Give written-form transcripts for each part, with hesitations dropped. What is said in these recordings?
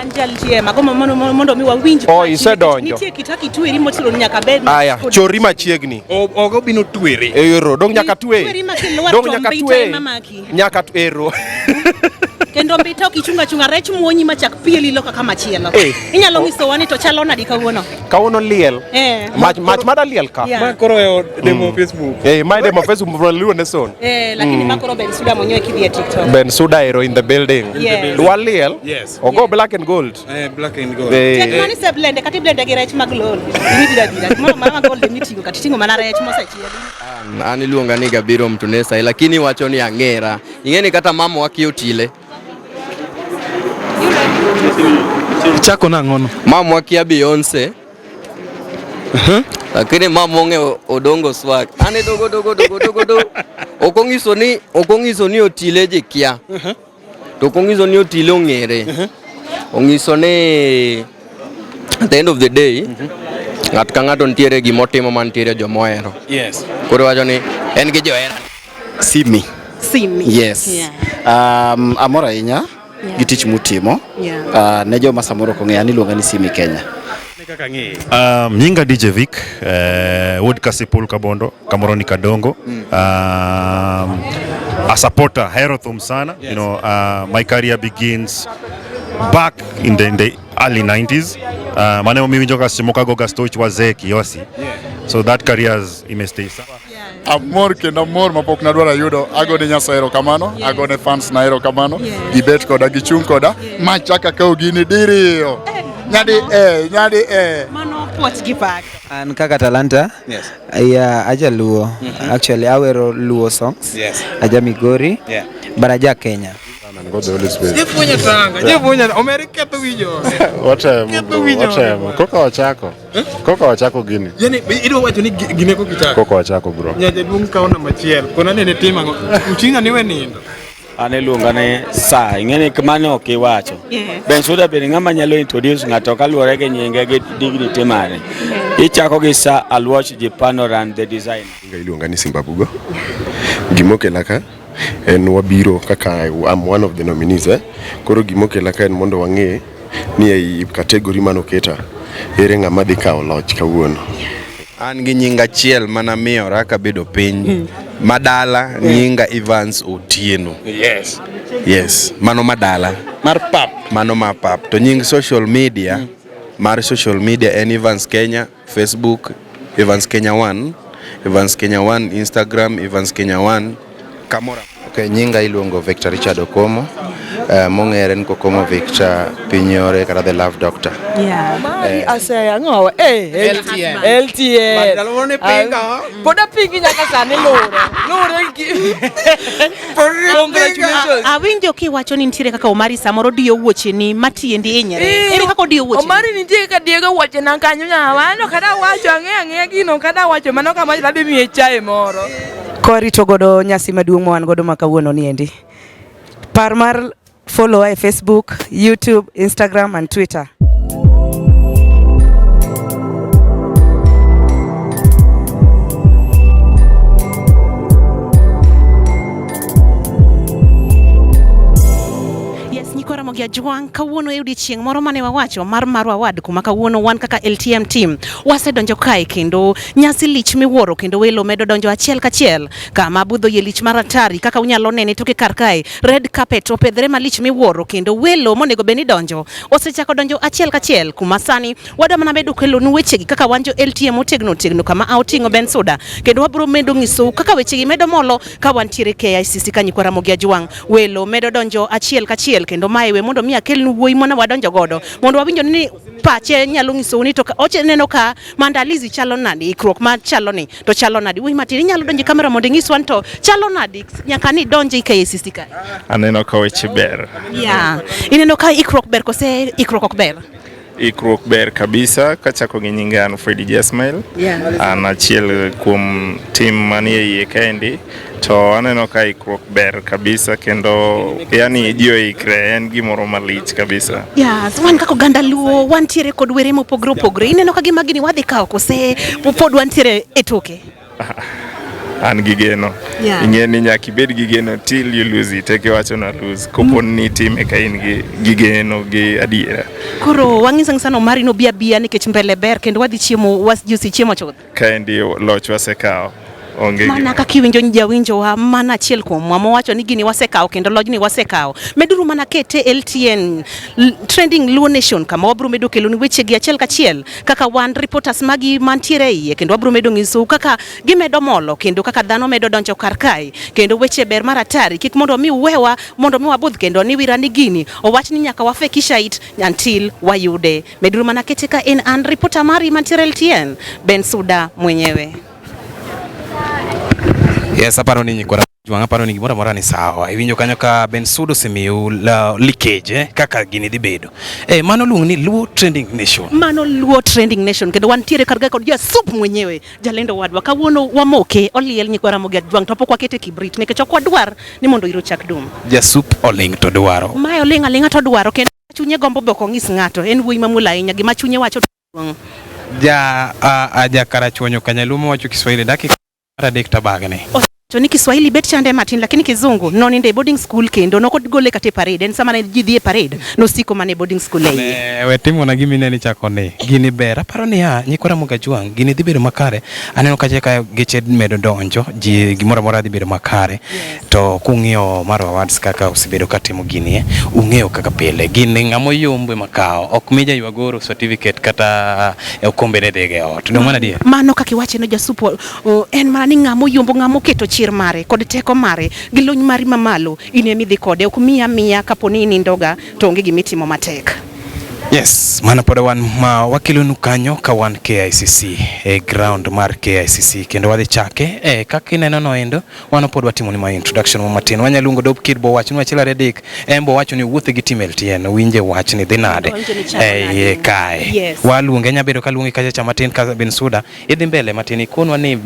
Anjal mago mondo mi wawinj. Oh, isedonjo. Nitie kitaki tweri motilo nyaka bed. Aya, chori machiegni. Ogo bino tweri. Ero, dong nyaka twe. Dong nyaka twe. Nyaka ero. Kendo mbita kichunga rech muonyi machak pieli loka kama chielo. Inyalo ngiso wani to chalo nadi kawuono. Kawuono liel. Mach mada liel ka. Makoro e demo Facebook. My demo Facebook from Luoneson. Lakini makoro Ben Suda monyo kidhi TikTok. Ben Suda ero in the building. Dwa liel. Yes. Ogo black and gold. Black and gold. Mani se blend kati blend gi rech maglol. Ni bila. Moro mara gold mitigo kati tingo mana rech mosechieli. An iluonga ni Gabiro Mtunesa lakini wacho ni ang'era. Ing'eni kata mama wakiotile. Chako nangono. Mama wakia Beyonce. Lakini mama onge odongo swag. Ane dogo. Okongiso ni otile je kia. To kongiso ni otile ong'ere. Ongiso ni at the end of the day ngat ka ngato ntiere gimotimo mantiere jomohero. Yes. Koro wacho ni en gi johera. Simmy. Yes. Amora inya. Gitich mutimo. Ne joma samoro kong'eya ni luonga ni Simmy Kenya. Nyinga DJ Vic, Wood Kasipul Kabondo, Kamoroni Kadongo. A supporter, hero thum sana. You know, my career begins back in the early 90s. Maneno mimi njoka simoka goga stoch wazeki yosi. So that career has imestay. Amor mapok nadwara yudo agone nyasaero kamano, agone fans na ero kamano, gibet koda gichung koda, machaka kao gini diriyo. Nyadi Mano poch gi pak. An kaka talanta. Yes. Aja Luo. Actually awero Luo songs. Yes. Aja Migori. Yeah. But aja Kenya. God the Holy Spirit. Jefunya tanga. Amerika to wijo. Whatever. Koko wachako gini. Yani ido wacho ni gine ko kitako. Koko wachako bro. Nyaje dum kaona machiel. Kona nene tima ngo. Uchinga niwe nindo. Ane luonga ne sa ing'eni mane ok iwacho. Ben Suda bende ng'ama nyalo introduce ng'ato kaluwore gi nyinge gi dignity mare. Ichako gi sa Alwatch Jipanoran the design. Iluonga ni Simbabugo. Gimokela ka en wabiro kaka I'm one of the nominees Koro gimokela ka en mondo wang'e ni ei category manoketa ere ng'ama dhi kawo loch kawuono. An gi nyinga chiel mana miyora ka bedo piny. Madala nyinga Evans Otieno. Yes, mano madala. Mano mar pap. To nying social media, mar social media en Evans Kenya, Facebook, Evans Kenya 1, Instagram, Evans Kenya 1, Kamora. Okay, nyinga iluongo Victor Richard Okomo. Mong'ere ni Kokomo Victor Pinyore kata the love doctor. Asaya ngowa LTN Badalone pinga. Poda pingi nyaka sani lure congratulations. Awinjo kiwacho ni ntiere kaka Omari samoro diyo wuoche ni matiendi enyere. Ere kaka diyo wuoche. Omari nitie ka diego wuoche nan kanyo nyawano kada wacho ang'e gino kada wacho mano kama labi miye chae moro. Korito godo nyasi maduong' mwan godo makawuono ni endi. Par mar follow e Facebook, YouTube, Instagram and Twitter. Mogia Juang kawuono e odiechieng' moro mane wawacho mar wawad kuma kawuono wan kaka LTM team wasedonjo kae kendo nyasi lich miwuoro kendo welo medo donjo achiel kachiel kama budho ye lich maratari kaka unyalo nene toke kar kae red carpet opedhre malich miwuoro kendo welo monego beni donjo osechako donjo achiel kachiel kuma sani wada mana bedo kelo nu wechegi kaka wanjo LTM otegno kama outingo Ben Suda kendo wabro medo ngiso kaka wechegi medo molo ka wantiere KICC kanyikwara Mogia Juang welo medo donjo achiel kachiel kendo maewe mondo mi akelnu wuoyi mona wadonjo godo mondo wawinjo ni pache nyalo ngiso ni to oche neno ka mandalizi chalo nadi ikruok ma chalo ni to chalo nadi wuoyi matini nyalo donjo kamera mondo ngiswan to chalo nadi nyaka ni donje KICC ka aneno ka weche ber ineno ka ikruok ber kose ikruok ok ber ikruok ber kabisa kachako gi nyinga an Freddy Jasmine an achiel kuom team manie iye kendi to aneno ka ikruok ber kabisa kendo yani jiyo ikre en gimoro malich kabisa wan kako ganda luo wantiere kod were mopogre ineno ka gima gini wadhi kawo kose pod wantiere e toke an gi geno. Ing'e ni nyaka ibed gi geno till you lose it, eke wacho na lose. Kopon ni time ka in gi geno gi adiera. Koro wang'isa sana Omari no bia nikech mbele ber kendo wadhi chiemo juicy chiemo chuth. Kaendi loch wasekao. Mana kaka iwinjo jawinjo wa mana achiel kuomwa mowacho ni gini wasekao kendo lojni wasekao. Meduru mana kete LTN Trending Luo Nation kama wabro medo kelo ni weche gi achiel kachiel kaka wan reporters magi mantiere iye kendo wabro medo nyiso kaka gimedo molo kendo kaka dhano medo donjo kar kae kendo weche ber maratari kik mondo mi wewa mondo mi wabudh kendo ni wira ni gini owach ni nyaka wafekisha it until wayude. Meduru mana kete ka en an reporter mari mantiere LTN Ben Suda mwenyewe. Yes, aparo ni nyikora juang aparo ni gimoro mora ni sawa. Iwinjo kanyo ka Ben Sudo semiu likeje kaka gini dhi bedo. Mano luong ni Luo Trending Nation. Mano Luo Trending Nation kendo wantiere karga kod ja sup mwenyewe jalendo wadwa kawuono wamoke oliel nyikora mogia juang to pok wakete kibrit nikech ok wadwar ni mondo iro chak dum. Ja sup oling to dwaro. Mae oling alinga to dwaro kendo chunye gombo be ok ong'is ng'ato en wuoyi mamula ahinya gima chunye wacho duong'. Ja karachuonyo kanyalumo wacho Kiswahili dakika adek tabagne. Ni Kiswahili bet chande matin lakini kizungu no ninde boarding school kendo no kod gole kate parade en sama ne jidhie parade no siko mane boarding school ei we timo na gimi ne chako ne gini ber aparo ni nyikora moga juang gini dhi bedo makare aneno ka ka geche medo donjo ji gimoro mora dhi bedo makare to kung'iyo Maro Awards kaka usibedo katimo gini ung'eyo kaka pile gini ng'amo yombe makao ok mija ywagoro certificate kata okombe ne dhege ot do mana die mano kaka iwache no jasupo en mana ni ng'amo yombo ng'amo keto chir mare kod teko mare gi lony mari mamalo ine midhi kode ok miya kaponi nindoga to onge gimitimo matek. Yes, mana pod wan ma wakilonu kanyo ka wan KICC ground mar KICC kendo wadhi chake kaka ineno no endo wan pod watimo ni ma introduction mo matin wanyalungo dop kid bo wach ni achiel aredek embo wacho ni wuothe gi team LTN winje wach ni dhi nade kae waluonge nyabedo kaluongi kacha cha matin ka Ben Suda idhi mbele matin ikonwa ni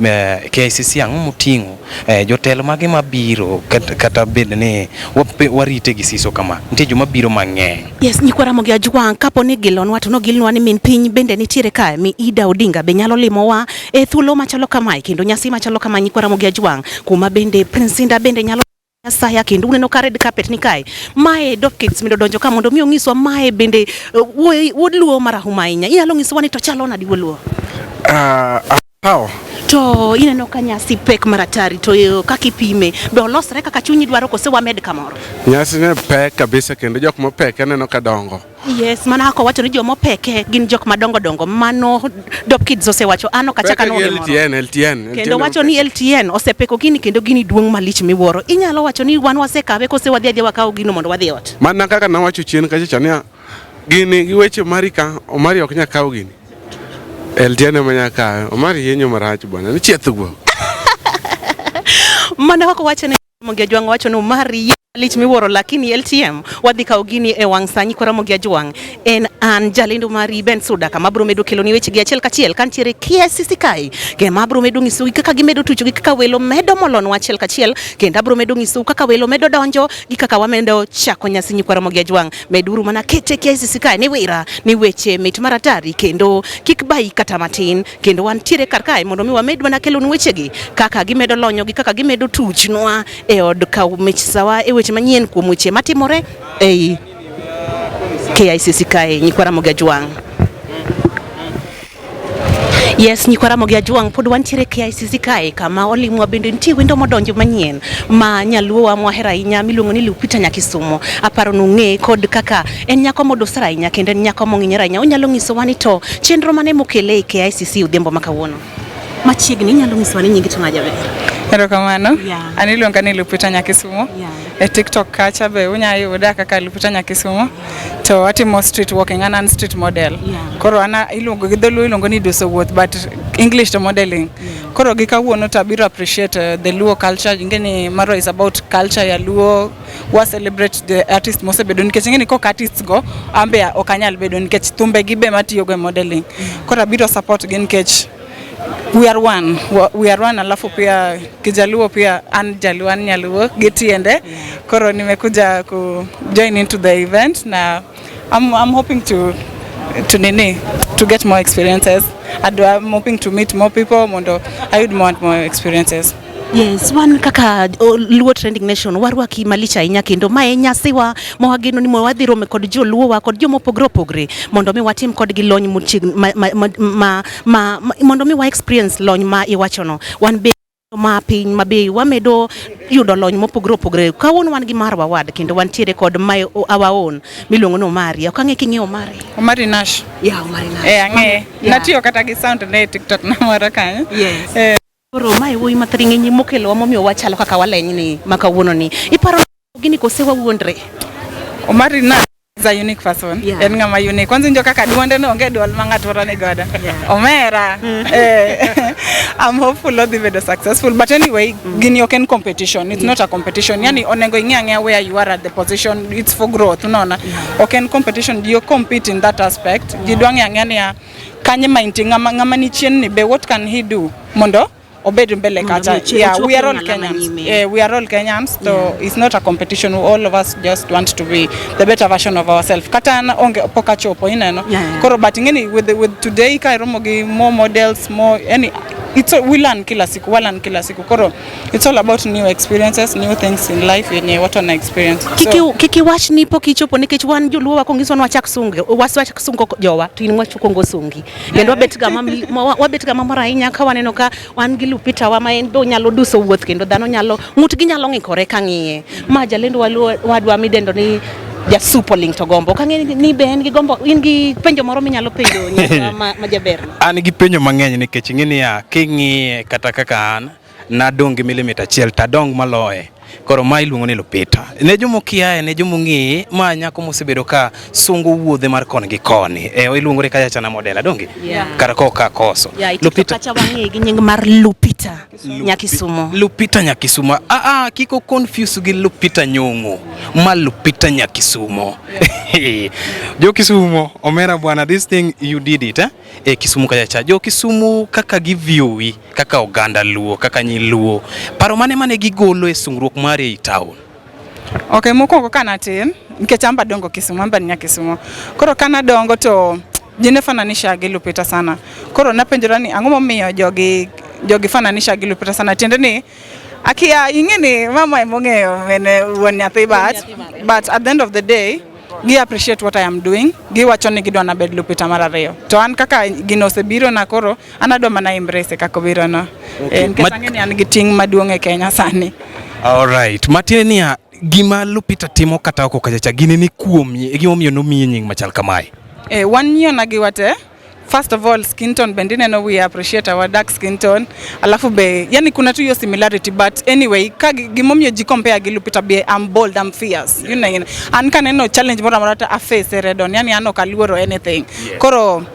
KICC ang'o moting'o jotelo mage mabiro kata bed ni warite gi siso kama nitie joma biro mang'eny. Yes, nyikora mogi ajuang kapo ni gilonwa to no gilnwa ni min piny bende nitiere kae mi Ida Odinga be nyalo limowa thuolo machalo kamae kendo nyasi machalo kama nyikora mogi ajuang kuma bende Prince Inda bende nyalo saya kendo uneno ka red carpet ni kae mae dop kids mido donjo ka mondo mi ong'iswa mae bende wodluo marahuma ahinya inyalo ng'iswa ni to chalo nadi woluo to ineno ka nyasi pek maratari to kakipime be olosre kaka chunyi dwaro kose wamed kamoro. Nyasi ne pek kabisa kendo jok mopek aneno ka dongo. Yes, mana hako wacho ni jomo peke gin jok madongo mano dop kids osewacho ano kachaka no LTN kendo wacho ni LTN osepeko gini kendo gini duong' malich miwuoro inyalo wacho ni wan wasekawe kose wadhi wakawo gino mondo wadhi ot mana kaka nawacho chien kacha ni gini gi weche Omari ok nyakawo gini LTN manyaka Omari yenyo marach bwana ni chietho go mana hako wacho ni mogi ajuang wacho ni Omari lich miwuoro lakini LTM wadhi kawo gini wang' sa nyikora mogi ajuang en an jalendo mari Ben Suda kama bro medo kelo ni weche gi achiel kachiel kantiere KICC kae ke mabro medo nyiso kaka gimedo tucho gi kaka welo medo molonwa achiel kachiel kendo bro medo nyiso kaka welo medo donjo gi kaka wamedo chako nyasi nyikora mogi ajuang meduru mana kete KICC kae ni wira ni weche mit maratari kendo kik bai kata matin kendo wantiere kar kae mondo mi wamed mana kelo ni weche gi kaka gimedo lonyo gi kaka gimedo tuchnwa od kaw mich sawa weche manyien kuom weche matimore ei KICC kae nyikora mogi ajuang. Yes, nyikora mogi ajuang pod wantiere KICC kae kama olimwa bende nitie wendo modonjo manyien ma nyaluo wa mwahera ahinya miluongo ni Lupita nya Kisumu aparo nung'e kod kaka en nyako modosra ahinya kendo en nyako mong'inyore ahinya onyalo ng'isowa ni to chenro mane mokele KICC odhiambo makawuono machiegni nyalo ng'isowa ni nyingi to ng'ajaber. Erokamano, aniluonga ni Lupita nya Kisumu. TikTok kacha be unyayuda kaka Lupita nya Kisumu to atimo street walking an street model. Koro ana iluongo gi dholuo iluongo ni doso wuoth but English to modeling. Koro gi kawuono tabiro appreciate the Luo culture ingeni Maro is about culture ya Luo wa celebrate the artist mosebedo nikech ingeni kok artists go ambe okanyal bedo nikech thumbe gi be matiyo go modeling. Koro abiro support gi nikech we are one alafu pia kijaluo pia an jaluan nyaluo gitiende koro nimekuja ku join into the event na I'm hoping to get more experiences and I'm hoping to meet more people mondo I would want more experiences. Yes, wan kaka Luo Trending Nation warwaki malicha ahinya kendo mae nyasiwa mawageno ni mwadhi rome kod joluo wa kod jomopogre opogre mondo mi watim kod gi lony mondo mi wa experience lony ma iwachono wan be ma piny mabe wamedo yudo lony mopogre opogre kawuono wan gi Marwa Ward kendo wantiere kod our own miluongo no Omari okang'e king'e Omari Nash Omari Nash ang'e natiyo kata gi sound ne TikTok na mara kanyo yes Koro mae wuoyi mathiring'inyi mokelo momiyo wachalo kaka waleny ni makawuono ni iparo gini kose wawuondre Omari Nash is a unique person en ng'ama unique kwanza njo kaka duonde no onge duol ma ng'ato rane godo omera I'm hopeful of the successful but anyway gini ok en competition it's not a competition yani onego ing'e where you are at the position it's for growth unaona ok en competition you compete in that aspect jidwa ng'e ni kanye mainti ng'ama ni chien ni be what can he do mondo obed mbele kacha we are all Kenyans we are all Kenyans so it's not a competition all of us just want to be the better version of ourselves kata onge poka chopo ineno koro but ngeni with today ka romo gi more models more any we learn kila siku koro it's all about new experiences new things in life yenye watu na experience kiki wach ni poki chopo nikech wan joluo wa kongiso no wachak sunge waswach sungo jowa to in mwacho kongo sungi kendo wabet ga mamora ahinya ka waneno ka wan gi Lupita wa ma en do nyalo duso wuoth kendo dhano nyalo ng'ut gi nyalo ng'ikore ka ng'iye ma jalendo wadwa midendo ni ja superling to gombo kang'e ni be en gi gombo in gi penjo moro minyalo penjo ma jaber an gi penjo mang'eny nikech ng'ini ya king'iye kata kaka an nadong gi milimita achiel tadong maloye koro ma iluongo ni Lupita ne jomokiaye ne jomong'eye ma nyako mosebedo ka sungo wuodhe mar koni gi koni iluongore ka chana modela dongi kara koka koso Lupita kacha wang'e gi nying mar Lupita Nyakisumo Lupita Nyakisumo kiko confuse gi Lupita Nyong'o ma Lupita Nyakisumo jo Kisumo omera bwana this thing you did it Kisumu kacha jo Kisumu kaka giviewi kaka oganda luo kaka nyi luo paro mane gigolo e sungruok mare e town okay mokwongo kana tin nikech amba dongo Kisumu amba Nyakisumo koro kana dongo to jine fananisha gi Lupita sana koro napenjora ni ang'o momiyo jogi fananisha gi Lupita sana tiende ni akia ing'eni mama emong'eyo mene wuon nyathi but at the end of the day gi appreciate what I am doing gi wacho ni gidwa na bed Lupita mar ariyo to an kaka gino osebiro na koro anadwa mana embrace kaka biro no nikech ang'eni an gi ting' maduong' e Kenya sani all right matieni ni gima Lupita timo kata oko kacha gini ni kuomie gimomiyo nomiye nying machal kamae one year na giwate first of all skin tone bendine no we appreciate our dark skin tone alafu be yani kuna tu hiyo similarity but anyway ka gimomiyo ji compare gi Lupita be I'm bold I'm fierce you know an kaneno challenge mora marata a face redon yani ano kaluoro anything koro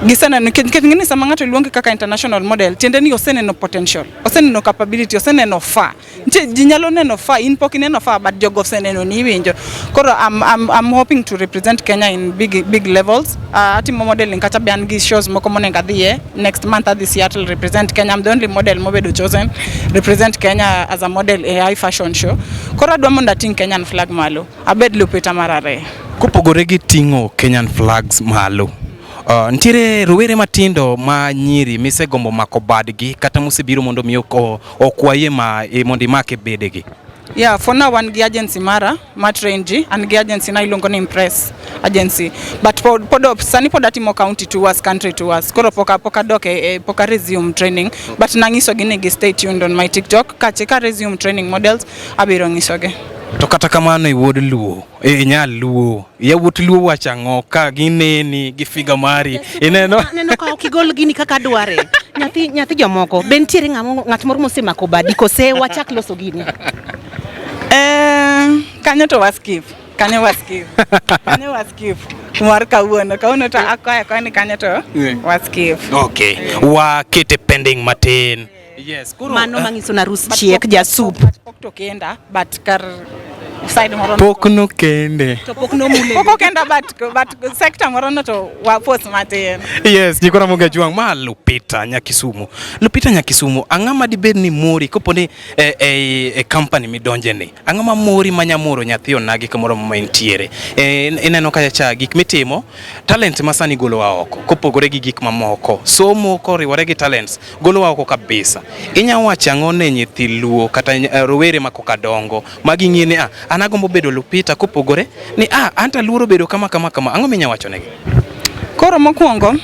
gisana ngini sama ng'ato luongi kaka international model tiende ni oseneno potential oseneno capability oseneno fa nje jinyalo neno fa in poki neno fa but jogo oseneno ni winjo koro I'm hoping to represent Kenya in big levels atimo modeling kata be an gi shows moko monenga dhie next month at the Seattle represent Kenya I'm the only model mobedo chosen represent Kenya as a model a high fashion show koro adwa mondo ating Kenyan flag malo abed Lupita marare kupogore gi ting'o Kenyan flags malo ntiere rowere matindo ma nyiri misegombo mako badgi kata musebiro mondo mi okwaye mondo make bedegi for now one gi agency mara matrenji and gi agency na ilongo ni Impress agency but sani podatimo county tours country tours koro poka doke poka resume training but nangiso gi nigi stay tuned on my TikTok ka resume training models abiro ngisoge to kata kamano iwuod luo nyal luo yawuot luo wachang'o ka gineni gi figa mari ineno ka okigol gini kaka dware nyathi jomoko be ntiere ng'at moro mosemako badi kose wachak loso gini kanyo to waskip mar kawuono to akoya ni kanyo to waskip okay wakete pending matin yes mano mangiso na rus chiek ja soup to kenda but kar side moro pokno kende to pokno mule poko kenda but sector moro no to wa post matin. Yes, jikora moga juang ma Lupita Nyakisumu. Lupita Nyakisumu, angama di bed ni mori koponi company mi donje ni. Angama mori manyamoro nyathi onagi kamoro maentiere. Ineno kaya cha gik mitimo, talent masani golo wa oko. Kopogore gi gik mamoko. Somo ko riwore gi talents golo wa oko kabisa. Inya wacha ngone nyithi luo kata rowere makoka dongo magi ngine anagombo bedo Lupita kopogore ni anta luoro bedo kama ango minya wacho negi. Koro mokwongo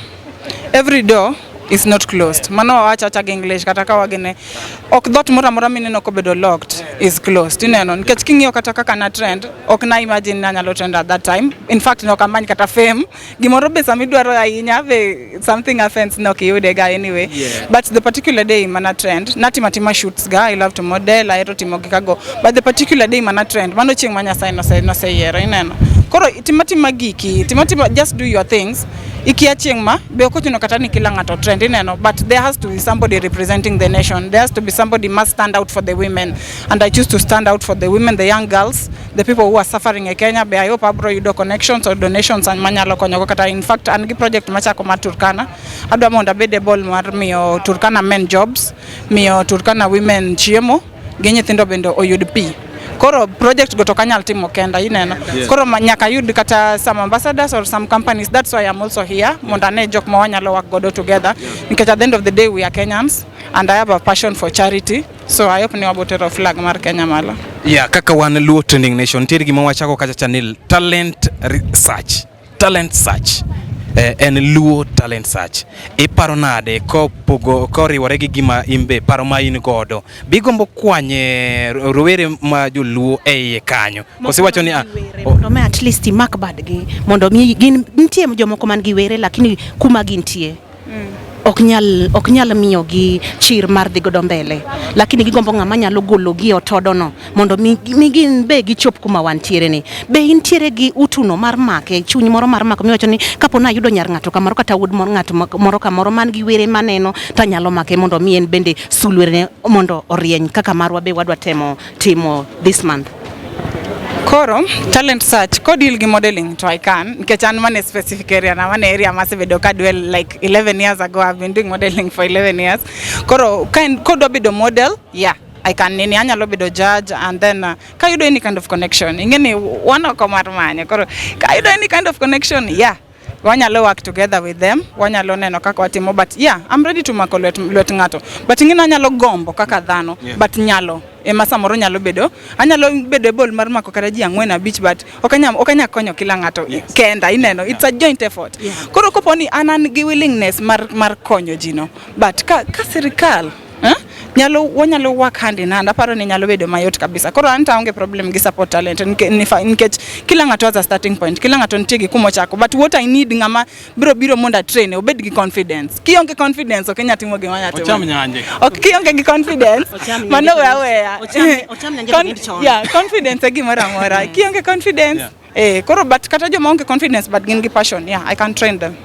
every door is not closed. Mano wacha cha English kata ka wagene ok dot mora mineno ko bedo locked is closed. Ineno nikech king'iyo kata kaka na trend ok na imagine na nyalo trend at that time. In fact no kamany kata fame gimoro be sami dwaro ahinya be something happens no kiyude ga anyway. But the particular day mana trend natimatima shoots ga I love to model I to timo gikago but the particular day mana trend mano chieng manya sign no say yero ineno. Koro timatima giki timatima just do your things ikia chieng ma be okochuno kata ni kila ngato trend ineno but there has to be somebody representing the nation. There has to be somebody must stand out for the women and I choose to stand out for the women, the young girls, the people who are suffering in Kenya. Be I hope abro you do connections or donations and manyalo konyo kata in fact an gi project machako ma Turkana adwa monda bede ball mar miyo Turkana men jobs, miyo Turkana women chiemo gi nyithindo bendo oyud pi. Koro project goto kanyal timo kenda ineno. Koro nyaka yud kata some ambassadors or some companies. That's why I'm also here. Mondane jok ma wanyalo work godo together. Because at the end of the day we are Kenyans and I have a passion for charity. So I hope ni wabotero flag mar Kenya malo. Yeah, kaka wan luo trending nation tiri gima wachako kacha channel talent search. En luo talent search. Paro nade ko riwore gi gima imbe paro ma in godo. Bigombo kwanye rowere ma jo luo kanyo. Kose wacho ni mondo me at least mark bad gi mondo mi gin nitie jomoko man gi were lakini kuma gintie. Ok nyal miyo gi chir mar dhi godo mbele lakini gigombo ng'ama nyalo golo gi otodono mondo mi gin be gichop kuma wantiere ni be intiere gi utuno mar make chuny moro mar mako miwacho ni kapo na yudo nyar ng'ato kamoro kata wud ng'ato moro kamoro man gi were maneno ta nyalo make mondo mi en bende sulwere mondo orieny kaka marwa be wadwa timo this month. Koro talent search ko deal gi modeling to I can nikech an mane specific area na mane area masebedo ka dwell like 11 years ago. I've been doing modeling for 11 years. Koro ko do bedo model I can nini anyalo bedo judge and then ka you do any kind of connection ingeni wana komar manya. Koro ka you do any kind of connection wanyalo work together with them wanyalo neno kaka watimo but I'm ready to mako lwet ngato but ingina anyalo gombo kaka dhano but nyalo masa moro anyalo bedo bol mar mako kata ji ang'wen abich but okanya konyo kila ngato kenda ineno it's a joint effort. Koro koponi anan gi willingness mar konyo jino but ka sirikal wanyalo work hand in hand. Aparo ni nyalo bedo mayot kabisa. Koro anta onge problem gi support talent nikech kila ngato has a starting point, kila ngato nitie gi kumo chako but what I need ngama biro monda train obed gi confidence. Kionge confidence okenya timo gi manya timo. Kionge gi confidence mano confidence gi mora kionge confidence koro but kata joma onge confidence but gin gi passion I can train them.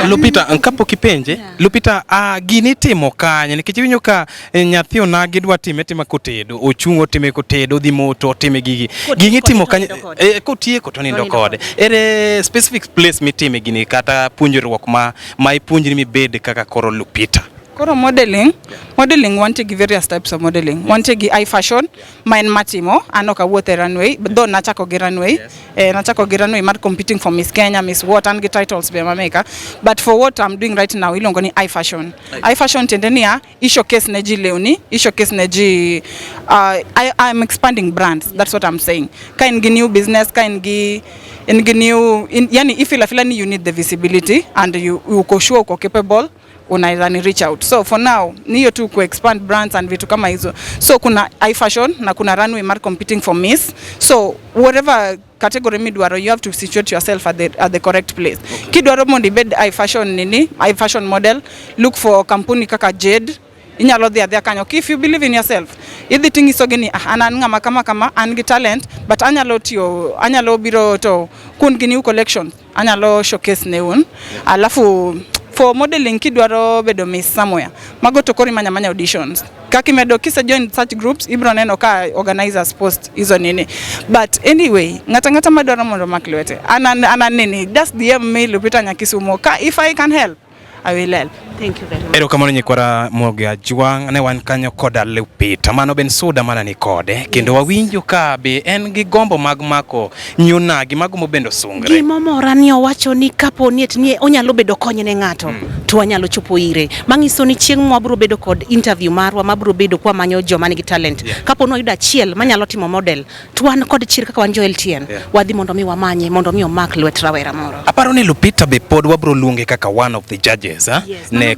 Lupita nkapo kipenje Lupita gini timo kanye nikech winyo ka nyathi onagi dwa time kotedo ochungo time kotedo dhi moto time gigi timo kanye kotieko to nindo kode ere specific place mitime gini kata puonjruok ma ipuonjri mi bed kaka koro Lupita. Koro modeling want to give various types of modeling. Want to give eye fashion, mine matimo, anoka wote runway, but don't nachako gi runway, mar competing for Miss Kenya, Miss What and get titles be mameka. But for what I'm doing right now, ilongoni eye fashion. Eye fashion tendenia, showcase neji leoni, showcase neji I'm expanding brands. That's what I'm saying. Kain gi new business, kain gi new yani ifilafilani you need the visibility and you uko sure uko capable. Unaweza ni reach out. So for now niyo tu ku expand brands and vitu kama hizo. So kuna eye fashion na kuna runway mar competing for Miss. So whatever category midwaro you have to situate yourself at the correct place. Kidwaro mondi bed eye fashion model, look for kampuni kaka Jade. Inyalo dhia kanyo. If you believe in yourself, idhi tingi sogeni anan ngama kama angi talent but anyalo biro to kun gi new collections anyalo showcase neun alafu for modeling kidwaro bedo Miss somewhere mago to kori manya auditions kakimedo kisa join such groups ibro neno ka organizers post hizo nini. But anyway, ngata madwaro mondo maklwete ana nini, that's the me Lupita Nyakisumo. If I can help, I will help. Thank you very much. Ero kamano nyikwara Mogah Jwang ne wan kanyo koda Lupita mano ben suda mana ni kode kendo wawinjo ka be en gi gombo mag mako nyunagi mago mobendo sungre. Gimomora ni owacho ni kapo ni onyalo bedo konyo ne ng'ato to wanyalo chopo ire. Mangiso ni chieng' mwabro bedo kod interview marwa mabro bedo kwa manyo joma nigi talent. Kapo no yuda chiel manyalo timo model to wan kod chir kaka wan jo LTN. Wadhi mondo mi wamanye mondo mi omak lwet rawera moro. Aparo ni Lupita be pod wabro luonge kaka one of the judges, ha? Ne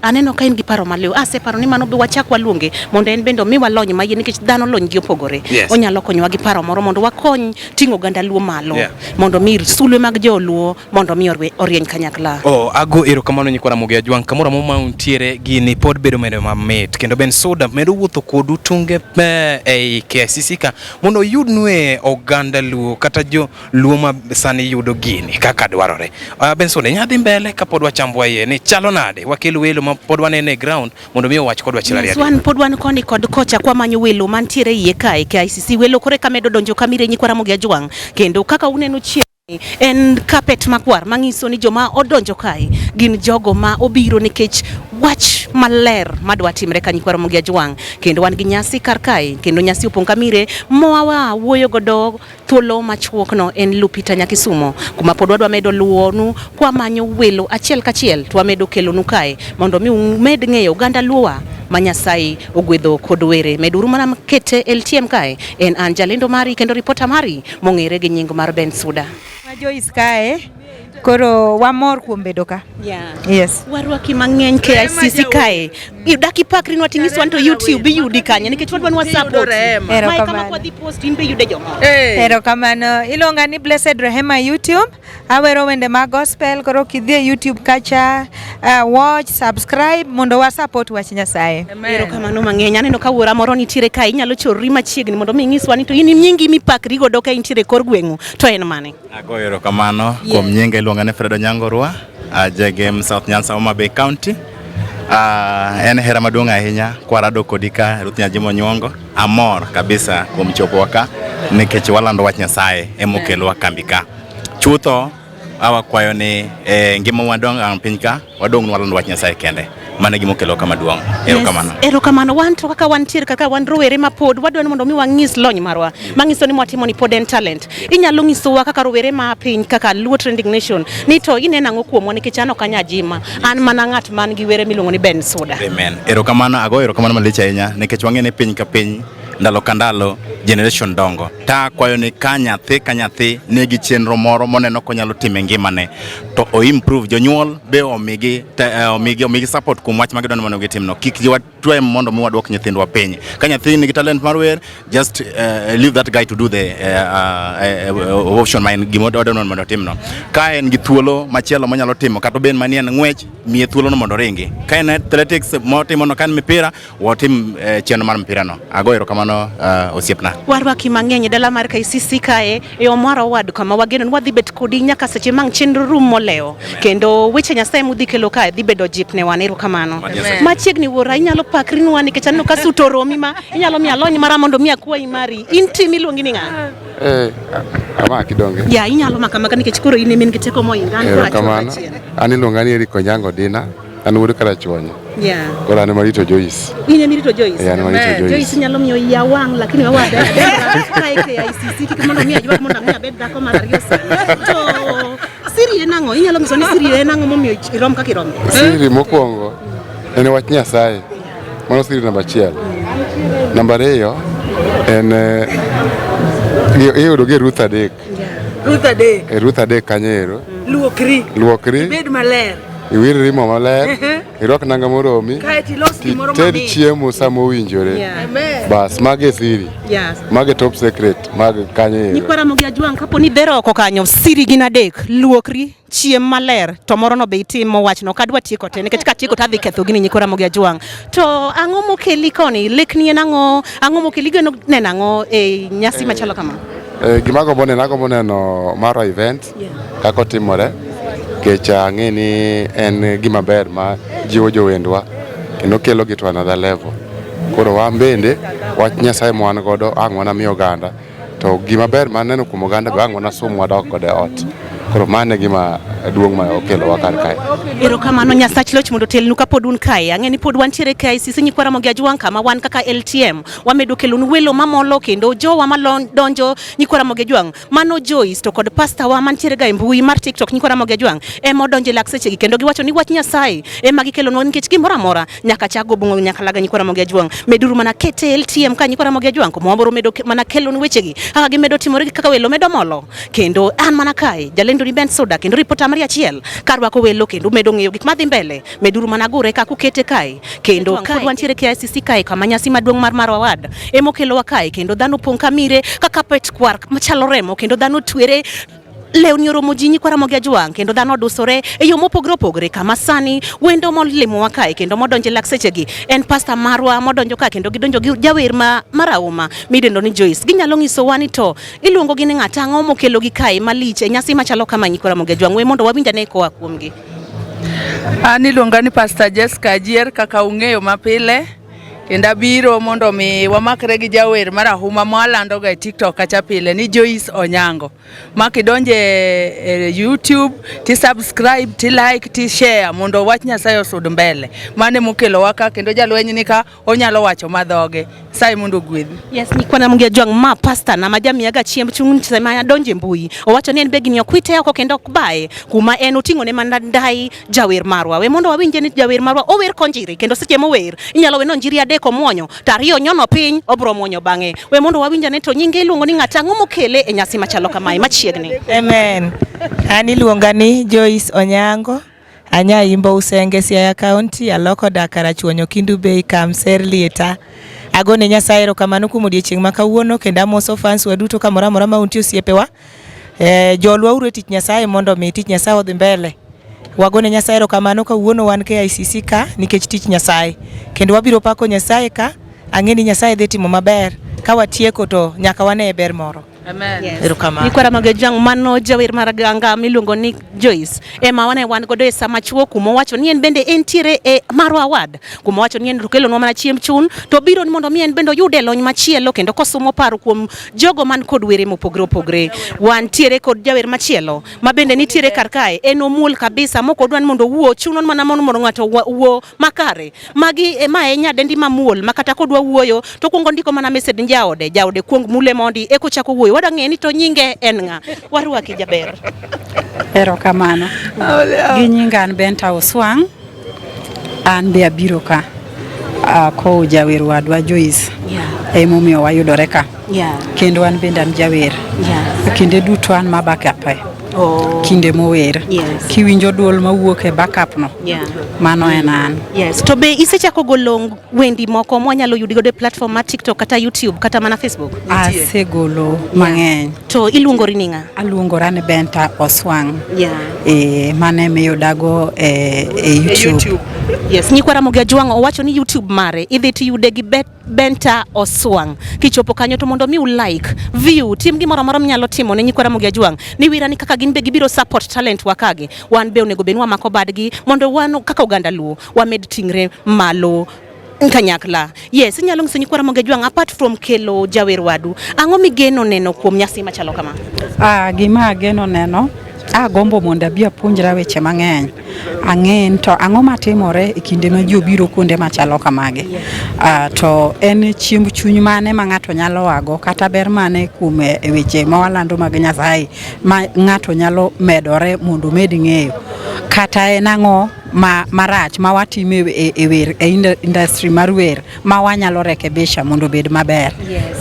aneno ka in gi paro maleo. Paro ni mano be wachak waluonge mondo en bendo mi walony ma nikech dhano lony gi opogore. Onyalo konyowa gi paro moro mondo wakony tingo ganda luo malo. Mondo mi sulwe mag joluo mondo mi orieny kanyakla. Ago ero kamano nyikwara Mogah Jwang kamoro mo mauntiere gini pod bedo medo mamit kendo ben suda medo wuotho kodu tunge ei KICC ka mondo yudnwe oganda luo kata jo luo ma sani yudo gini kaka dwarore. Ben suda nyadhi mbele ka pod wachambwa ye ni chalo nade wakelo welo ma pod wanene ground mondo mi wach kod wachila riadi. Swan pod wan koni kod kocha kwa manyo welo mantiere iye kae KICC welo kore kamedo donjo kamire nyikwara Mogah Jwang kendo kaka uneno chie en carpet makwar mangiso ni joma odonjo kae gin jogo ma obiro nikech wach maler madwa timre ka nyikwara Mogah Jwang kendo wan gi nyasi kar kae kendo nyasi opong kamire mowa wuoyo godo thuolo machuok no en Lupita Nyakisumo kuma pod wadwa medo luonu kwa manyo welo achiel kachiel to wamedo kelonu kae mondo mi umed ng'eyo ganda luwa manyasai ogwedho kod were meduru mana kete LTM kae en Anjalendo mari kendo reporter mari mong'ere gi nying mar Ben Suda. Joyce kae koro wamor kuom bedo ka. Yes. Warwaki mang'eny KICC kae. Idaki pakri nwatingiswa to YouTube yudi kanye nikech wadwa nwa support. Mai kama kwa di post inbe yude jomo. Erokamano. Ilonga ni Blessed Rehema YouTube. Awero wende ma gospel koro kidhie YouTube kacha watch, subscribe mondo wa support wach Nyasaye. Erokamano mang'eny. Aneno ka wuora moro nitiere kae inyalo chorri machiegni mondo mi ngiswa ni to in nyingi mipakri godo ka intiere kor gweng'u to en mane. Ago erokamano kuom nyinge iluonga ni Fredo Nyangorwa Jegem South Nyanza Homa Bay County. En hera maduong' ahinya kwarado kodika Ruth Nyajimo Nyuongo amor kabisa kuom chopo ka nikech walando wach Nyasaye emokelwa kambi ka chutho awakwayo ni ngima wadong piny ka wadong walando wach Nyasaye kende mane gimokelo kama duong'. Erokamano. Erokamano wan to kaka wantiere kaka wan rowere ma pod wadwa ni mondo mi wang'is lony marwa mangiso ni mwatimo ni pod en talent. Inyalo ngisowa kaka rowere ma piny kaka Luo Trending Nation ni to inena ng'o kuomwa nikech an ok anyajima an mana ng'at man gi were miluongo ni Ben Suda. Amen. Erokamano ago erokamano malich ahinya nikech wang'ene piny ka piny ndalo kandalo generation dongo ta kwayo ni ka nyathi nigi chenro moro moneno konyalo time ngimane to o improve jonyuol be omigi support kuom wach magidwano mondo gitimno kik jiwatwe mondo mi wadwok nyithindwa piny ka nyathi nigi talent mar wer just leave that guy to do the option mine gimodwano mondo timno ka en gi thuolo machielo monyalo timo kata ben manie ng'wech miye thuolo no mondo ringi ka en athletics motimo no kan mipira wotim chenro mar mpira no ago erokamano osiepna. Warwaki mang'eny dala mar KICC kae omwaro wad kama wageno ni wadhi bet kodi nyaka seche mang chenro rum moleo kendo weche Nyasaye mudhi kelo kae dhi bedo jip ne wan. Erokamano. Machiegni wuora inyalo pakri nwa nikech aneno ka suto romi ma inyalo mi alony mara mondo mi akwai mari inti miluongi ni ng'a? Ama kidonge. Ya inyalo makamaka nikech koro in min giteko moinga. Erokamano. Ani luonga ni Eriko Nyango Dina. An wuod Karachuonyo. Koro an marito Joyce. In emirito Joyce. An marito Joyce. Joyce nyalo miyo ya wang' lakini wawada kae KICC kik mondo mi ajwa mondo mi abed dhako mar ariyo sana. To siri en ang'o? Inyalo nyiso ni siri en ang'o momiyo irom kaka irom? Siri mokwongo en wach Nyasaye. Mano siri namba 1. Namba 2 en iyudo gi Ruth adek. Ruth adek kanyero. Luokri. Bed maler. Iwirri mo maler, irwak nanga moromi, ted chiemo sama owinjore. Bas, mage siri. Mage top secret, mage kanye. Nyikwara Mogah Jwang kapo ni dhero oko kanyo siri gin adek, luokri, chiem maler, to moro no be itimo wachno kadwa tieko te nikech ka tieko ta dhi ketho gini Nyikwara Mogah Jwang. To ang'o mokeli koni lekni en ang'o mokeli geno neno ang'o e nyasi machalo kama? Gimagombo neno maro event kako timore. Kecha ang'e ni en gima ber ma jiwo jowendwa kendo kelo gi to another level Koro wan bende wach Nyasaye ma wan godo ang' wanamiyo oganda, to gima ber maneno kuom oganda be ang' wanasom wadok kode ot. Koro mano e gima duong' ma okelowa kar kae. Erokamano Nyasach Loch mondo telnu kapod un kae. Ang'e ni pod wantiere KICC nyikwara mogi Ajwang kama wan kaka LTM wamedo kelonu welo mamolo kendo jowa malonjo nyikwara mogi Ajwang. Mano Joyce to kod pastor wa mantiere ga e mbui mar TikTok nyikwara mogi Ajwang ema odonje lak sechegi kendo giwacho ni wach Nyasaye ema gikelonwa nikech gimoro amora nyaka chago bungo nyaka laga nyikwara mogi Ajwang. Meduru mana kete LTM ka nyikwara mogi Ajwang ko mwaboro medo mana kelonu wechegi kaka gimedo timore kaka welo medo molo kendo an mana kae jalendo ni Ben Soda kendo ripota mari achiel karwako welo kendo medo ng'eyo gik madhi mbele. Meduru mana gore ka kukete kae kendo pod wantiere KICC kae kama nyasi maduong' mar Award emo kelowa kae kendo dhano pong' kamire kaka pet kwar machalo remo kendo dhano twere lewni oromo ji nyikwara mogi Ajwang kendo dhano dusore e yo mopogore opogore kama sani wendo molimowa kae kendo modonje lak sechegi en pastor marwa modonjo ka kendo gidonjo gi jawer marahuma midendo ni Joyce. Ginyalo ng'isowa ni to iluongo gi ni ng'ata ang'o mokelo gi kae malich e nyasi machalo kama nyikwara mogi Ajwang. We mondo wawinjane koa kuomgi. An iluonga ni Pastor Jessica Ajier kaka ung'eyo mapile kendo abiro mondo mi wamakre gi jawer marahuma mwalando ga e TikTok kacha pile ni Joyce Onyango. Makidonje e YouTube ti subscribe ti like ti share mondo wach Nyasaye osud mbele. Mane mukelo waka kendo jalweny ni ka onyalo wacho madhoge. Sai mondo gwedhi. Yes, nyikwara mogi Ajwang ma pastor na majamiaga chiemb chung sema donje mbui. Owacho ni en begni okwite oko kendo okbae kuma en oting'o ne mandai jawer marwa. We mondo wawinje ni jawer marwa ower konjiri kendo seche mower inyalo weno njiri adeko muonyo tariyo nyono piny obro muonyo bang'e. We mondo wawinjane to nyinge iluongo ni ng'ata ang'o mokele e nyasi machalo kamae machiegni. Amen. An iluonga ni Joyce Onyango. Anya imbo Usenge Siaya County aloko Dakara chuonyo Kindu Bay Kamser Lieta. Agone Nyasaye erokamano kuom odiochieng' ma kawuono kendo amoso fans wa duto kamoro amora ma untie osiepewa. Jolwa uru e tich Nyasaye mondo mi tich Nyasaye odhi mbele. Wagone Nyasaye erokamano kawuono wan KICC ka nikech tich Nyasaye. Kendo wabiro pako Nyasaye ka ang'e ni Nyasaye dhi timo maber ka watieko to nyaka wane ber moro. Amen. Erokamano. Nyikwara mogi Ajwang mano jawer maraganga miluongo ni Joyce ema wane wan godo e sama chuo kuma wacho ni en bende entiere e Marwa Award kuma wacho ni en kelonwa mana chiemb chun to biro ni mondo mi en bende yude lony machielo kendo kosumo paro kuom jogo man kod were mopogore opogore. Wantiere kod jawer machielo ma bende nitiere kar kae en omul kabisa moko dwan mondo wuo chunon mana mondo ng'ato wuo makare magi ema nyadendi mamuol makata kodwa wuoyo to kuongo ndiko mana message jaode kuong mule mondi eko chako wuoyo wadang'e ni to nyinge en ng'a. Warwaki jaber. Erokamano. Gi nyinga an Benta Oswang. An be abiro ka ko jawer wadwa Joyce. Emomiyo wayudore ka. Kendo an bende an jawer. Kinde duto an ma backup. Kinde mower. Kiwinjo duol mawuok e backup no. Mano en an. Yes. To be isechako golo wendi moko mwanyalo yudi godo e platform ma TikTok kata YouTube kata mana Facebook? Asegolo mang'eny. To iluongori ni ng'a? Aluongora ni Benta Oswang. Mane miyudago e YouTube. Yes, nyikwara mogi Ajwang owacho ni YouTube mare idhi tiyude gi Benta Oswang. Kichopo kanyo to mondo mi like, view, tim gimoro amora mnyalo timo ne nyikwara mogi Ajwang. Ni wira ni kaka gin be gibiro support talent wakagi. Wan be onego benwa mako badgi mondo wan kaka oganda luo wamed tingre malo kanyakla. Yes, inyalo ng'iso nyikwara mogi Ajwang apart from kelo jawer wadu. Ang'o migeno neno kuom nyasi machalo kama? Gima ageno neno agombo mondo abi apuonjra weche mang'eny. Ang'en to ang'o matimore e kinde ma ji obiro kuonde machalo kamage. To en chiemb chuny mane ma ng'ato nyalo wago kata ber mane kuom weche ma walando mag Nyasaye ma ng'ato nyalo medore mondo med ng'eyo. Kata en ang'o marach ma watimo e wer e industry mar wer ma wanyalo rekebisha mondo bed maber.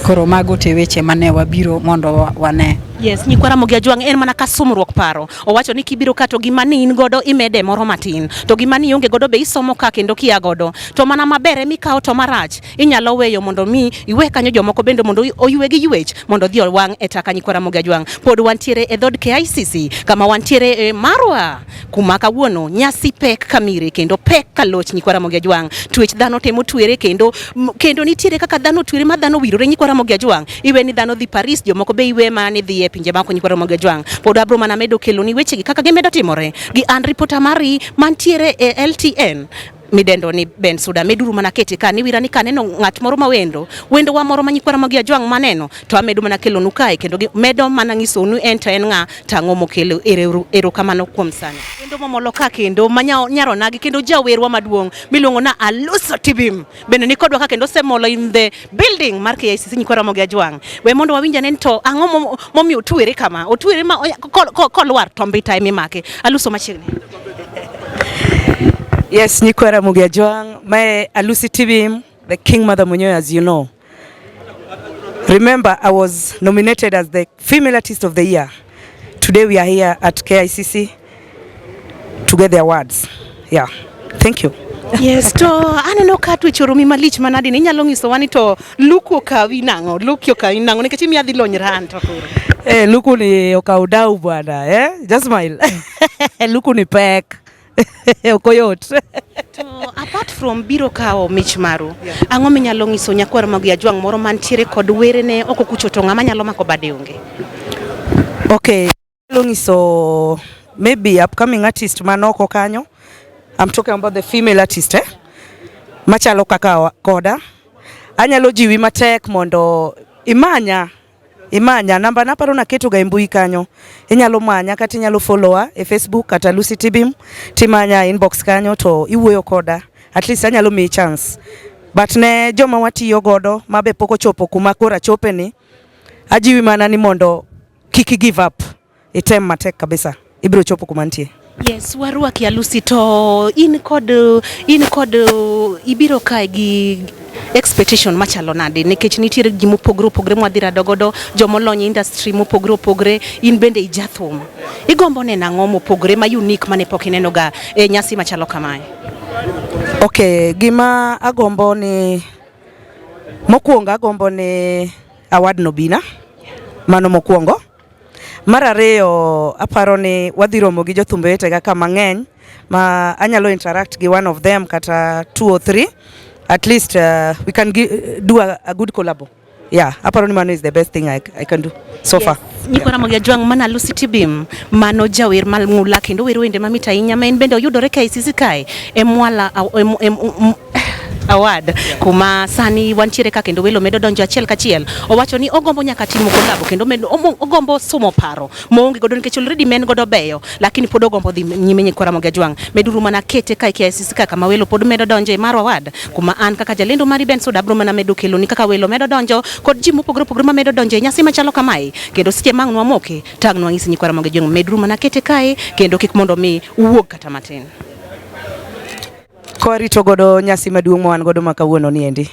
Koro mago te weche mane wabiro mondo wane. Yes, nyikwara mogi Ajwang en mana kasumruok paro. Owacho ni kibiro ka to gima ni in godo imede moro matin. To gima ni onge godo be isomo ka kendo kia godo. To mana maber emikawo to marach inyalo weyo mondo mi iwe kanyo jomoko bende mondo oywe gi ywech mondo dhi owang' e taka nyikwara mogi Ajwang. Pod wantiere e dhod KICC kama wantiere e Marwa kuma kawuono nyasi pek kamire kendo pek kaloch nyikwara mogi Ajwang. Twech dhano temo twere kendo nitiere kaka dhano twere ma dhano wirore nyikwara mogi Ajwang. Iwe ni dhano dhi Paris jomoko be iwe mane dhi pinje mako nyikwara mogi Ajwang. Pod abro mana medo kelo ni weche gi kaka gimedo timore gi an reporter mari mantiere e LTN midendo ni Ben Suda meduru mana kete ka ni wira ni kaneno ng'at moro ma wendo wa moro manyikwara magi ajwang maneno to amedo mana kelo nukae kendo medo mana nyiso nu enta en ng'a tang'o mokelo ero kamano kuom sani kendo momolo ka kendo nyaro nagi kendo jawerwa maduong' miluongo na Aluso Tibim bende ni kodwa ka kendo semolo in the building mar KICC nyikwara magi ajwang we mondo wawinja nen to ang'o momiyo otwere kama otwere ma kolwar tombita emimake Aluso machiegni. Yes, Nyikwara Mugiajwang, my Alusi Tibim, the King Mother Munyo, as you know. Remember, I was nominated as the Female Artist of the Year. Today we are here at KICC to get the awards. Yeah, thank you. Yes, to aneno ka twechorumi malich manadi ni nyalo ngiso wani to luku kawi nango nikech mi adhi lony ran to koro. Luku ni okaudau bwana, just smile. Luku ni pek. Okoyot. To apart from biro kao mich maru, ang'o minyalo ngiso nyakwara magi ajwang moro mantiere kod werene oko kucho to ng'ama nyalo mako bade onge? Okay, ngiso maybe upcoming artist manoko kanyo. I'm talking about the female artist, machalo kaka koda. Anyalo jiwi matek mondo imanya namba naparo na keto ga mbui kanyo. Inyalo manya kata inyalo follower e Facebook kata Lucy Tibim timanya inbox kanyo to iwuoyo koda. At least anyalo mi chance. But ne joma watiyo godo mabe poko chopo kuma kora chope ni. Ajiwi mana ni mondo kiki give up. Item matek kabisa. Ibiro chopo kumantie. Yes, warwaki Alusi to in kod ibiro kae gi expectation machalo nade nikech nitiere gimo pogre mwadhira dogodo jomolony industry mopogre in bende ijathum igombo ne nang'o mopogre ma unique mane pok ineno ga nyasi machalo kamae. Okay, gima agombo ni mokwongo agombo ni award no Obinna mano mokwongo. Mar ariyo aparo ni wadhiromo gi jothumbe wetega ka mang'eny ma anyalo interact gi one of them kata 2 or 3 at least we can do a good collabo. Yeah, aparo ni mano is the best thing I can do so far. Nyikwara magi ajwang mana Lucy Tibim mano jawer malng'ula kendo wero wende mamit ahinya ma en bende oyudore KICC kae emwala award kuma sani wantiere ka kendo welo medo donjo achiel kachiel owacho ni ogombo nyaka timo collab kendo ogombo somo paro moonge godo nikech already men godo beyo lakini pod ogombo dhi nyime Nyikwara magi ajwang meduru mana kete ka KICC kaka ma welo pod medo donjo e maro award kuma an kaka jalendo mari Ben Suda bro mana medo kelo ni kaka welo medo donjo kod ji mopogre ma medo donjo e nyasi machalo kamae kendo seche mang nwa moke tag nwa ngisi Nyikwara magi ajwang meduru mana kete kae kendo kik mondo mi wuog kata matin. Korito godo nyasi maduong' mwan godo makawuono ni endi.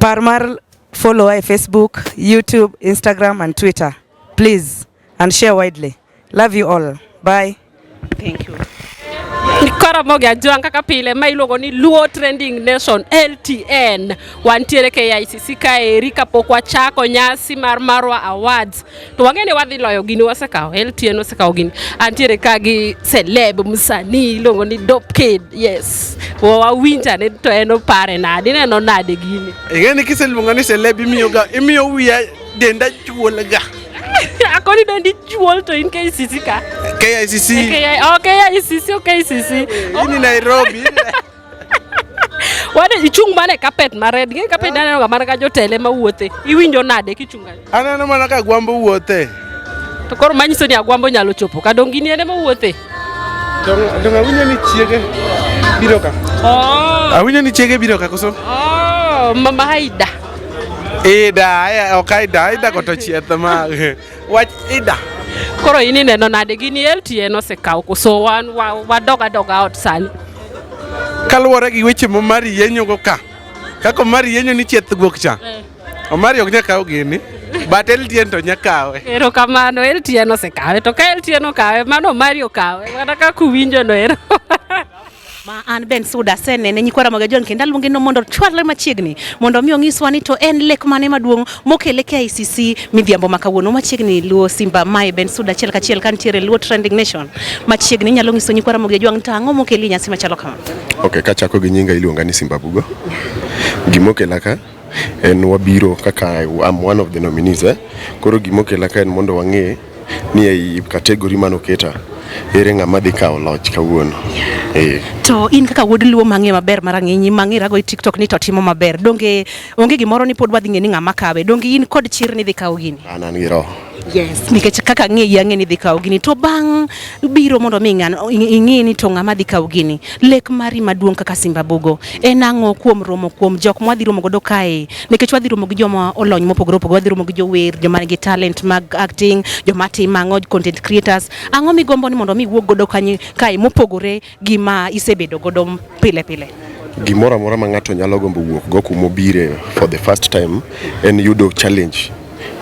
Par mar follow e Facebook, YouTube, Instagram and Twitter. Please and share widely. Love you all. Bye. Thank you. Nyikwara magi ajwang kaka pile ma iluongo ni Luo Trending Nation LTN wantiere KICC kae kapok wachako nyasi mar Marwa Awards to wang'eni wadhi loyo gini wasekawo LTN osekawo gini antiere ka gi celeb msanii iluongo ni Dope Kid. Yes, wawinja ne to en opare nade neno nade gini ing'eni kiseluonga ni celeb imiyo wiya denda chuolga. Akoni dendi chuol to in KICC ka? KICC. KICC. Ini Nairobi. Wade ichung mane carpet mared, ng'e carpet aneno ga mana ka jotele ma wuothe. Iwinjo nade kichunga? Aneno mana ka gwambo wuothe. To koro manyiso ni agwambo nyalo chopo ka dongi ni ene ma wuothe. Donga winjo ni chiege biro ka. Awinjo ni chiege biro ka koso? Mama Haida. Ida, Ida koto chietho ma wach Ida. Koro ini neno nade gini LTN osekawo koso wan wadoga out sani. Kaluwore gi weche momari yenyo go ka. Kako mari yenyo ni chieth guok cha. Omari ok nyakawo gini. But LTN to nyakawe. Ero kamano LTN osekawe to ka LTN okawe mano Mari okawe. Kata ka kuwinjo no ero. Ma an Ben Suda senene Nyikwara magi ajwang kendo aluonge no mondo chwarre machiegni mondo mi onyiswa ni to en lek mane maduong' mokele KICC midhiambo makawuono machiegni Luo Simba mae Ben Suda achiel kachiel kantiere Luo Trending Nation machiegni nyalo nyiso Nyikwara magi ajwang tang'o mokeli nyasi machalo kama. Okay, kachako gi nyinga iluonga ni Simba Bugo. Gimokela ka en wabiro kaka I'm one of the nominees. Koro gimokela ka en mondo wang'e ni ei kategori manoketa ere ng'ama dhi kawo loch kawuono. To in kaka wuod luo mang'e maber marang'inyi mang'ira go e TikTok ni to timo maber, donge onge gimoro ni pod wadhi ng'e ni ng'ama kawe, donge in kod chir ni dhi kawo gini? An gi roho. Yes, nikech kaka ng'eyi ang'e ni dhi kawo gini, to bang' biro mondo mi ing'e ni to ng'ama dhi kawo gini, lek mari maduong' kaka Simba Bugo en ang'o kuom romo kuom jok mwadhi romo godo kae, nikech wadhi romo gi joma olony mopogore opogore, wadhi romo gi jower, joma nigi talent mag acting, joma timo ang'o, content creators, ang'o migombo ni mondo mi wuog godo kae mopogore gi ma isebedo godo pile pile? Gimoro amora ma ng'ato nyalo gombo wuok go kumobire for the first time en yudo challenge.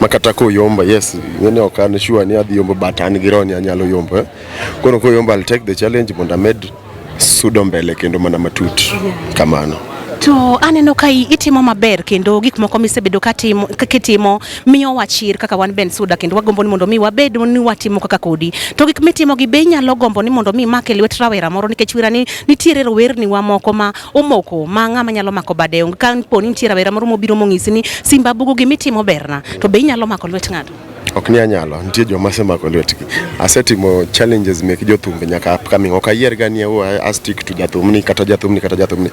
Makata ko yomba, yes, ngene ok an sure ni adhi yombo, but an gi roho ni anyalo yombo. Kono ko yomba, I'll take the challenge mondo amed sudo mbele kendo mana matut kamano. To aneno ka itimo maber kendo gik moko misebedo kitimo miyo wachir kaka wan Ben Suda, kendo wagombo ni mondo mi wabed ni watimo kaka kodi. To gik mitimo gi be nyalo gombo ni mondo mi make lwet rawera moro, nikech wira ni nitiere rowerni wa moko ma omoko ma ng'ama nyalo mako bade. Ka poni nitiere rawera moro mobiro mong'isi ni Simba Bugo gimitimo berna, to be nyalo mako lwet ng'ato? Ok ni anyalo, nitie joma semako lwetgi. Asetimo challenges mek jothumbe nyaka upcoming. Ok ayier ga ni I stick to jathumni kata jathumni.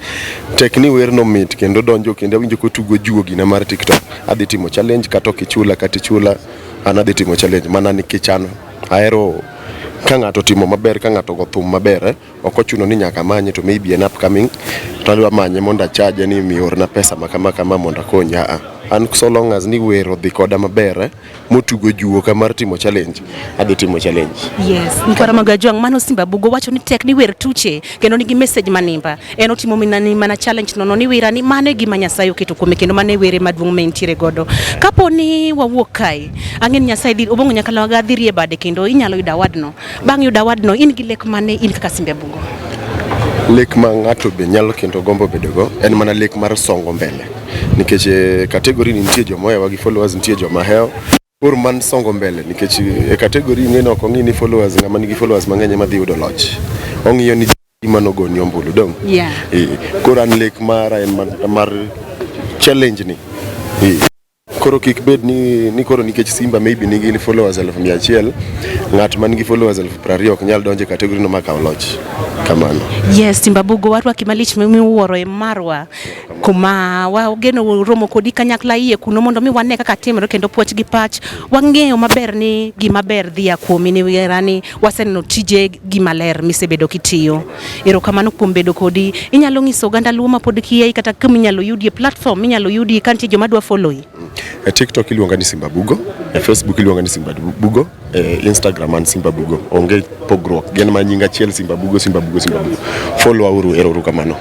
Tek ni wer no mit kendo donjo kendo winjo ko tugo juogi na mar TikTok. Adhi timo challenge kata kichula kata chula, an adhi timo challenge mana nikech an ahero ka ng'ato timo maber, ka ng'ato go thum maber, ok ochuno ni nyaka manye, to maybe an upcoming to adwa manye mondo achaje ni miorna pesa makama mondo akonya. An so long as ni wero dhi koda maber motugo juo kamar timo challenge, adhi timo challenge. Yes, nikwara magajwang mano Simba Bugo wacho ni tek ni wer tuche kendo nigi message manimba. En otimo mana challenge nono ni wira ni mane gima Nyasaye oketo kuome kendo mane were maduong' mentiere godo. Kapo ni wawuok kae, ang'en Nyasaye dhi obongo nyaka lawaga dhi rie bade kendo inyalo yudo awadno. Bang' yudo awadno in gi lek mane in kaka Simba Bugo? Lek ma ng'ato be nyalo kendo gombo bedogo en mana lek mar songo mbele. Nikech kategori ni nitie joma ohewa gi followers, nitie joma heo pur man songo mbele, nikech kategori ng'eno ok ong'i ni followers, ng'ama nigi followers mang'eny ema dhi yudo loch. Ong'iyo ni gima nogoni ombulu dong. Koro an lek mara en mar challenge ni. Koro kik bed ni koro nikech Simba maybe nigi followers 100,000, ng'at man nigi followers 20,000 ok nyal donje kategori no makaw loch kamano. Yes, Simba Bugo warwa kimalich miwuoro e marwa kuma wageno romo kodi kanyakla iye kuno mondo mi wane kaka timre kendo puoch gi pach wang'eyo maber ni gima ber dhia kuomi ni werani waseneno tije gima ler misebedo kitiyo. Erokamano kuom bedo kodi. Inyalo ng'iso oganda luo ma pod kiye kata kuma inyalo yudi e platform minyalo yudi kantie joma dwa follow yi? E TikTok iluonga ni Simba Bugo, e Facebook iluonga ni Simba Bugo, e Instagram an Simba Bugo. Onge pogruok, gen ma nyinga achiel Simba Bugo. Follow auru, erokamano.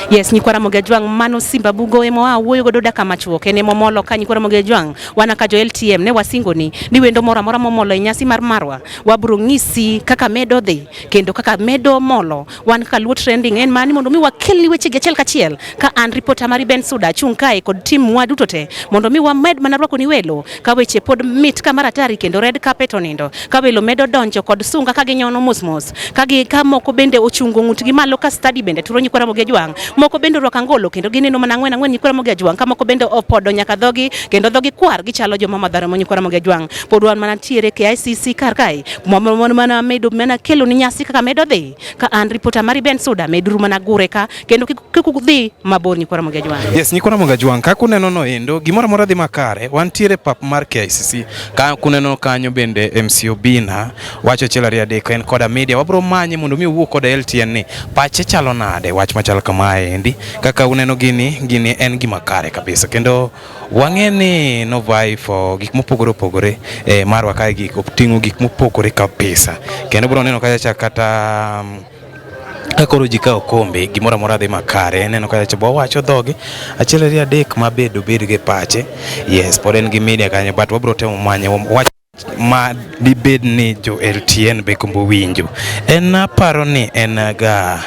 Yes, nyikwara mogajwang mano Simba Bugo emo wuoyo godo daka machuok ene momolo ka nyikwara mogajwang wana ka jo LTM ne wasingoni ni wendo mora momolo e nyasi mar marwa wabro ng'isi kaka medo dhi kendo kaka medo molo wan ka luo trending en mani mondo mi wakelni weche gi achiel kachiel ka an reporter mari Ben Suda chung kae kod team wa duto te mondo mi wamed mana rwako ni welo ka weche pod mit ka maratari kendo red carpet onindo ka welo medo donjo kod sunga ka ginyono musmos ka moko bende ochungo ng'utgi malo ka study bende turo nyikwara mogajwang moko bende rwaka ngolo kendo gineno mana ng'wen nyikwara mogajwang ka moko bende opodo nyaka dhogi kendo dhogi kwar gichalo joma madhara mo nyikwara mogajwang pod wan mana tiere KICC kar kae mana medo mana kelo ni nyasi kaka medo dhi ka an reporter mari Ben Suda medru mana gure ka kendo kik dhi mabor nyikwara mogajwang. Yes, nyikwara mogajwang ka kuneno no endo gimoro amora dhi makare wan tiere pap mar KICC ka kuneno kanyo bende MC Obinna wacho achiel ariyo adek en koda media wabro manye mondo mi owuo koda LTN ni pache chalo nade wach machal kamae endi kaka uneno gini en gima kare kabisa kendo wang'eni no vai for gik mopogore marwa kae gik opting'o gik mopogore kabisa kendo bro neno kacha kata kakoro ji ka okombe gimoro amora dhi makare neno kacha bo wacho dhogi achiel ariyo adek mabedo gi pache. Yes, pod en gi media kanyo but wabro temo manye wach ma dibed ni jo LTN be kombo winjo en paro ni en ga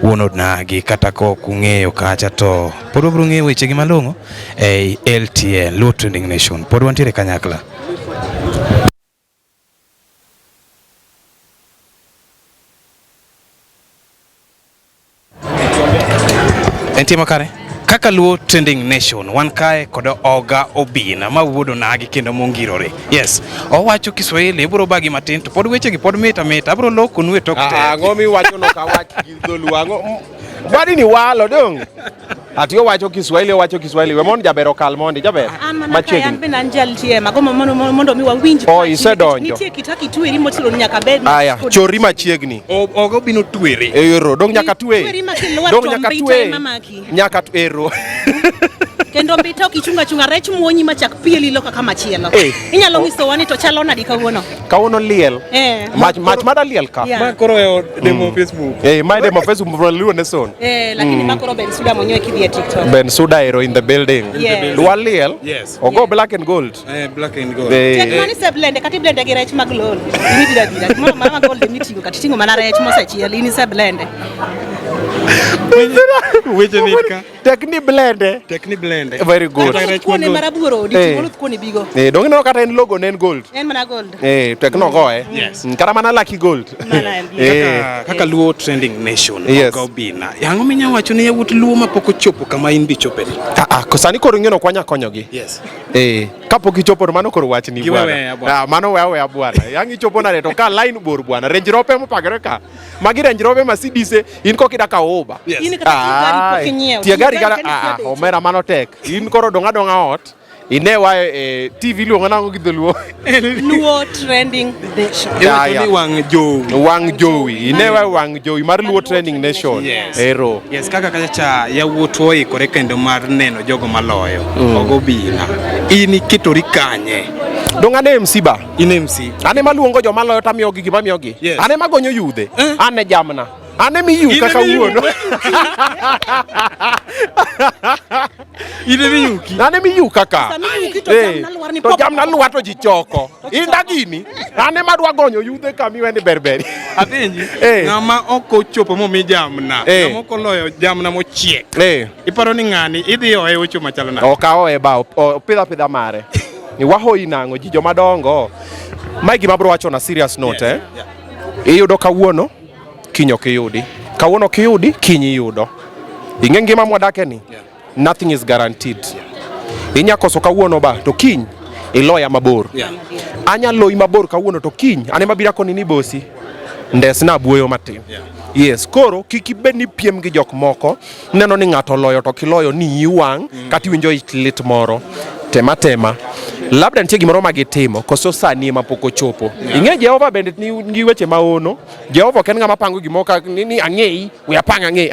wuono nagi kata ko kung'eyo kacha to pod wabro ng'eyo weche gi malong'o ei LTN Luo Trending Nation pod wantiere kanyakla. Entie makare kaka luo trending nation wan kae kod Ogah Obinna ma wuodo nagi kendo mongirore. Yes, owacho Kiswahili bro bagi matin to pod weche gi pod mita abro loko nu e tok te. Ang'o miwacho no ka wach gi dholuo ang'o? Badi ni walo dong. Ati owacho Kiswahili we mon jabero kal mondi jaber. Machiegni. An ben anjal tie mago mondo mi wawinj. Oh, isedonjo. Nitie kitaki tweri motilo nyaka bed. Aya, chori machiegni. Ogah Obinna twere. Ero, dong nyaka twe. Dong nyaka twe. Nyaka ero. Kendo mbita okichunga rech muonyi machak pieli loka kama chielo. Inyalo nyiso wani to chalo nadi kawuono. Kawuono liel. Mach mada liel ka. Ma koro e demo Facebook. My demo Facebook from Luo Nation. Lakini makoro Ben Suda mwenyewe kidhi TikTok. Ben Suda ero in the building. Luo liel. Yes. Ogo black and gold. Black and gold. Tekmani se blende kati blende gi rech mag lol. Ini bida. Mama gold mitigo kati tingo mana rech mosechiel ini se blende. Weche nitka. Tekni blende. Very good. Kone maraburo di tingolo kone bigo. Dong no kata en logo nen gold. En mana gold. Tekno goe. Yes. Kata mana lucky gold. Kaka luo trending nation Ogah Obinna. Yango minya wacho ni yawuot luo mapok ochopo kama in bichope. Kosani koro ng'eno kwanya konyogi. Yes. Kapok ichopo mano koro wach ni bwana. Mano wewe bwana. Yang ichopo na to ka line bor bwana. Range Rover mopagre ka. Magi Range Rover Mercedes in ko kidaka Uber. In kata gari pokinyeo. Tie gari gara omera mano tek. In koro donga ot. Inewa TV luongo nango gi dholuo. Luo trending nation. Ni wang jowi. Inewa wang jowi mar luo trending nation. Ero. Yes, kaka kacha yawuot oikore kendo mar neno jogo maloyo. Ogah Obinna. In kitori kanye. Dong ane MC ba. In MC. Ane maluongo joma loyo tamiyo gi gima miyo gi. Ane magonyo yudhe. Ane jamna. Ane mi yu kaka wuono. Ine mi yuki. Ane mi yu kaka. To jamna luwa to ji choko. Inda gini. Ane madwa gonyo yudhe kami wendi berberi. Apenji. Ng'ama oko chopo momi jamna. Ng'ama oko loyo jamna mochiek. Iparo ni ng'ani idhi oe ocho machalo na. Okaoe ba. Pidha mare. Ni waho inang'o ji joma dongo. Mai gima bro wacho na serious note. Iyudo kawuono. Kinyo kiyudi. Kawuono kiyudi, kinyi yudo. Ing'e ngima mwadake ni. Nothing is guaranteed. Inya koso kawuono ba to kiny iloya mabor. Anya loi mabor kawuono to kiny ane mabira koni ni bosi. Ndesna buoyo matin. Yes, koro kiki bed ni piem gi jok moko neno ni ng'ato loyo to kiloyo ni iwang kati winjo lit moro. Tema. Labda nitie gimoro magitimo koso sani mapok ochopo. Ing'e Jehova bende ni weche maono. Jehova ken ng'ama pango gimoka ni ang'ei, we apang ang'ei.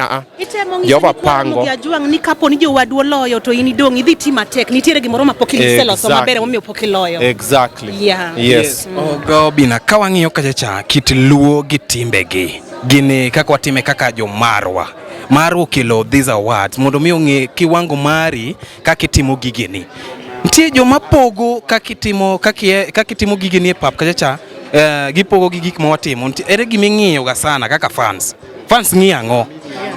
Jehova pango. Ajuang ni kapo ni jowadu loyo to in idong idhi tima tek nitiere gimoro mapok iseloso maber momiyo pok iloyo. Exactly. Yes. Ogah Obinna ka wang'iyo kacha kit luo gi timbegi. Gini kaka watime kaka jomarwa. Maru kilo these awards mondo mi ong'e kiwango mari kakitimo gigeni. Ntie joma pogo kakitimo gigeni e pap kacha gipogo gi gik mawatimo. Ere giming'iyo ga sana kaka fans ng'iyo ang'o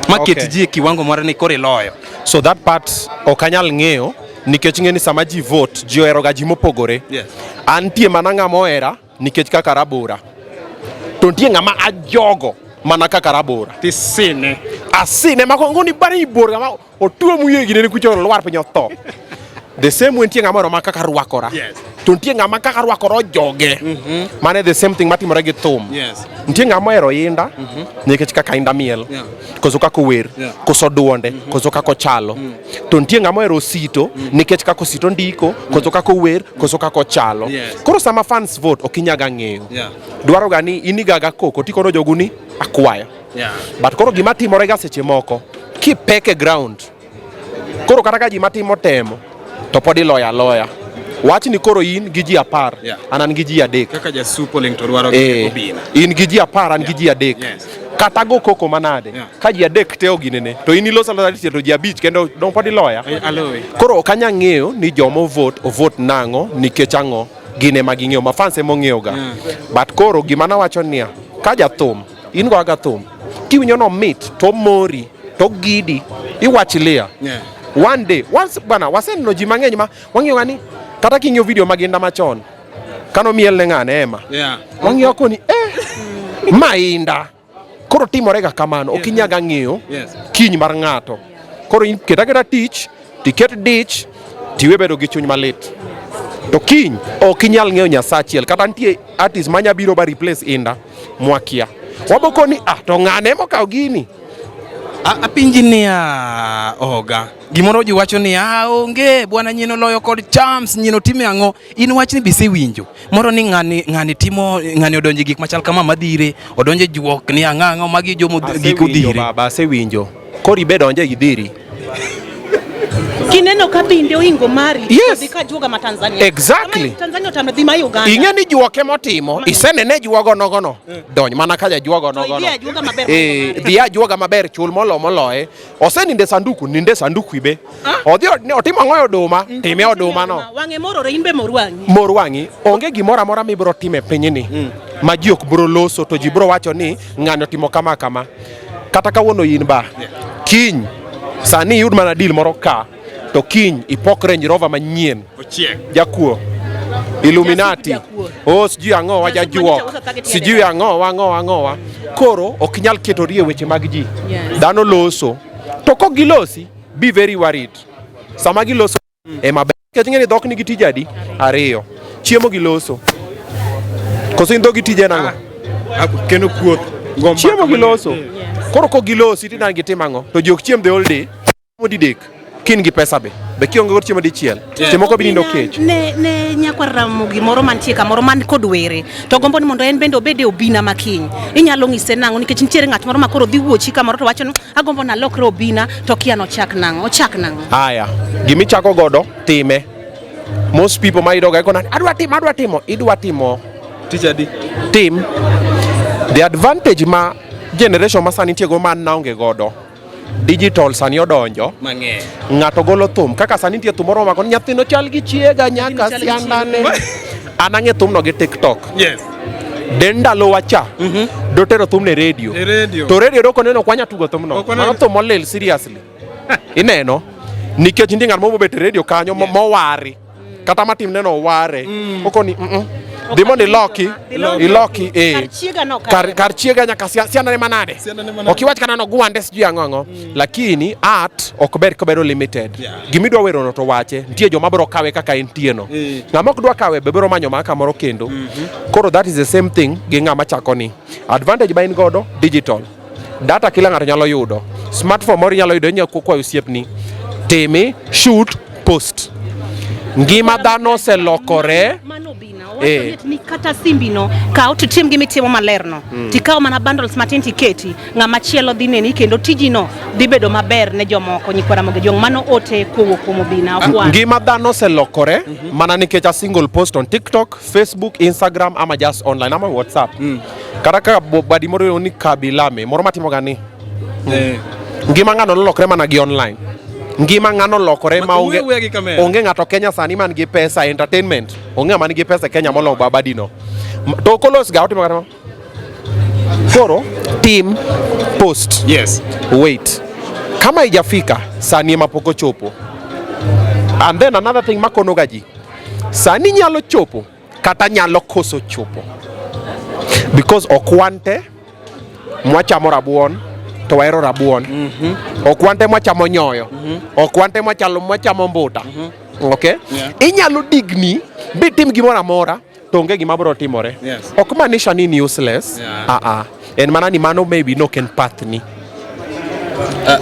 maket ji kiwango mare ni kore loyo. So that part okanyal ng'eyo nikech ng'eni sama ji vote ji ohero ga ji mopogore. Antie mana ng'ama ohera nikech kaka rabora. To ntie ng'ama ajogo mana kaka rabora. Tisine. Asine makongo ni bari ibor ng'ama otuo muye gine ni kucho lwar piny otho. The same way ntie ng'ama roma kaka rwakora. To ntie ng'ama kaka rwakora joge. Mane the same thing matimore gi thum. Ntie ng'ama ohero inda nikech kaka inda miel. Koso kaka wer, koso duonde, koso kaka chalo. To ntie ng'ama ohero sito nikech kaka sito ndiko, koso kaka wer, koso kaka chalo. Koro sama fans vote okinyaga ng'eyo. Dwaro ga ni inigaga koko tikono joguni akwaya. But koro gima timore ga seche moko kipeke ground. Koro kata ka ji matimo temo to podi loya. Wach ni koro in gi ji 10 anan gi ji 3. Kaka jasupo leng to dwaro gi Obinna. In gi ji 10 an gi ji 3. Kata go koko manade. Ka ji 3 teo ginene to in iloso to ji 5 kendo dong podi loya. Koro okanya ng'eyo ni jomo vote nango nikech ang'o gine maging'eyo ma fans emong'eyo ga. But koro gima na wacho niya ka jathum in go aga thum kiwinyo no mit to mori to gidi iwachilia. One day once bana wasenno ji mang'eny ma wang'iyo gani kata king'iyo video maginda machon kano miel ne ng'ane ema wang'iyo koni mainda koro timore ga kamano okinyaga ng'eyo kiny mar ng'ato koro ket aketa tich tiket dich tiwe bedo gi chuny malit. To kiny ok inyal ng'eyo Nyasaye achiel, kata nitie artist manya biro ba replace Inda mwakia. Waboko ni to ng'ane mokaw gini. Apinji niya Ogah, gimoro ji wacho ni onge bwana nyino loyo kod Chams, nyino time ang'o. In wach ni bise winjo moro ni ng'ani odonje gik machal kama madhire, odonje juok ni ang'o magi jomo gik udhire. Baba asewinjo. Kori be donje idhiri. Kineno ka binde oingo mari yes. Ka juoga ma Tanzania. Exactly. Tanzania otano dhi ma Uganda. Ing'e ni juoke motimo, isenene juogo nogono. Donj mana ka jajuogo nogono. Dhia juoga maber chul moloye. Oseninde sanduku ibe. Odhi otimo ng'oyo oduma, time oduma no. Wang'e morore in be morwangi. Morwangi, onge gimoro amora mibiro time pinyni. Ma ji ok biro loso to ji biro wacho ni ng'ano timo kama. Kata kawuono in ba. Kiny sani yud mana deal moro ka. To kiny ipok Range Rover manyien. Jakuo. Illuminati. Sijui ang'o wa jajuok. Sijui ang'o. Koro ok nyal ketorie weche mag ji. Dhano loso. To kok gilosi, be very worried. Sama giloso maber. Kech ng'eni dhok nigi tije adi? 2. Chiemo giloso. Koso in dhok gi tije nang'o? Keno kuoth. Chiemo giloso. Koro kok gilosi tinan gitim ang'o? To ji ok chiem the whole day. Didek. Kin gi pesa be kionge go chiemo dichiel. Moko bi nindo kech. Ne nyakwara gimoro mantie kamoro man kod were. To gombo ni mondo en bende obede Obinna makiny. Inyalo ng'ise nang'o nikech nitiere ng'at moro makoro dhi wuochi kamoro to wacho ni agombo na lokre Obinna to kia no chak nang'o. Ochak nang'o. Haya. Gimi chako godo time. Most people ma idoga iko adwa timo. Idwa timo. Tich adi? Tim. The advantage ma generation ma sani tiego man naonge godo. Digital sani odonjo mang'eny. Ng'ato golo thum kaka sani nitie thum moro mako nyathino chal gi chiega nyaka siandane. An ang'e thumno gi TikTok. Yes. Den ndalo wacha dotero thum ne radio. To radio doko neno kwanya tugo thumno. Mano thum molil seriously. Ineno nikech ndi ng'at mobet radio kanyo mowari kata matim neno ware. Okoni Dimo ni iloki kar chiega nyaka siandane manade. Okiwach kana no gwande sijui ang'o. Lakini art ok ber kobero limited. Gimidwa wero no to wache nitie joma biro kawe kaka entieno. Ng'ama ok dwa kawe be biro manyo maka moro kendo. Koro that is the same thing gi ng'ama chako ni. Advantage ba in godo digital. Data kila ng'ato nyalo yudo. Smartphone moro nyalo yudo nyaka kwa osiepni. Teme, shoot, post. Ngima dhano selokore. Ni kata simbino ka otutim gimitimo malerno tikaw mana bundles matin tiketi ng'ama chielo dhi neni kendo tijino dhi bedo maber ne jomoko nyikwara moge jong mano ote kowuok kuom Obinna okwan. Ngima dhano selokore mana nikech a single post on TikTok, Facebook, Instagram ama just online ama WhatsApp. Kata ka badi moro ni kabilame moro matimo gani. Ngima ng'ano nolokore mana gi online. Ngima ng'ano lokore ma onge ng'ato Kenya sani man gi pesa entertainment. Onge man gi pesa Kenya molo babadino. To kolos ga otimo kama. Koro team post. Yes. Wait. Kama ijafika sani mapoko chopo. And then another thing makono gaji. Sani nyalo chopo kata nyalo koso chopo. Because okwante mwachamo rabuon to waero rabuon. Okwante mwachamo nyoyo. Okwante mwachamo mbuta. Okay? Inyalo digni bitim gimoro amora to onge gima biro timore. Ok maanisha ni useless. En mana ni mano maybe no ken path ni.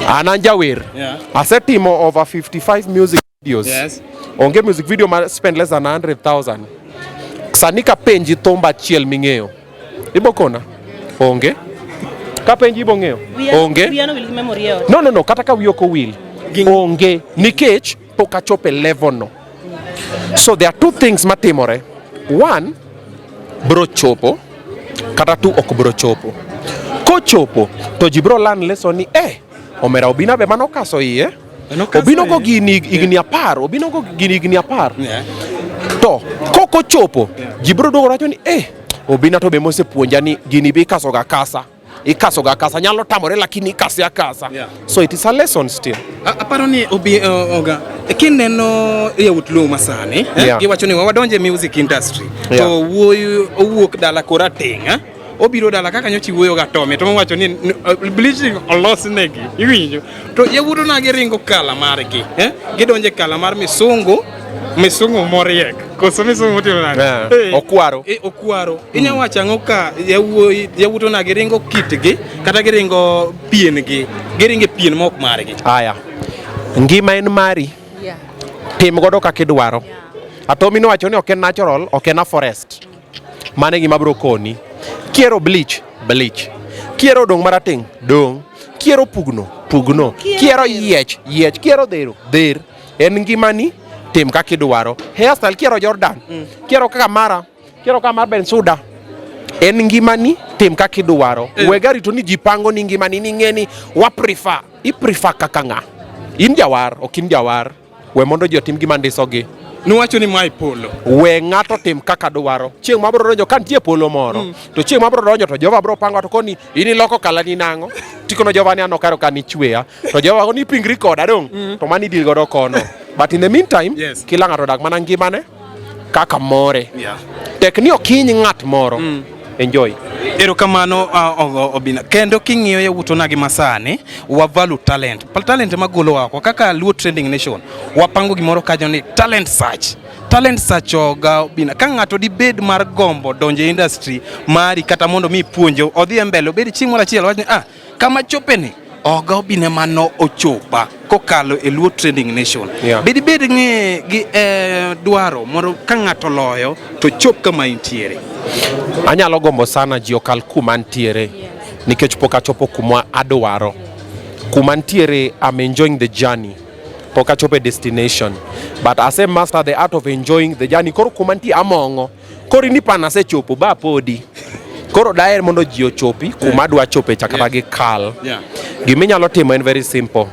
Ananja wer. Asetimo over 55 music videos. Onge music video ma spend less than 100,000. Sani ka penji thumba chiel ming'eyo. Ibokona? Onge. Ka penji ibo ng'eyo? Onge. No, kata ka wiyo ko wil. Onge. Nikech pok achope level no. So there are two things matimore. One, bro chopo. Kata two ok bro chopo. Ko chopo, to jibro lan lesson ni omera Obinna be mano kaso iye. Obinna go gini igni apar. Obinna go gini igni apar. To, koko chopo, jibro dogo racho ni Obinna to be mose puonja ni gini be kaso ga kasa. Ikaso ga kasa nyalo tamore lakini ikase akasa. So it is a lesson still. Aparo ni Ogah kineno yawut lo masani giwacho ni wadonje music industry to owuok dala kora ting obiro dala kaka nyochi wuoyo ga Tome to wacho ni bleaching olosnegi iwinjo to yawuoto na giringo kala margi gidonje kala mar misungu moriek koso misungu timo nade okwaro okwaro inya wacho ang'o ka yawuoto na giringo kitgi kata giringo piengi giringe pien mok margi aya ngima en mari tim godo kaka idwaro Atomi no wacho ni ok en natural ok en a forest mane gima bro koni kiero bleach kiero dong marateng dong kiero pugno kiero yiech kiero der en ngimani tim kaka idwaro hairstyle kiero Jordan kiero kaka Mara kiero kaka Ben Suda en ngimani tim kaka idwaro wegari to ni jipango ni ngimani ni ngeni i prefer kaka nga in jawar ok in jawar we mondo ji otim gima ndisogi nuwacho ni mai polo we ng'ato tim kaka dwaro chieng' mabro donjo kan tie polo moro to chieng' mabro donjo to Jehova bro pango to koni ini loko kala ni nango tikono Jehova ni anokaro kan ichweya to Jehova koni pingri koda dong to mani dil godo kono but in the meantime kila ng'ato dak mana ngimane kaka more tekni okiny ng'at moro enjoy erokamano Obinna kendo king'iyo yawuoto na gi masani wa value talent magolo wako kaka Luo Trending Nation wapango gimoro kajo ni talent search Ogah Obinna ka ng'ato di bed mar gombo donje industry mari kata mondo mi puonjo odhi mbele obed chieng' moro achiel wachni kama chopeni Ogah Obinna mano ochopa kokalo e Luo Trending Nation bed ng'e gi dwaro moro ka ng'ato loyo to chop kama intiere anyalo gombo sana ji okal kuma ntiere nikech pok achopo kuma adwaro kuma ntiere I'm enjoying the journey pok achopo destination but as a master the art of enjoying the journey koro kuma ntie amongo koro ni pana se chopo ba podi koro daer mondo ji ochopi kuma adwa chope chakata gi kal giminyalo timo en very simple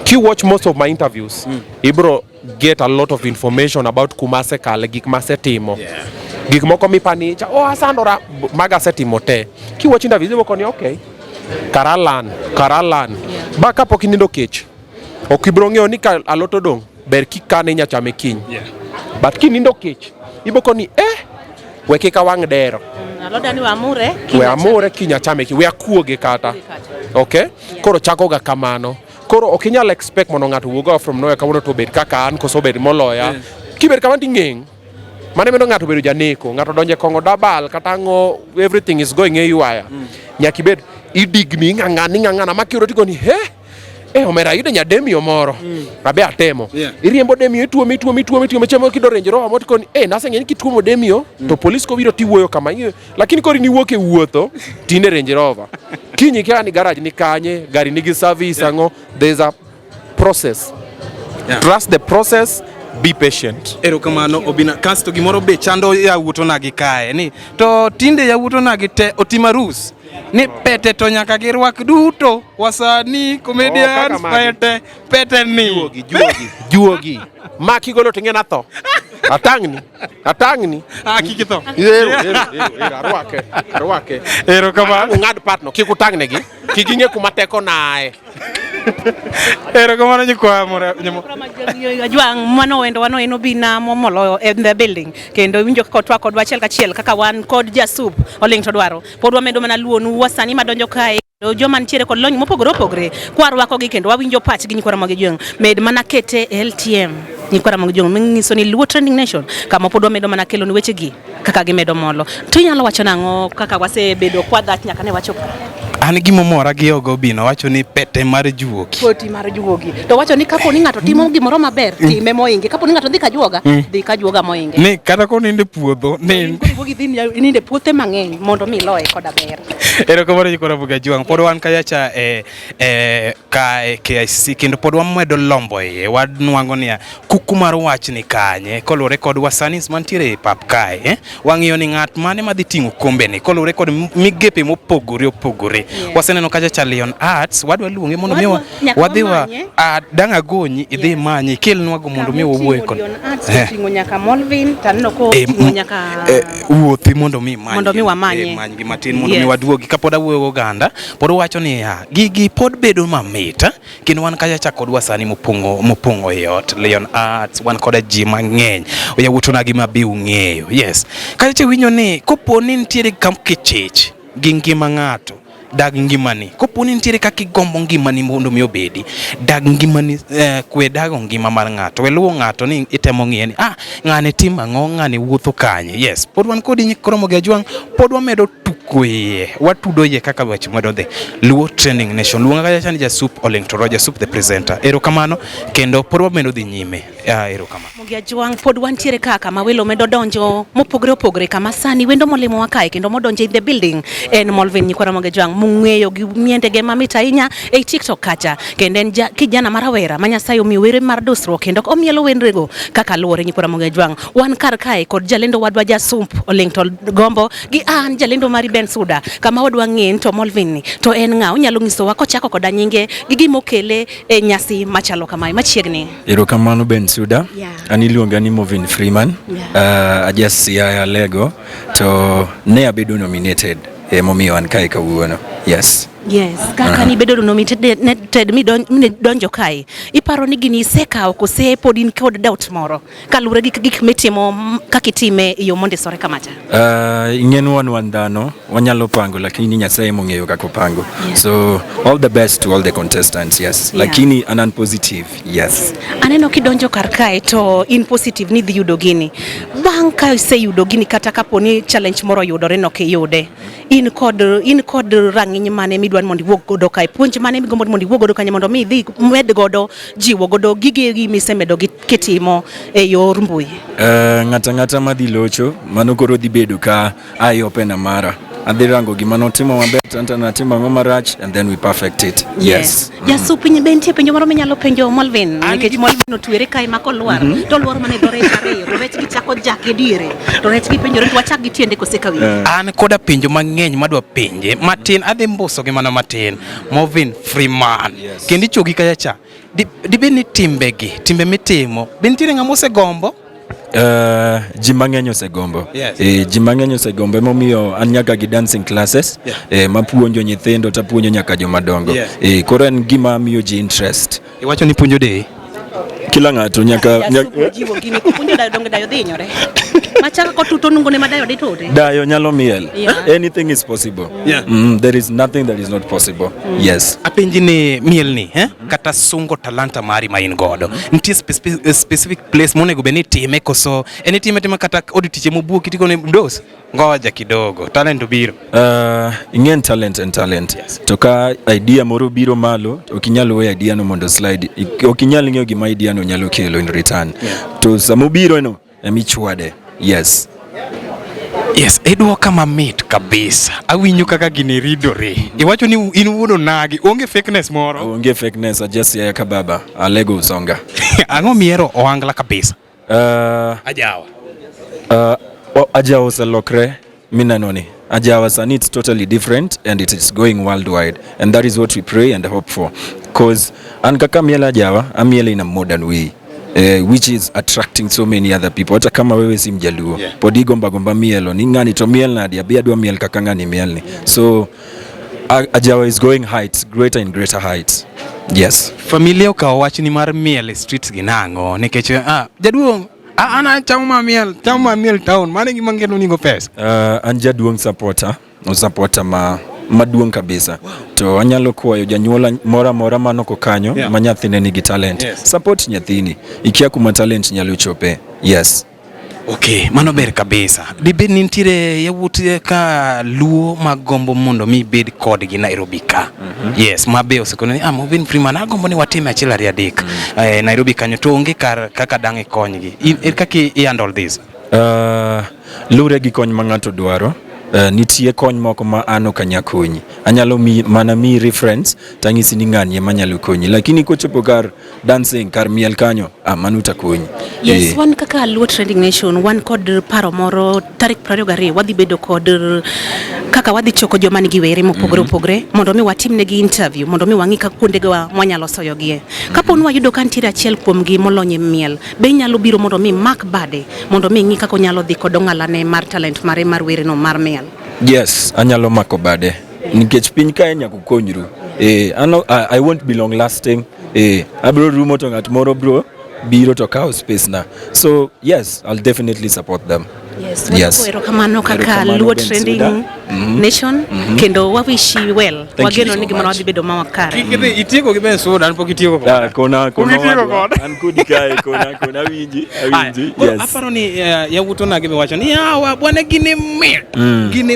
if you watch most of my interviews ibro get a lot of information about kuma se kal gik mase timo gik moko mipani cha asandora maga setimo te ki watch interviews iboko ni okay karalan ba kapok inindo kech ok ibro ng'eyo ni ka aloto dong ber kikane nya chame kiny but kinindo kech iboko ni we kika wang dero aloda ni amure kinya chame ki we akuoge kata okay koro chako ga kamano koro ok inyal expect mondo ng'ato wuogo from nowhere kawono to bed kaka an koso bed moloya kibed kama ting'eng mane mendo ng'ato bedo janeko ng'ato donje kongo dabal kata ngo everything is going haywire nyaki bed idigni ng'ang'ana makioro tiko ni omera yude nya demio moro abe atemo iriembo demio ituomi chemo kido Range Rover motiko ni naseng'eni kituomo demio to police ko biro tiwuoyo kama lakini kori ni wuok e wuotho tine Range Rover kinyi kia ni garage ni kanye gari nigi service ango there's a process trust the process be patient erokamano Obinna kasto gimoro be chando yawuoto na gi kae ni to tinde yawuoto na gi te otimarus ni pete to nyaka girwak duto wasani comedians pete ni juogi maki golo tingena tho atangni kikitho arwake erokamano ng'ad patno kikutangnegi kiging'e kuma teko nae erokamano nyikwa Ajwang mano wendo wano en Obinna momoloyo in the building kendo winjo kotwa kodwa achiel kachiel kaka wan kod jasup oling to dwaro pod wamedo mana luonu wasani madonjo kae joma ntiere kod lony mopogore opogore kwarwako gi kendo wawinjo pach gi nyikwara mag jwang med mana kete LTM nyikwara mag jwang mingiso ni Luo Trending Nation kama pod wamedo mana kelo ni weche gi kaka gimedo molo to inyalo wacho nang'o kaka wasebedo kwadhat nyaka ne wacho an gimomora gi Ogah Obinna wacho ni pete mar juogi poti mar juogi to wacho ni kapo ni ng'ato timo gimoro maber time moinge kapo ni ng'ato dhi ka juoga moinge ni kata ko ninde puodho ni wuogi dhi ninde puothe mang'eny mondo mi loye koda ber erokamano nyikora buga jwang pod wan kayacha ka KICC kendo pod wamedo lombo iye wanwang'o niya kuku mar wach ni kanye kolure kod wasanis mantiere pap kae wang'iyo ni ng'at mane madhi ting'o kombe ni kolure kod migepe mopogore waseneno kacha Lion Arts wadwa luonge mondo miwa wadhiwa dang' agonyi idhi manyi kelnwa go mondo miwa wuoye kod Lion Arts ting'o nyaka Molvin tanno ko ting'o nyaka wuothi mondo mi manye many gi matin mondo mi waduogi kapod awuoyo oganda pod wacho ni gigi pod bedo mamita kendo wan kacha kod wasani mopong'o yot Lion Arts wan koda ji mang'eny oyawuoto na gi mabi ung'eyo yes kacha winyo ni kopo ni nitiere kam kichich gi ngima ng'ato dag ngimani koponi nitiere kaka igombo ngimani mondo mi obedi dag ngimani kwe dago ngima mar ng'ato we luwo ng'ato ni itemo ng'iye ni ng'ane timo ang'o ng'ane wuotho kanye yes pod wan kodi Nyikoromo gi Ajwang pod wamedo tuko iye watudo iye kaka weche medo dhi luwo Trending Nation luonga kacha ni Jasup Oling to Roger Sup the presenter erokamano kendo pod wamedo dhi nyime erokamano Gi Ajwang pod wantiere kaka ma welo medo donjo mopogre opogre kama sani wendo molimo wakae kendo modonjo in the building en Molvin Nyikoromo gi Ajwang mung'eyo gi miendege mamit ahinya e TikTok kacha kendo en kijana marawera ma Nyasaye omiyo were mar dusruok kendo omielo wendrego kaka luore Nyikoromo gi Ajwang wan kar kae kod jalendo wadwa Jasup Oling to Gombo gi an jalendo mari Ben Suda kama wadwa ng'en to Molvin ni to en ng'a onyalo nyisowa kochako koda nyinge gi gimokele e nyasi machalo kamae machiegni erokamano Ben Suda an iluonga ni Movin Freeman ajasiaya Lego to ne abedo nominated momiyo an kae kawuono yes kaka ni bedo nominated mi donjo kae iparo ni gini isekawo kose pod in kod doubt moro kalure gi gik mitimo kakitime iyo mondisore kamacha ing'en wan dhano wanyalo pango lakini Nyasaye mong'eyo kaka opango so all the best to all the contestants yes lakini anan positive yes aneno kidonjo kar kae to in positive ni dhi yudo gini bang' ka iseyudo gini kata kaponi challenge moro yudore no kiyude in kod rang'iny mane midwan mondo iwuog godo kae puonj mane migombo mondo iwuog godo kanye mondo mi dhi med godo jiwo godo gige misemedo kitimo e yor mbui ng'ata madhi locho mano koro dhi bedo ka ai opena mara adhi rango gima notimo maber tanta natimo ang'o marach and then we perfect it yes Jasup bentie penjo moro minyalo penjo Molvin nikech Molvin otwere kae makolwar to lwar mane dore ariyo to rech gichako jake diere to rech gipenjore to wachak gi tiende kose kawi an koda penjo mang'eny madwa penje matin adhi mbuso gi mano matin Movin Freeman kendo ichogi kacha dibed ni timbe mitimo be nitiere ng'ama osegombo ji mang'eny osegombo ji mang'eny osegombo emomiyo an nyaka gi dancing classes mapuonjo nyithindo tapuonjo nyaka jomadongo koro en gima miyo ji interest iwacho ni puonjo de kila ng'ato nyaka jiwo gini puonjo dayo dhinyore machaka kotuto nungo ne madayo ditote dayo nyalo miel anything is possible there is nothing that is not possible yes apenji ni miel ni kata sungo talanta mari ma in godo nitie specific place monego be ni time koso eni time kata oditiche mobuo kitiko ne dos ngoja kidogo talent biro ingen talent and talent to ka idea moro biro malo okinyalo we idea no mondo slide okinyalo ng'eyo gima idea no nyalo kelo in return to samo biro no emichwade yes edwoka mamit kabisa awinyo kaka gini ridore iwacho ni in wuono nagi onge fakeness moro onge fakeness ajasiaya ka baba alego usonga ang'o miero ohangla kabisa ajawa oselokre mineno ni ajawa sani it's totally different and it is going worldwide and that is what we pray and hope for cause an kaka miel ajawa amiel in a modern way which is attracting so many other people hata kama wewe si mjaluo pod igomba mielo ni ng'ani to miel nadi abi adwa miel kaka ng'ani miel ni so ajawa is going heights greater and greater heights yes familia okawo wach ni mar miel streets gi nang'o nikech jaduong ana chamo mamiel town mane gima ngeno ningo pesa an jaduong supporter maduong kabisa to anyalo kwayo janyuola mora manoko kanyo ma nyathine nigi talent support nyathini ikia kuma talent nyalo chope yes okay mano ber kabisa dibed ni nitiere yawuot ka luo magombo mondo mi bed kod gi Nairobi ka yes mabe osekono ni Movin Freeman agombo ni watime achiel ari adek Nairobi kanyo to onge kaka dang' ikonygi kaka handle this lure gi kony ma ng'ato dwaro nitie kony moko ma an ok anyal konyi anyalo mana mi reference tang'isi ni ng'ani ema nyalo konyi lakini kochopo kar dancing kar miel kanyo mano takonyi yes wan kaka luo Trending Nation wan kod paro moro tarik 22 wadhi bedo kod kaka wadhi choko joma nigi were mopogre opogre mondo mi watimnegi interview mondo mi wang'i ka kuondego mwanyalo soyogie kaponi wayudo ka nitiere achiel kuom gi molonye miel be nyalo biro mondo mi mak bade mondo mi ng'i kaka onyalo dhi kod ong'alane mar talent mare mar were no mar miel yes anyalo mako bade nikech piny kae nyaka konyru I won't be long lasting abro rumo to ng'at moro bro biro to kao space na. So yes, I'll definitely support them. Yes. Erokamano kaka Luo Trending Nation kendo wawishi well. Wageno ni gimana wadhi bedo mawakare. Itieko gi Ben Suda anpok itieko koda. Kona an kodi kae kona winji. Yes. Aparo ni yawuto na gibi wacho ni yawa bwana gini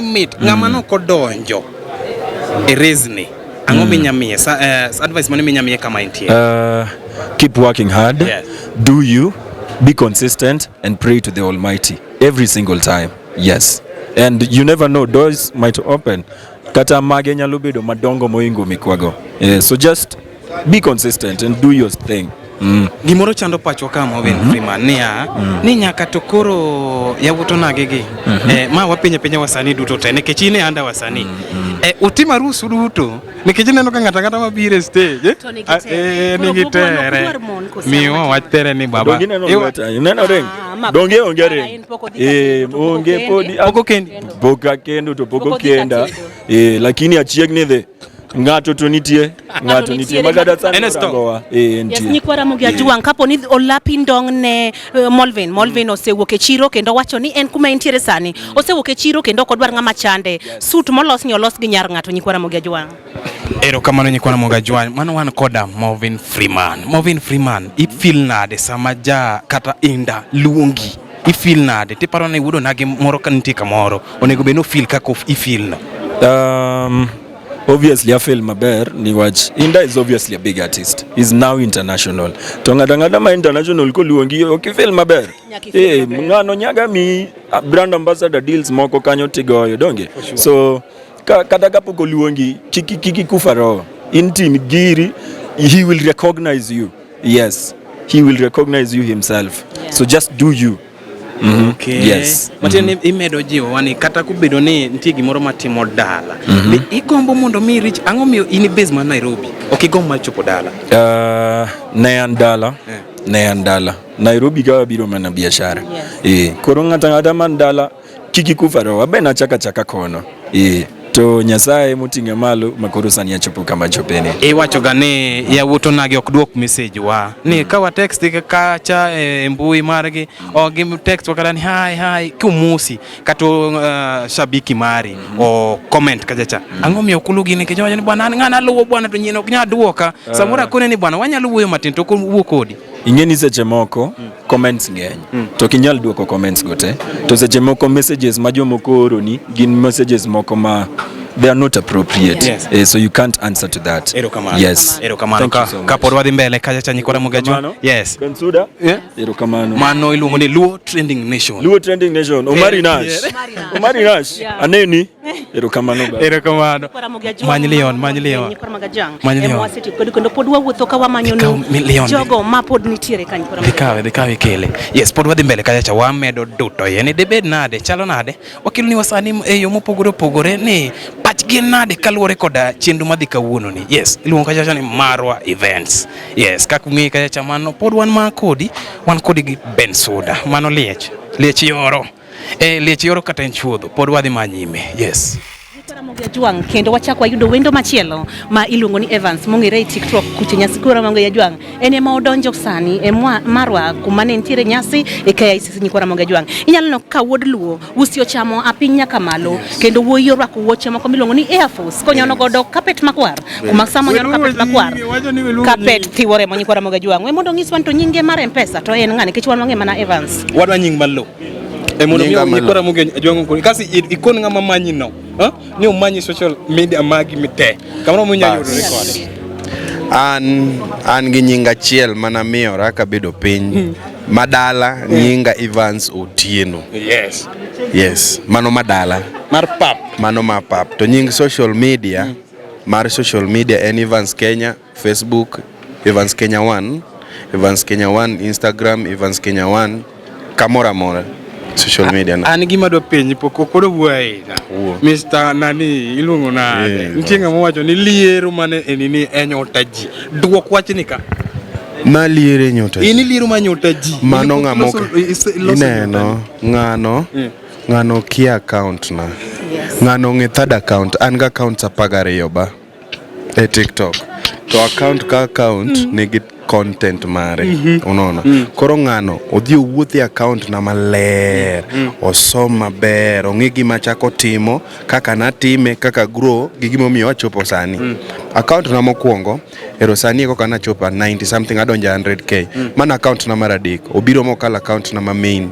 mit. Ng'ama no kodonjo e reasoning. Ango minyamie advice mane minyamie kama intie. Keep working hard. Yes. Do you be consistent and pray to the Almighty every single time. Yes. And you never know, doors might open. Kata mage nyalo bedo madongo moingo mikwago. So just be consistent and do your thing. Gimoro chando pacho kama Owen Freeman ni nyaka to koro yawuto nagegi ma wapenye wasani duto te nikech ine anda wasani utima rusu duto nikech neno ka ngata mabire stage nigi tere miwa watere ni baba neno ring donge onge ring onge podi poka kendo to poko kenda lakini achiegni the ngato to nitie magada sana ngowa yes nyikwara mogia juang kapo ni olapi ndong ne Molvin osewuok e chiro kendo wacho ni en kuma entiere sani osewuok e chiro kendo kodwar ng'ama chande suit molos ni olos gi nyar ngato nyikwara mogia juang. Erokamano nyikwara mogia juang mano wan koda Movin Freeman ifeel nade sama kata inda luongi ifeel nade tiparo ni wudo nage moro kantie kamoro onego beno feel kako ifeel no. Obviously I feel maber niwach Inda is obviously a big artist. He's now international. To ngada ma international ko luongi ok feel maber. Ngano nyaga mi brand ambassador deals moko kanyo tigoyo donge. So kata kapo ko luongi kiki kufaro in team giri he will recognize you. Yes. He will recognize you himself. Yeah. So just do you. Okay. Yes. Matene imedo jiwo wani kata kubedo ni nitie gimoro matimo dala. Igombo mondo mi reach ango miyo in base man Nairobi. Ok igombo mal chopo dala. Ne an dala. Nairobi gawa biro mana biashara. Koro ngata man dala kiki kufaro abena chaka kono. To Nyasaye mutinga malo makoro sani achopo kama chopene. Wacho gane yawuto nage ok duok message wa. Ni ka wa text kacha mbui margi o give text wakala ni hi kumusi kato shabiki mari o comment kajacha. Ango miyo kulugi ni kejo ni bwana ngana luwo bwana to nyino nya duoka. Samura kone ni bwana wanya luwo matin to wuo kodi. Ingeni seche moko comments ngeny to kinyal duoko comments gote to seche moko messages majomoko oroni gin messages moko ma they are not appropriate. Yes. So you can't answer to that. Yes. Erokamano ka porwa dhi mbele kaja cha nyikwara mogajo. Yes. Bensuda. Erokamano. Mano iluongo ni Luo Trending Nation. Omari Nash. Aneni. Erokamano. Manyi Leon. Mwasiti kendo podwa wuotho ka wamanyo jogo ma pod nitiere kanyo para. Dikawe kele. Yes, podwa dhi mbele kaja cha wamedo duto. Yene debed nade, chalo nade. Wakilu ni wasani yo mopogore ni pach gin nade kaluore koda chendu madhi kawuono ni. Yes, iluongo kacha ni Marwa Events. Yes, kaka ng'i kacha mano pod wan kodi gi Ben Suda. Mano liech yoro. Liech yoro kata enchuodho pod wadhi manyime. Yes. Mogia juang kendo wachako yudo wendo machielo ma iluongo ni Evans mongere e TikTok kuche nyasi kura Mogia juang ene ma odonjo sani e Marwa kuma ne ntiere nyasi e KICC nyikwara Mogia juang inyalo no ka wuod Luo usio chamo apinya kamalo kendo wuoyo rako wuoche mako miluongo ni Air Force konyono godo carpet makwar kuma samo nyono carpet makwar carpet thiwore mo nyikwara Mogia juang we mondo ngiswan to nyinge mar M-Pesa to en ngane kech wan wange mana Evans wadwa nying malo mondo nyikwara Mogia juang ko kasi ikon ngama manyi no ni umanyi social media magi mite kamano munya yudo record an gi nyinga achiel mana miyo raka bedo piny madala nyinga Evans Otieno. Yes mano madala mar pap to nying social media mar social media en Evans Kenya, Facebook Evans Kenya 1, Instagram Evans Kenya 1 kamora mora social media na. An gima do penyi poko kodo buai Mr. Nani ilungo na ntinga mwacho ni liero mane enini enyotaji duok wachni ka ma liere enyotaji ini liero manyotaji mano ngamoke ineno ngano ki account na ngano nge third account an account apagare yoba e TikTok to account nigi content mare unaona koro ng'ano odhi owuothi account na maler osom maber ong'e gima chako timo kaka natime kaka grow gi gima omiyo wachopo sani account na mokwongo ero sani eko kana chopa 90 something adonja 100k mana account na mar adek obiro mokalo account na ma main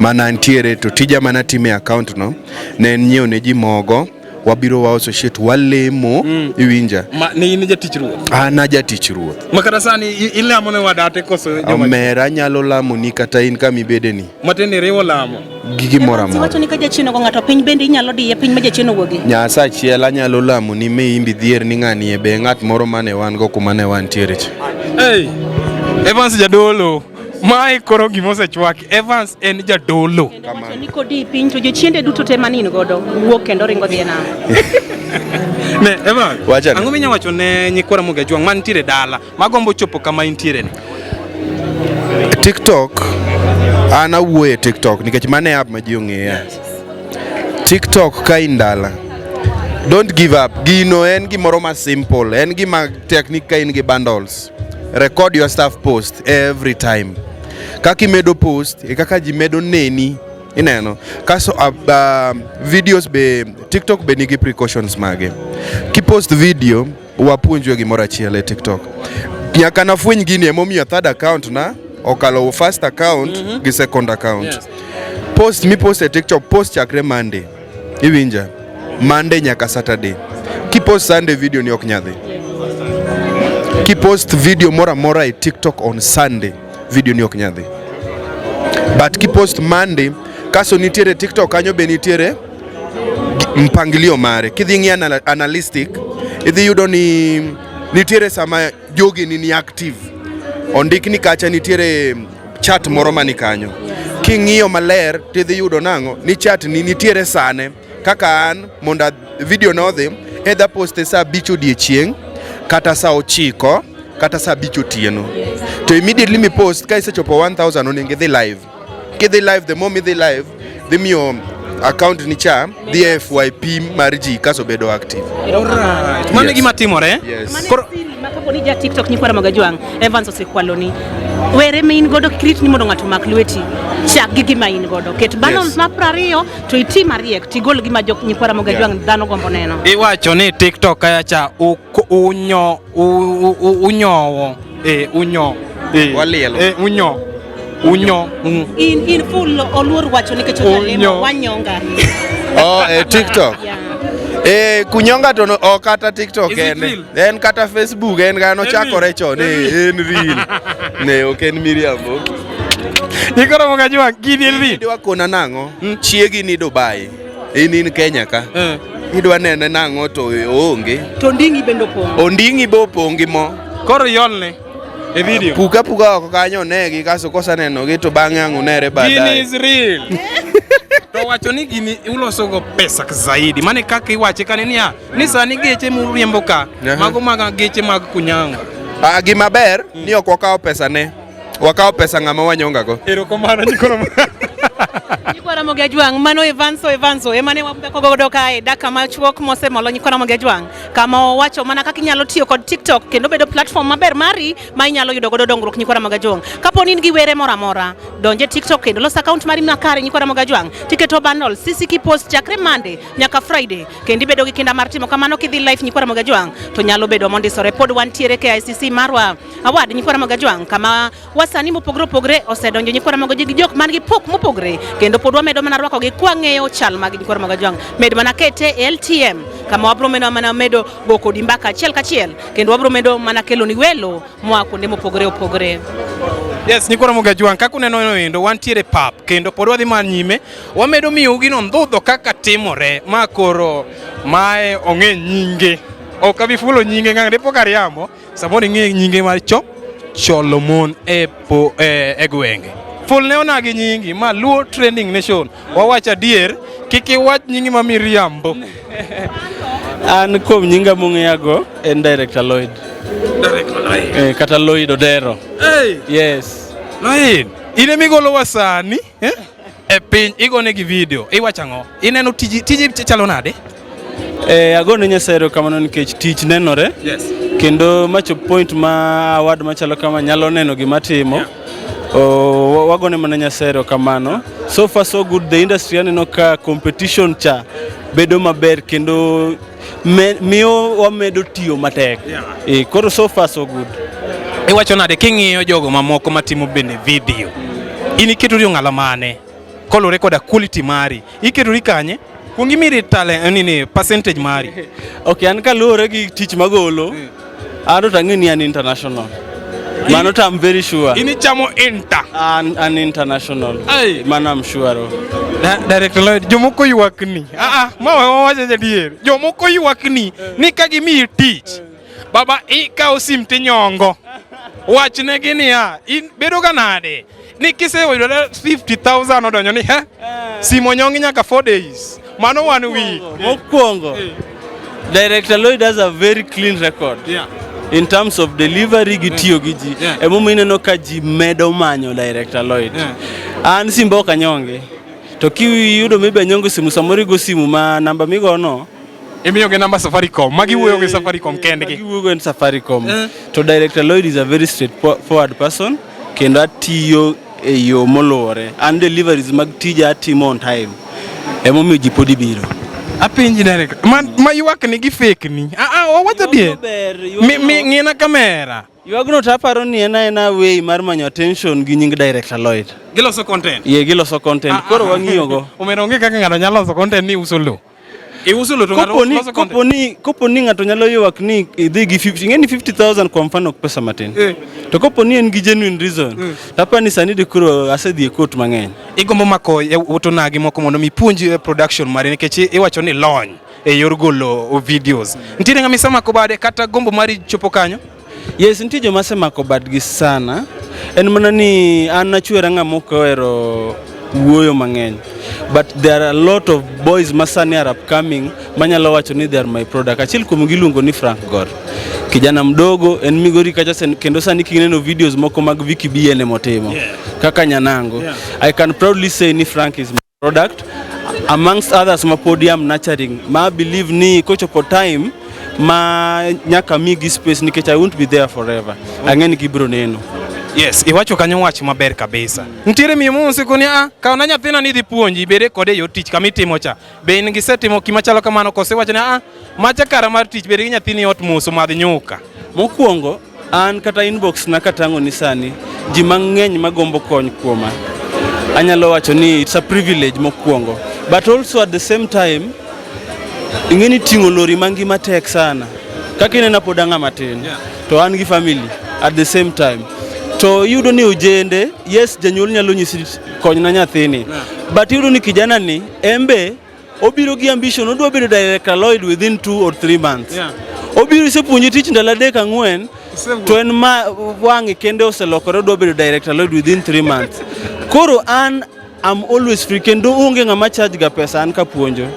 mana ntiere to tija mana time account no ne nyiewo ne ji mogo wabiro wa associate walemo iwinja ni in jatich ruoth na jatich ruoth makata sani ilamo ne wadate koso joma mera nyalo lamo ni kata in kama ibedeni matene riwo lamo gigi mora mora wacho ni ka jachino go ng'ato piny bende inyalo diye piny ma jachino wuogi nyasa achiel anyalo lamo ni me imbi dhier ni ng'ani e be ng'at moro mane wan go kuma ne wan tiere Evans jadolo mai koro gimose chwaki Evans en jadolo wacho ni kodi piny to jochiende duto te manin godo wuok kendo ringo dhi nam ne Evans ang'o minya wacho ne nyikwara Moga Jwang man tiere dala magombo chopo kama intiere ni TikTok ana wuoye TikTok nikech mane app ma ji ong'eya TikTok ka indala don't give up gino en gimoro ma simple en gima technique ka in gi bundles record your stuff post every time kaka imedo post e kaka ji medo neni ineno kaso videos be TikTok be nigi precautions mage kipost video wapuonjwe gimoro achiel e TikTok nyaka nafweny gini emomiyo third account na okalo first account gi second account post mi post e TikTok post chakre Monday iwinja Monday nyaka Saturday kipost Sunday video ni ok nyadhi kipost video mora e TikTok on Sunday video ni ok nyadhi but kipost Monday kaso nitiere TikTok kanyo be nitiere mpangilio mare kidhi ng'i analytic idhi yudo ni nitiere sama jogi ni active ondik ni kacha nitiere chat moro mani kanyo king'iyo maler tidhi yudo nango ni chat ni nitiere sane kaka an monda video no dhi either post sa bicho odiechieng kata sa 9 kata sa bicho otieno to immediately mi post ka isechopo 1000 onenge dhi live kidhi live the moment dhi live dhi miyo account ni cha dhi FYP mar ji kaso bedo active alright mane gima timore koro makapo ni ja TikTok nyikwara Moga Jwang Evans osekwaloni were main godo krit ni mondo ng'ato mak lweti chak gi gima in godo ket balance ma 20 to iti mariek tigol gima jok nyikwara Moga Jwang dhano gombo neno iwacho ni TikTok kaya cha unyowo walielo unyo in full oluor wacho ni kecho wanyonga TikTok kunyonga to kata TikTok en kata Facebook en gano chakore chon en real ne ok en miriambo Nyikwara Moga Jwang gini real idwa kona nango chiegi ni Dubai in Kenya ka idwa nene nango to onge to ndingi bendo pongo ondingi bo pongi mo koro yolne e video puka oko kanyo negi kaso kosa neno gi to bang'e ang'unere baadaye gini is real to wacho ni gini uloso go pesa zaidi mane kaka iwache kanenia ni sani geche muriembo ka mago mag geche mag kunyango gima ber ni ok wakawo pesa ne wakawo pesa ng'ama wanyonga go erokamano Nyikwara Moga Jwang mano Evanso emane wabeko godo kae daka machuok mosemolo Nyikwara Moga Jwang kama wacho mana kaka inyalo tiyo kod TikTok kendo bedo platform maber mari ma inyalo yudo godo dongruok Nyikwara Moga Jwang kapo ni in gi were mora mora donje TikTok kendo los account mari makare Nyikwara Moga Jwang tiketo bundle sisi ki post chakre Monday nyaka Friday kendo bedo gi kinda mar timo kamano kidhi live Nyikwara Moga Jwang to nyalo bedo mondisore pod wantiere KICC marwa award Nyikwara Moga Jwang kama wasani mopogre osedonjo Nyikwara Moga gi jok man gi pok mopogre kendo pod wamedo mana rwako gi kwang'eyo chal mag Nyikwara Moga Jwang med mana kete LTM kama wabro mana medo go kodi mbaka achiel kachiel kendo wabro medo mana kelo ni welo mwa kuonde mopogre yes Nyikwara Moga Jwang kaka uneno endo wantiere pap kendo pod wadhi man nyime wamedo miyo gino ndhudho kaka timore ma koro mae ong'e nyinge ok abi fulo nyinge ng'ang depo kariambo saboni ng'e nyinge mar Cholomon e gwenge full ne onagi nyingi ma luo trending nation wawacha dier kiki wach nyingi ma miriambo an kuom nyinga mong'eyago en Director Lloyd kata Lloyd Odero yes Lloyd ine migolo wasani e piny igone gi video iwacha ng'o ineno tiji chalo nade Agone Nyasaye kamano nikech tich nenore. Yes. Kendo machop point ma award machalo kama nyalo neno gima timo. Wagone mana Nyasaye kamano. So far so good, the industry aneno ka competition cha bedo maber kendo miyo wamedo tiyo matek. Koro so far so good. Iwacho nade king'iyo jogo mamoko matimo bende video. In iketo ng'ala mane kolore koda quality mari. Iketo kanye? Kuongi miri talent nini percentage mari. Okay, an kaluore gi tich magolo. Ado tang'eni an international. Mano I'm very sure. Ini chamo inter. An international. Man I'm sure. Director Lloyd, jomoko ywakni. Ma wawacha jadier. Jomoko ywakni ni ka gimiyi tich. Baba ikawo sim tinyongo. Wachne gini in bedo ga nade. Ni kiseyudo 50,000 odonjo ni sim onyongi nyaka 4 days. Mano 1 week. Mokwongo. Director Lloyd has a very clean record. In terms of delivery gitiyo gi ji. Emomiyo ineno ka ji medo manyo Director Lloyd. An simbo kanyonge. To kiyudo maybe anyongo simu samoro go simu ma namba migono. Imiyo ge namba Safaricom. Magi wuoyo gi Safaricom kendgi. Magi wuoyo gi Safaricom. To Director Lloyd is a very straightforward person. Kendo atiyo e yo molore. And deliveries mag tija atimo on time. Emomiyo ji podi biro. Apinji Director. Ma ywakni gi fake ni. Wawacho dier. Ng'ina kamera. Ywagno taparo ni ena way mar manyo attention gi nying Director Lloyd. Giloso content. Giloso content. Koro wang'iyo go. Omero onge kaka ng'ato nyalo loso content ni uso lo. Iuso lo to ng'ato loso content. Koponi ng'ato nyalo ywak ni idhi gi 50, ng'eni 50,000 kwa mfano pesa matin. To koponi en gi genuine reason. Tapa ni sani de kuro asedhi e court mang'eny. Igombo mako wuto nagi moko mondo mi puonji production mari nikech iwacho ni lony e yor golo videos. Ntiere ng'ama isemako bade kata gombo mari chopo kanyo? Yes, nitie joma semako badgi sana. En mana ni an nachwera ng'ama ok ohero wuoyo mang'eny. But there are a lot of boys masani are upcoming manyalo wacho ni they are my product. Achiel kuom giluongo ni Frank Gor. Kijana mdogo en Migori kacha kendo sani kineno videos moko mag Viki BN motimo. Kaka Nyanango. I can proudly say ni Frank is my product. Amongst others ma podium nurturing. Ma believe ni kochopo time ma nyaka migi space nikech I won't be there forever. Ang'eni gibro neno. Yes, iwacho kanyo wach maber kabisa. Ntiere miyo monse koni kaona nyathina ni dhi puonji bede kode yo tich kamitimo cha. Be in gisetimo kimachalo kamano kose wacho ni macha kara mar tich bede gi nyathini ot muso madh nyuka. Mokwongo an kata inbox na katango ni sani ji mang'eny magombo kony kuoma. Anyalo wacho ni it's a privilege mokwongo. But also at the same time ing'eni ting'o lori mangi matek sana. Kaka inena podanga matin. To an gi family at the same time. To yudo ni ujende, yes janyuol nyalo nyisi kony na nyathini. But yudo ni kijana ni embe obiro gi ambition odwa bedo Director Lloyd within 2 or 3 months. Obiro sepuonji tich ndalo 3-4 to en ma wang'i kende oselokore odwa bedo Director Lloyd within 3 months. Koro I'm always free kendo onge ng'ama charge ga pesa an kapuonjo.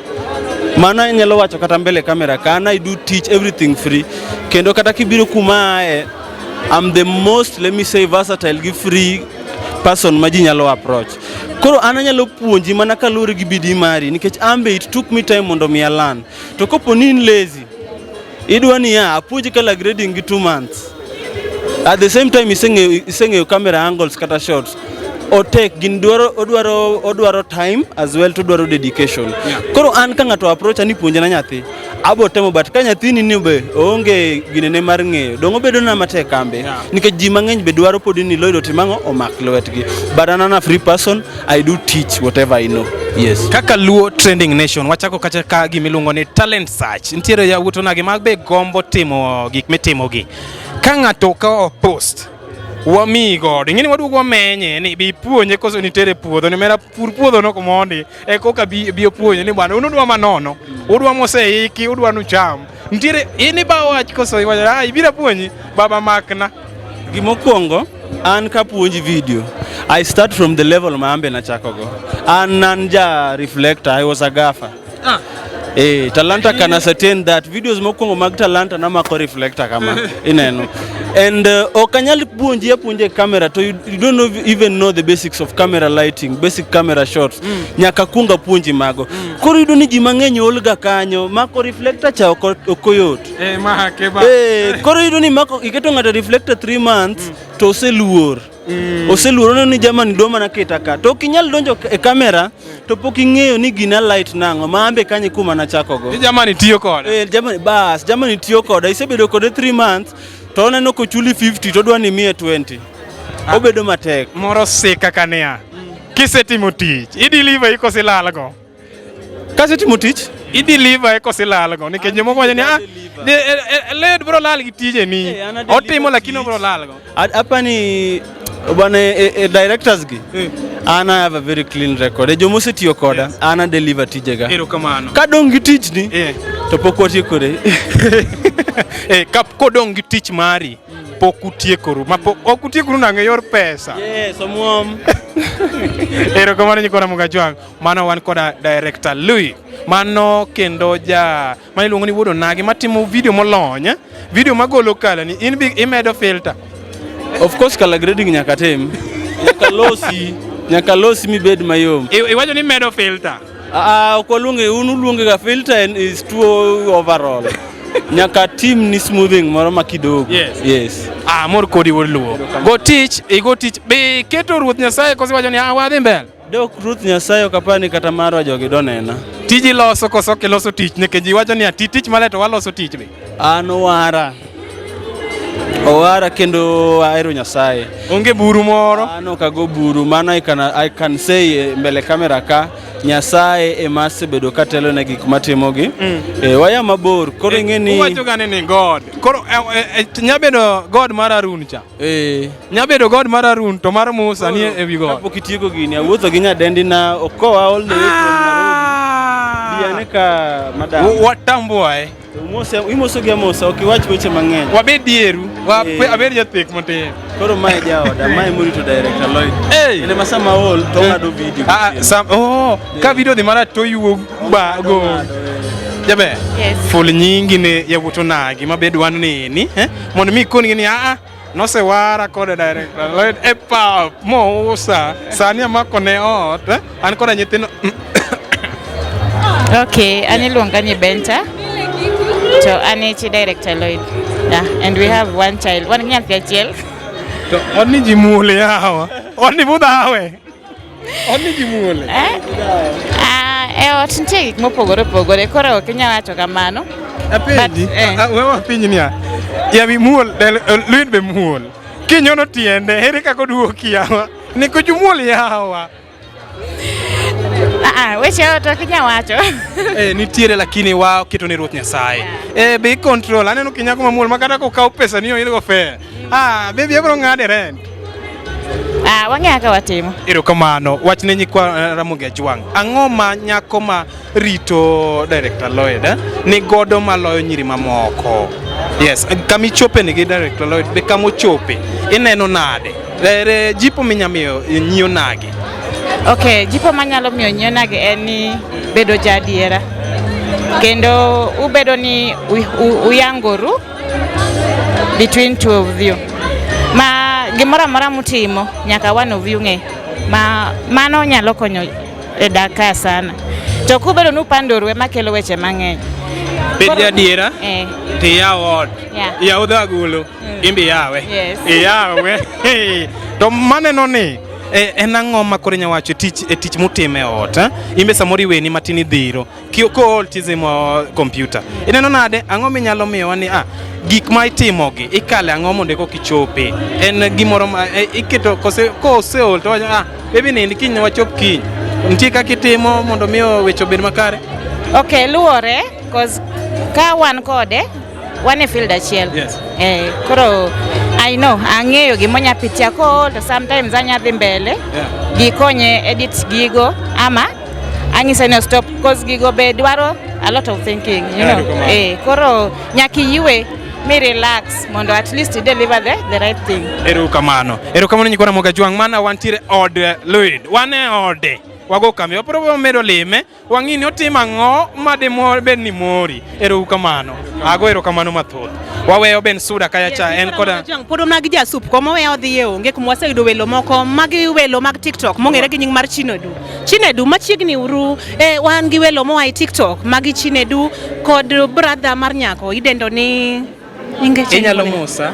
Mana nyalo wacho kata mbele kamera kana I do teach everything free. Kendo kata kibiro kuma I'm the most, let me say, versatile, give free person ma ji nyalo approach. Koro an anyalo puonji mana kalure gi bidi mari nikech ambe it took me time mondo mi learn. To kopo ni lazy, idwa ni apuonji kala grading gi 2 months. At the same time iseng'eyo camera angles kata shots. Otek gin odwaro time as well to dwaro dedication. Koro an ka ng'ato approach ani puonje na nyathi. Abo temo but ka nyathini ni be onge ginene mar ng'eyo. Dongo bedo na matek kambe. Nikech ji mang'eny be dwaro podi ni Lloyd otimango omak lwetgi. But an a free person, I do teach whatever I know. Yes. Kaka Luo Trending Nation wachako kacha ka gimiluongo ni talent search. Ntiere ya wuto nagi mag be gombo timo gik mitimo gi. Ka ng'ato ka post wami god ing'eni waduogo wamenye ni bi puonje koso nitere puodho ni mera pur puodho no komondi koka bi puonje ni bwana unudwa manono udwa moseiki udwa nucham ntiere ini ba wach koso iwacho ibira puonji baba makna gimokwongo an ka puonji video I start from the level ma ambe na chakogo an ja reflector I was a gaffer Talanta can ascertain that videos mokwongo mag Talanta na mako reflector kama ineno. And okanyal punje camera to you don't even know the basics of camera lighting, basic camera shots. Nyaka kunga punji mago. Koro yudo ni ji mang'eny olga kanyo mako reflector cha okoyot. Koro yudo ni mako iketo ng'ato reflector 3 months to oseluor. Oseluor ni jamani doma na keta ka. To kinyal donjo e kamera to pok ing'eyo ni gina light nango ma ambe kanye kuma na chako go. Jamani tiyo koda. Jamani tiyo koda. Isebedo kode 3 months to oneno ko chuli 50 to dwa ni 120. Obedo matek. Moro sika kanea. Kisetimo tich, i-deliver iko silalago. Kasetimo tich? I-deliver iko silalago. Nikech jomoko wacho ni led bro lal gi tije ni. Otimo lakini bro lalgo. Apani bwana directors gi. Ana have a very clean record. Jomo setiyo koda, ana deliver tijega. Erokamano. Ka dong gi tich ni, to pok watiekore. Kap kodong gi tich mari, pok utiekoru. Ma pok ok utiekoru nang'o yor pesa. Yes, omuom. Erokamano nyikona Mogajwang. Mano wan koda director Louis. Mano kendo mani luongo ni wuodo nagi matimo video molony, video magolo kala ni in big imedo filter. Of course color grading nyaka tim. Nyaka losi mi bed mayom. Iwacho ni medo filter. Ok waluonge, uluonge ga filter and is too overall. Nyaka team ni smoothing moro makidogo. Yes. Mor kodi woluo. Go teach. Be keto Ruoth Nyasaye kosi wacho ni wadhi mbele. Dok Ruoth Nyasaye okapani kata marwa jogi donena. Tiji loso koso keloso tich nikech ji wacho ni tich maleto waloso tich be. An owara kendo ahero Nyasaye. Onge buru moro. Ano kago buru mana I can say mbele kamera ka Nyasaye emasebedo katelo na gik matimogi. Waya mabor koro ing'eni wacho gane ni God. Koro nyabedo God mar Harun cha. Nyabedo God mar Harun to mar Musa ni ewi God. Kapok itieko gini awuotho gi nyadendi na okowa all the way from Nairobi. Diane ka madam. Watamboe. Imoso gi amosa okiwach weche mang'eny. Wabed dieru. Abed jathek matin. Koro mae jaoda, mae murito director Lloyd. Ene masama ol to ng'ado video. Ka video dhi mara to yuo go. Jabe. Ful nyingi ne yawuoto nagi mabed wan ni mondo mi kongi ni nosewara koda director Lloyd Mosa sani amako ne ot an koda nyithindo. Okay, ani luonga ni Benta. So ani chi director Lloyd. And we have one child. One nyathi achiel. To oni jimule yawa. Oni mudawe. Oni jimule. Ot nitie gik mopogore opogore koro ok inyal wacho kamano. Apenji, wewa pinyi niya. Yawi muol, Lloyd be muol. Kinyono tiende, ere kaka oduoki yawa. Niko jumuol yawa. Weche ot ok inyal wacho. Nitiere lakini wa keto ni Ruoth Nyasaye. Be control, aneno kinyako mamuol makata kokaw pesa ni oyudo fair. Baby abro ng'ade rent. Wang'eyo kaka watimo. Erokamano, wachne nyikwa Mogajwang. Ang'o ma nyako ma rito director Lloyd ni godo maloyo nyiri mamoko? Yes, kami chope ni gi director Lloyd be kamo chope. Ineno nade? Jipo minyamiyo nyiyo nage. Okay, jipo manyalo miyo nyiyo nage en ni bedo jadiera. Kendo ubedo ni uyangoru between two of you. Ma gimora mora mutimo nyaka one of you ng'e. Mano nyalo konyo e daka sana. To kubedo nupandoru ema kelo weche mang'eny. Bed jadiera. Ti yawo ot. Yawo dhagulu. Imbi yawe. Yawe. To maneno ni en ang'o ma koro nyawacho tich mutime ot imbe samoro iweni matin idhiro ko tizimo computer ineno nade ang'o minyalo miyowa ni gik ma itimogi ikale ang'o mondo eko kichope en gimoro ma iketo koseol to wacho baby nindi kiny wachop kiny nitie kaka itimo mondo miyo weche obed makare. Okay, luore cause ka wan kode wan e field achiel. Koro I know, ang'eyo gimonya pitia ko to sometimes anya dhi mbele. Gikonye edit gigo ama anyisa no stop cause gigo be dwaro a lot of thinking, you know. Koro nyaki yiwe me relax mondo at least deliver the right thing. Erokamano nyikona Mogajwang mana wantiere od Lloyd. Wane ode. wago kambi wapro medo lime wang'ini otima ang'o mademo ben ni mori erokamano ago erokamano mathoth waweyo ben suda kayacha en koda podo magi jasup ko moweyo odhi e onge kuma waseyudo welo moko magi welo mag TikTok mong'ere gi nying mar Chinedu machiegni uru wan gi welo moa e TikTok magi Chinedu kod brother mar nyako idendo ni inyalo musa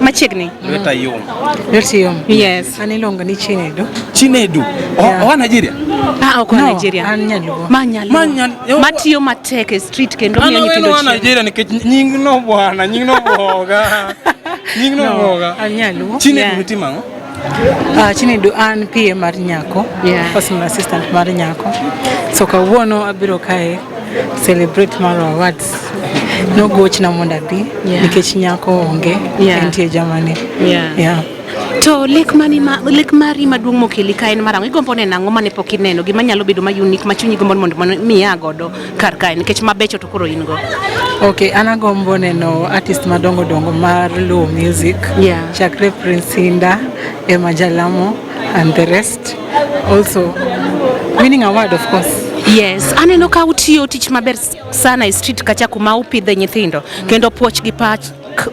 machiegni Lupita yom yes An iluongo ni Chinedu oa Nigeria ok oa Nigeria an nyaluo matiyo matek e street kendo miyo nyithindo chiemo Nigeria nikech nying no bwana nying no Ogah an nyaluo Chinedu mitimo ang'o Chinedu an PA mar nyako personal assistant mar nyako so kawuono abiro kae celebrate mar awards nogochna mondo abi nikech nyako onge entie Germany to lek mari maduong' mokeli ka en marang'o igombo neno ang'o mane pok ineno gima nyalo bedo ma unique ma chunyi gombo mondo miya godo kar kae nikech mabecho to koro in go an agombo neno artist madongo mar low music chakre Prince Inda Emma Jalamo and the rest also winning award of course. Yes, aneno ka utiyo tich maber sana e street kacha kuma upidhe nyithindo kendo puoch gi pach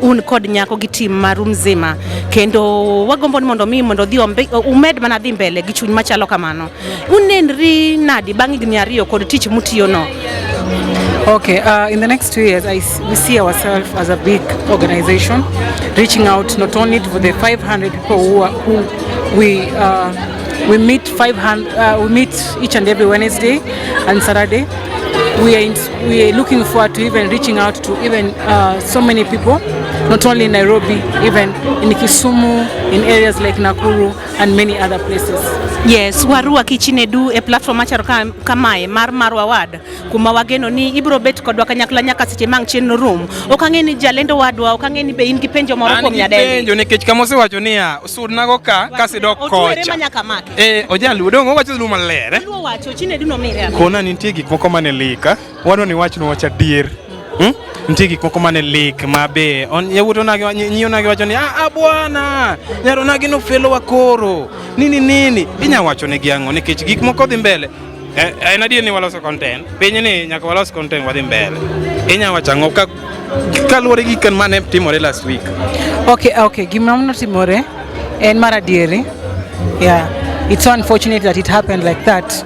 un kod nyako gi tim maru mzima kendo wagombo ni mondo dhi umed mana dhi mbele gi chuny machalo kamano unenri nadi bang' higni 2 kod tich mutiyo no. In the next 2 years, we see ourselves as a big organization, reaching out not only for the 500 people who we meet 500. We meet each and every Wednesday and Saturday. We are looking forward to even reaching out to even so many people, not only in Nairobi, even in Kisumu, in areas like Nakuru and many other places. Yes, warua Chinedu e platform macharo kamae mar award kuma wageno ni ibro bet kodwa kanyakla nyaka seche mang chenro room okang'e ni jalendo wadwa okang'e ni be in gi penjo moro kuom nyadende penjo nikech kama osewacho niya sudna go ka kasidok kocha ojaluo dong owacho lu maler wacho Chinedu no mire kona nitie gik moko mane lika wadwa ni wachno wacha adier nitie gik moko mane lik mabe yawuoto nyiyo nagi wacho ni bwana nyaro nagi no felo wakoro nini inya wacho ne gi ang'o nikech gik moko dhi mbele en adier ni waloso content piny ni nyaka walos content wadhi mbele inya wacho ang'o kaluwore gi kan mane timore last week gima notimore en mar adieri it's so unfortunate that it happened like that.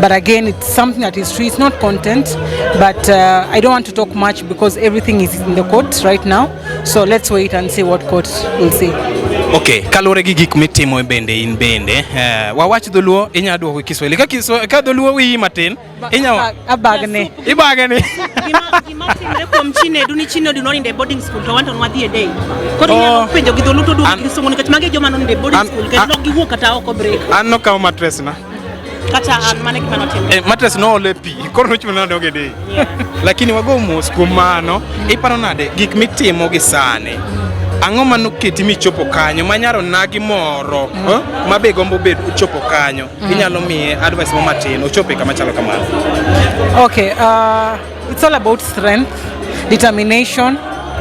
But again, it's something that is true. It's not content, but I don't want to talk much because everything is in the court right now. So let's wait and see what court will say. Kalore gi gik mitimo e bende in bende wawach dholuo inya duoko Kiswahili ka dholuo wi matin inya abagne gima timre kuom Chinedu no in boarding school to wanto nwadhi e day koro inyalo penjo gi dholuo to duoko Kisumu nikech mage joma no in boarding school kendo giwuok kata oko break an no kawo mattress na kata an mane gima notimre mattress no ole pi koro nochuno na doge day lakini wago mos kuom mano iparo nade gik mitimo gi sane ang'o mano keti michopo kanyo manyaro nagi moro mabe gombo bed uchopo kanyo inyalo miye advice mo matin ochope kama chalo kamano it's all about strength, determination,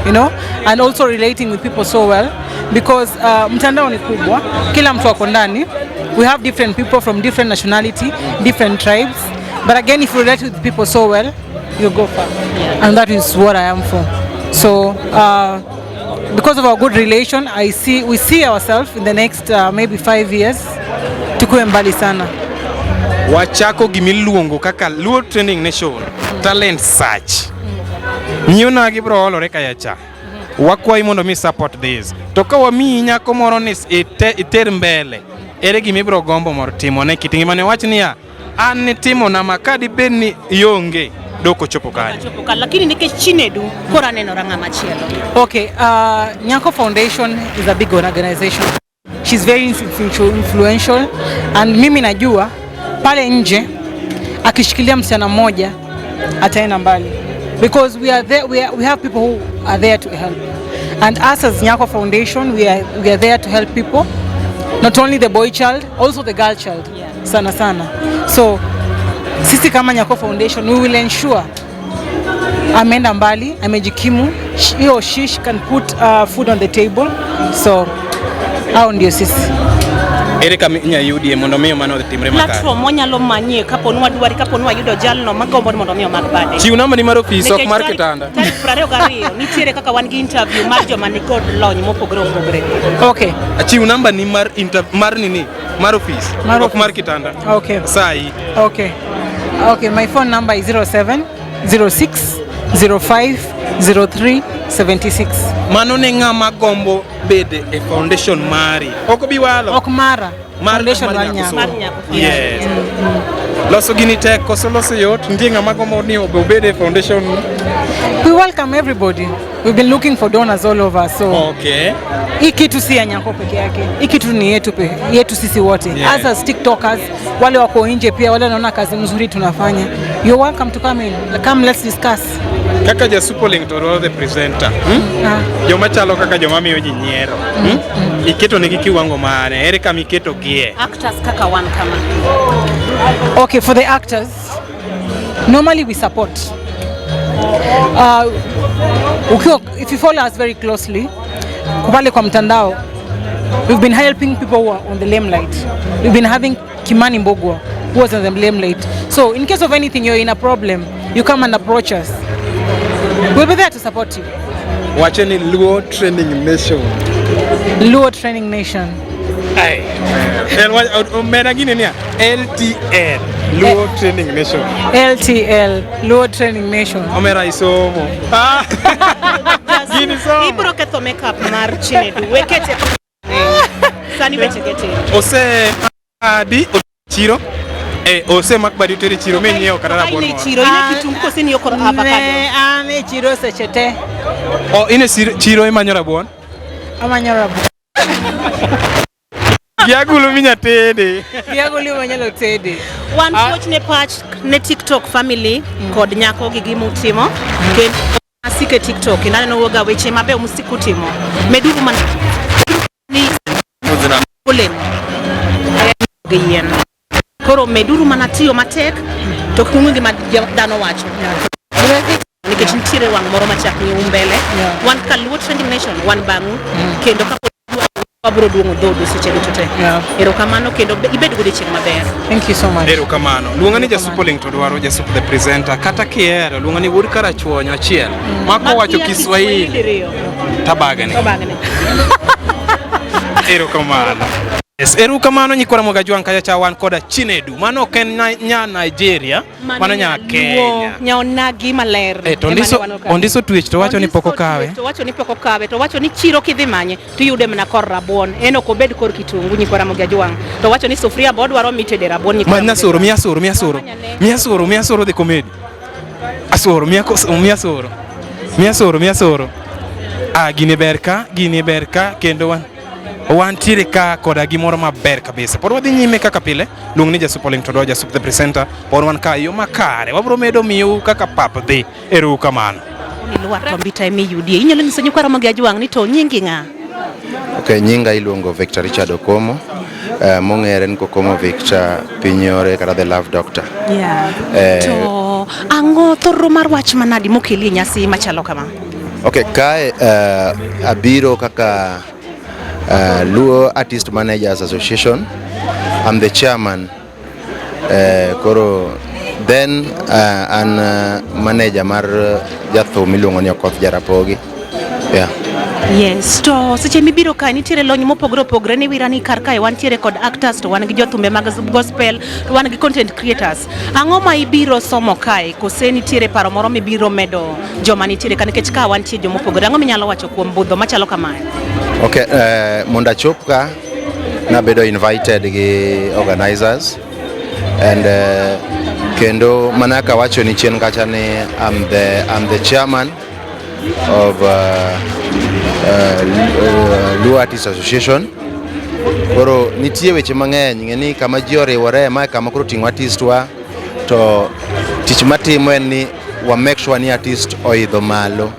and also relating with people so well because mtandao ni kubwa, kila mtu wako ndani. We have different people from different nationality, different tribes, but again if you relate with people so well you go far, and that is what I am for. So because of our good relation, we see ourselves in the next maybe 5 years tukue mbali sana. Wachako gimiluongo kaka Luo Trending Nation talent search nyona gibro olore kayacha wakwai mondo mi support this to ka wami nyako moro ni iter mbele ere gimibro gombo moro timo ne kitingi mane wach niya an ni timo na makadi ben ni yonge doko chopo kanyo lakini nikech Chinedu kora neno ranga machielo. Nyako Foundation is a big organization. She's very influential and mimi najua pale nje akishikilia msichana mmoja ataenda mbali because we are there, we have people who are there to help, and us as Nyako Foundation we are there to help people, not only the boy child, also the girl child sana. So sisi kama Nyako Foundation we will ensure ameenda mbali, amejikimu, he or she can put food on the table. So hao ndio sisi. Ere kama inyalo yudie mondo miyo mano otimre makare? Platform wanyalo manyie kapo ni wadwari, kapo ni wayudo jalno magombo mondo miyo mag bade. Chiw namba ni mar ofis ok mar kitanda. Tarik 22 nitiere kaka wan gi interview mar joma ni kod lony mopogore opogore. Okay. Chiw namba ni mar nini? Mar ofis. Ok mar kitanda. Okay. Sai. Okay. Okay, my phone number is 07 06 05 03 76. Mano ne ng'ama gombo bede e foundation mari. Ok bi walo. Ok mara. Foundation mar Nyar. Yes. Loso gini tek koso loso yot. Ndiye ng'ama gombo ni obede e foundation. We welcome everybody. We've been looking for donors all over, so okay. Hii kitu si ya Nyako peke yake. Hii kitu ni yetu sisi wote. Yeah. As TikTokers, wale wako nje pia, wale wanaona kazi mzuri tunafanya. You're welcome to come in. Come, let's discuss. Kaka jasupo link to the presenter. Joma chalo kaka joma miyo ji nyiero. Iketo nigi kiwango mane? Ere kama iketo gie? Actors kaka wan kama. Okay, for the actors, normally we support. If you follow us very closely, pale kwa mtandao, we've been helping people who are on the limelight. We've been having Kimani Mbogwa, who was on the limelight. So in case of anything, you're in a problem, you come and approach us. We'll be there to support you. Wacheni Luo Training Nation. Luo Training Nation. Ay. Mena gini niya? LTN. Luo Training Nation. LTL. Luo Training Nation. Omera isomo. Gini somo. Ibro ketho makeup mar Chinedu. Wekete. Sani wechegete. Ose adi chiro. Ose makbadi tere chiro menyeo karara bon. Ine chiro ine kitungu kose ni yokor avocado. Ane chiro sechete. Ine chiro imanyora bon. Amanyora bon. Giagulu minya tede. Giagulu manyalo tede. One watch ne patch ne TikTok family kod Nyako gi gimutimo. Kendo asike TikTok inaneno woga weche mabe usikutimo. Meduru man ni olen. Gien. Koro meduru manatiyo matek to kungi madano wacho. Nikech nitiere wang' moro machak ni umbele. Wan ka Luo Training Nation wan bang'u kendo ka wabro duongo dhodo seche duto te. Erokamano kendo ibed go chieng' maber. Thank you so much. Erokamano. Luongani jasupo link to dwaro jasupo the presenter kata kiero luongani wuod karachuonyo achiel. Mako wacho Kiswahili. Tabagani. Erokamano. Yes, erokamano nyikora moga juang kaya chawan koda Chinedu. Mano ok en nya Nigeria, mano nya Kenya. Nya onagi maler. To ondiso twech to wacho ni poko kawe. To wacho ni poko kawe, to wacho ni chiro kidhi manye to yude mana kor rabuon. En ok obed kor kitungu nyikora moga juang. To wacho ni sufria bod dwaro mitede rabuon nyikora. Manya soro the comedy. Asoro miasoro. Gini berka kendo wan tire ka koda gimoro maber kabisa. Por wadhi nyime kaka pile, luong ni jasupo link to do jasupo the presenter. Por wan ka yo makare, wabro medo miyo kaka pap dhi. Erokamano. Ni luar kombita emi yudie. Inyalo nyiso nyikora moga juang ni to nyingi ng'a? Okay, nyinga iluongo Victor Richard Okomo. Mong'ere ni Kokomo Victor Pinyore kata the Love Doctor. To ang'o thoro mar wach manadi mokeli nyasi machalo kama? Okay, kae abiro kaka Luo Artist Managers Association. I'm the chairman. Koro then an manager mar jatho miluongo ni Okoth Jarapogi. Yeah. Yes, to seche mibiro ka nitiere lony mopogore opogore ni wirani kar kae wan tiere kod actors to wan gi jothumbe mag gospel to wan gi content creators. Ang'o ma ibiro somo kae kose nitiere paro moro mibiro medo joma nitiere ka nikech ka wan tie joma opogore. Ang'o minyalo wacho kuom budho machalo kamae? Okay, mondo achop ka nabedo invited gi organizers and kendo manaka wacho ni chien kacha ni I'm the chairman of Luo Artist Association. Koro nitie weche mang'eny ng'eni kama ji oriwore ma kama koro ting'o artist wa to tich matimo en ni wa make sure ni artist oidho malo.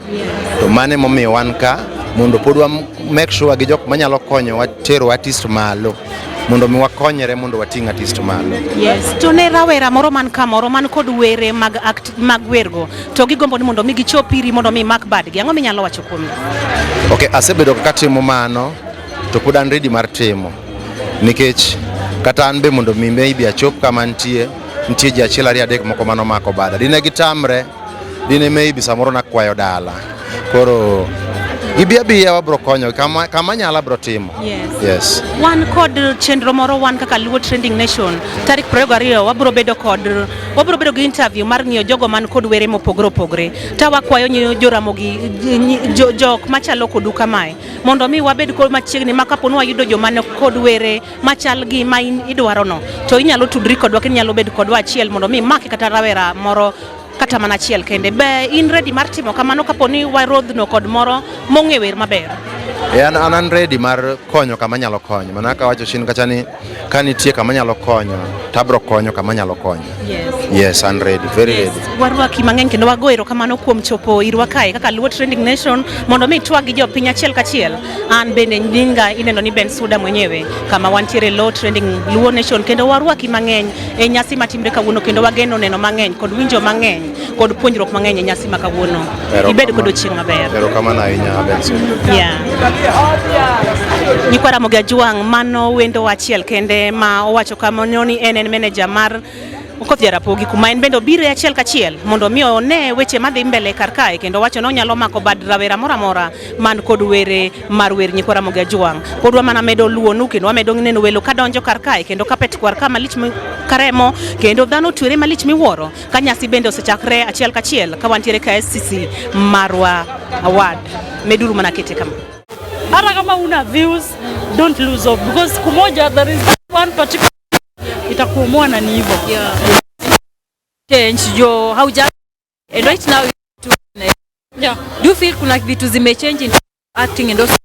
To mane momiyo wan ka mondo pod wa make sure gi jok manyalo konyo wa tero artist malo mondo mi wakonyere mondo wating' artist malo. Yes, to ne rawera moro man kod were mag wergo to gigombo ni mondo mi gichopiri mondo mi mak badgi. Ang'o minyalo wacho kuom? Okay, asebedo kaka timo mano to pod an ready mar timo. nikech kata an be mondo mi maybe achop kama nitie ji achiel ariyo adek moko mano mako bada dine gitamre dine maybe samoro nakwayo dala koro Ibiya wabro konyo kama nyala bro timo. Yes. Wan kod chenro moro wan kaka Luo Trending Nation tarik 22 wabro bedo gi interview mar ng'iyo jogo man kod were mopogore ta wakwayo nyo joramogi jok machalo kodu kamae mondo mi wabed kod machiegni makapono wayudo joma ne kod were machal gi ma idwaro no to inyalo tudri kodwa inyalo bed kodwa achiel mondo mi maki kata rawera moro kata mana achiel kende be in ready mar timo kamano kaponi warodhno kod moro mong'ewer maber. An ready mar konyo kama nyalo konyo mana ka wacho shin kacha ni kanitie kama nyalo konyo tabro konyo kama nyalo konyo. Yes, I'm ready, very ready. Warwaki mang'eny kendo wagoero kamano kuom chopo irwa kae kaka Luo Trending Nation mondo mi twagi jo piny achiel kachiel. An bende nyinga ineno ni Ben Suda mwenyewe kama wantiere Luo Trending Luo Nation kendo warwaki mang'eny e nyasi matimre kawuono kendo wageno neno mang'eny kod winjo mang'eny kod puonjruok mang'eny e nyasi makawuono. Ibed kod chieng' maber. Erokamano ahinya Ben Suda. Nyikwara Moga Juang mano wendo achiel kende ma owacho kamano ni en manager mar Okoth Jarapogi kuma en bendo bire achiel kachiel mondo mi one weche madhi mbele kar kae kendo wacho no nyalo mako bad rawera mora man kod were mar wer Nyikwara Moga Juang podwa mana medo luonu kendo wamedo neno welo kadonjo kar kae kendo kapet kwar kama lich karemo kendo dhano twere malich miwuoro ka nyasi bende osechakre achiel kachiel ka wantiere ka SCC Marwa Award meduru mana kete kama hata kama una views don't lose hope because kumoja there is one particular itakuumua na ni hivyo change your how just and right now do you feel kuna vitu zimechange in acting and also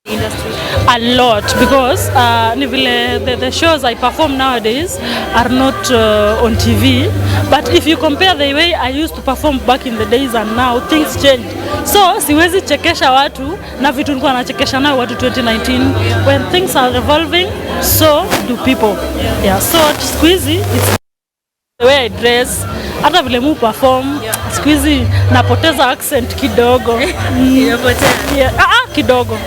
industry a lot because ni vile the shows I perform nowadays are not on TV but if you compare the way I used to perform back in the days and now things change so siwezi chekesha watu na vitu nilikuwa nachekesha nao watu 2019 when things are evolving so do people so squeezy it's the way I dress hata vile mu perform squeezy napoteza accent kidogo kidogo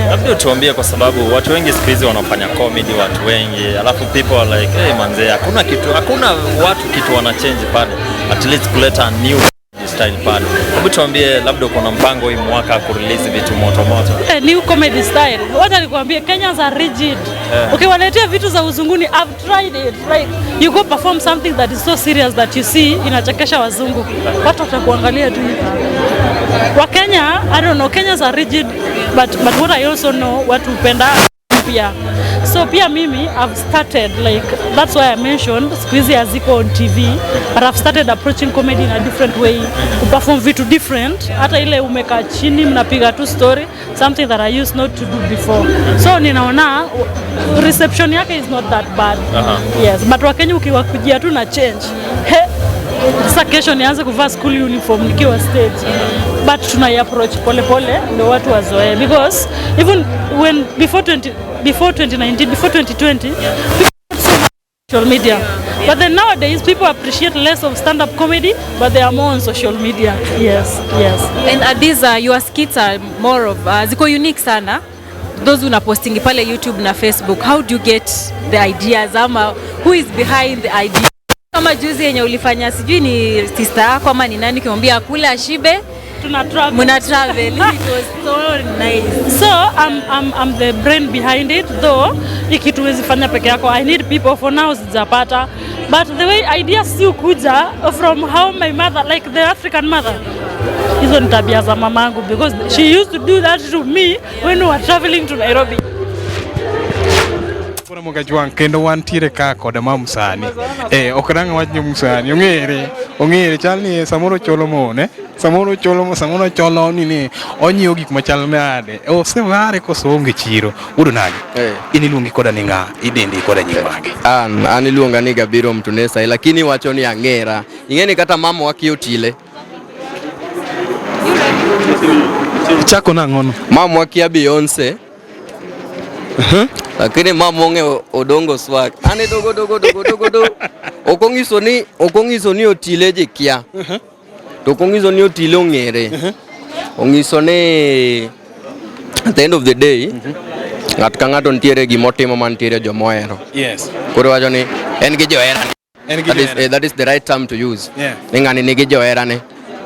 labda tuambie kwa sababu watu wengi siku hizi wanafanya comedy watu wengi alafu people are like hey manze hakuna kitu wana change pale at least kuleta new style pale hebu tuambie labda uko na mpango hii mwaka kurelease vitu moto new comedy style wacha nikwambie Kenyans are rigid ukiwaletea vitu za uzunguni I've tried it like you go perform something that is so serious that you see inachekesha wazungu watu watakuangalia tu wa Kenya I don't know Kenyans are rigid but what I also know watu upenda pia so pia mimi I've started like that's why I mentioned squeezy haziko on TV but I've started approaching comedy in a different way to perform vitu different hata ile umekaa chini mnapiga tu story something that I used not to do before so ninaona reception yake is not that bad yes but Wakenya ukiwakujia tu na change sasa kesho nianze kuvaa school uniform nikiwa stage but tunai approach pole ndio watu wazoee because even when before 2019 before 2020 people so much social media but then nowadays people appreciate less of stand-up comedy but they are more on social media yes and these your skits are more of ziko unique sana those una posting pale YouTube na Facebook how do you get the ideas ama who is behind the idea kama juzi yenye ulifanya sijui ni sister yako ama ni nani kimwambia kula ashibe muna travel it was so nice so I'm the brain behind it though ikituwezi fanya peke yako I need people for now sijapata but the way ideas si kuja from how my mother like the African mother hizo ni tabia za mamangu because she used to do that to me when we were traveling to Nairobi Kora Moga Juang kendo wantiere ka koda mamsani okadanga wachni musani ongere chalni samoro cholo mone samoro cholo ni onyieo gik machal nade oseware koso onge chiro udo nage iniluongi koda ni nga idendi koda nyimage an iluonga ni Gabiro Mtunesa lakini wacho ni angera ingeni kata mama wakiotile chako nangono mama wakia Beyonce lakini mama onge odongo swag ane dogo okongiso ni otile jikia okongiso ni otile ongere ongiso ne at the end of the day Ng'at ka ng'ato nitiere gimotimo mantiere jomohero. Yes. Koro wacho ni en gi joherane. En That is the right term to use. Yeah. Ni ng'ani nigi joherane.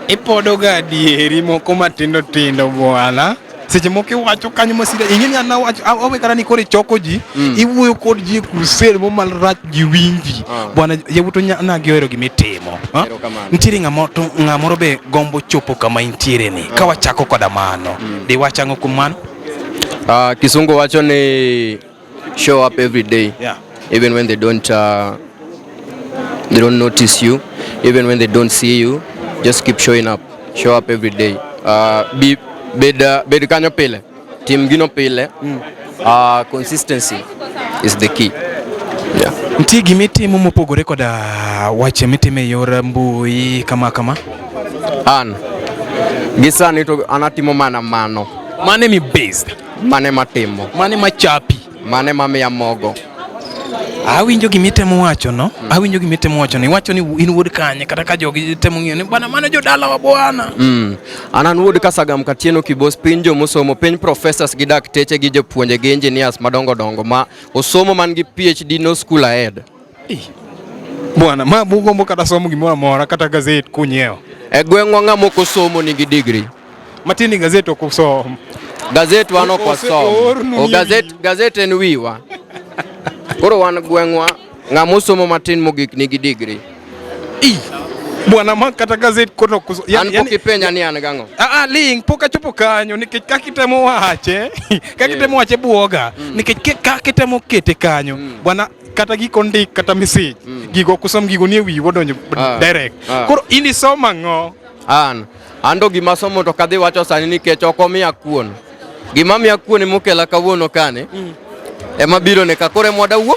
Ipodoga adieri moko matindo tindo bwana. Seche moko iwacho kanyo masira ing'eni an awe kara ni kore choko ji iwuoyo kod ji kusel mo malrach ji winji bwana yawuto nagi ohero gimitimo nitiere ng'amoro be gombo chopo kama intiere ni ka wachako koda mano di wachang'o kuom mano. Kisungu wacho ni show up every day. Yeah. Even when they don't notice you, even when they don't see you, just keep showing up. Show up every day. Bed kanyo pile. Team gino pile. Consistency is the key. Yeah. Ntie gimitimo mopogore koda wache mitime yor mbui kama? An gisani to anatimo mana mano. Mane mi based? Mane matimo. Mane machapi? Mane mamiya mogo. Awinjo gimitemo wacho no? Awinjo gimitemo wacho ni wacho ni in wuod kanye kata ka jogi temo ng'io ni bwana mano jodala wa bwana. Anan wuod Kasagam Katieno Kibos piny jomosomo piny professors gi dakteche gi jopuonje gi engineers madongo dongo ma osomo man gi PhD no school ahead. Bwana ma bugombo kata somo gimoro amora kata gazet kunyewo. E gweng'wa ng'ama ok osomo nigi degree. Matini gazet ok osomo. Gazet wan ok wasomo. Gazet en wiwa. Koro wan gweng'wa ng'ama osomo matin mogik nigi degree. Bwana ma kata gazet kono kuso. An pok ipenya ni an gang'o. Ling pok achopo kanyo nikech kakitemo wache. Kakitemo wache buoga. Nikech kakitemo kete kanyo. Bwana kata giko ndik kata message. Gigo kusom gigo nie wiwo donjo direct. Koro ini soma ng'o? Ando gima somo to kadhi wacho sani nikech ok omiya kuon. Gima miya kuon mokela kawuono kane. Ema biro ne kakore mwada wuo.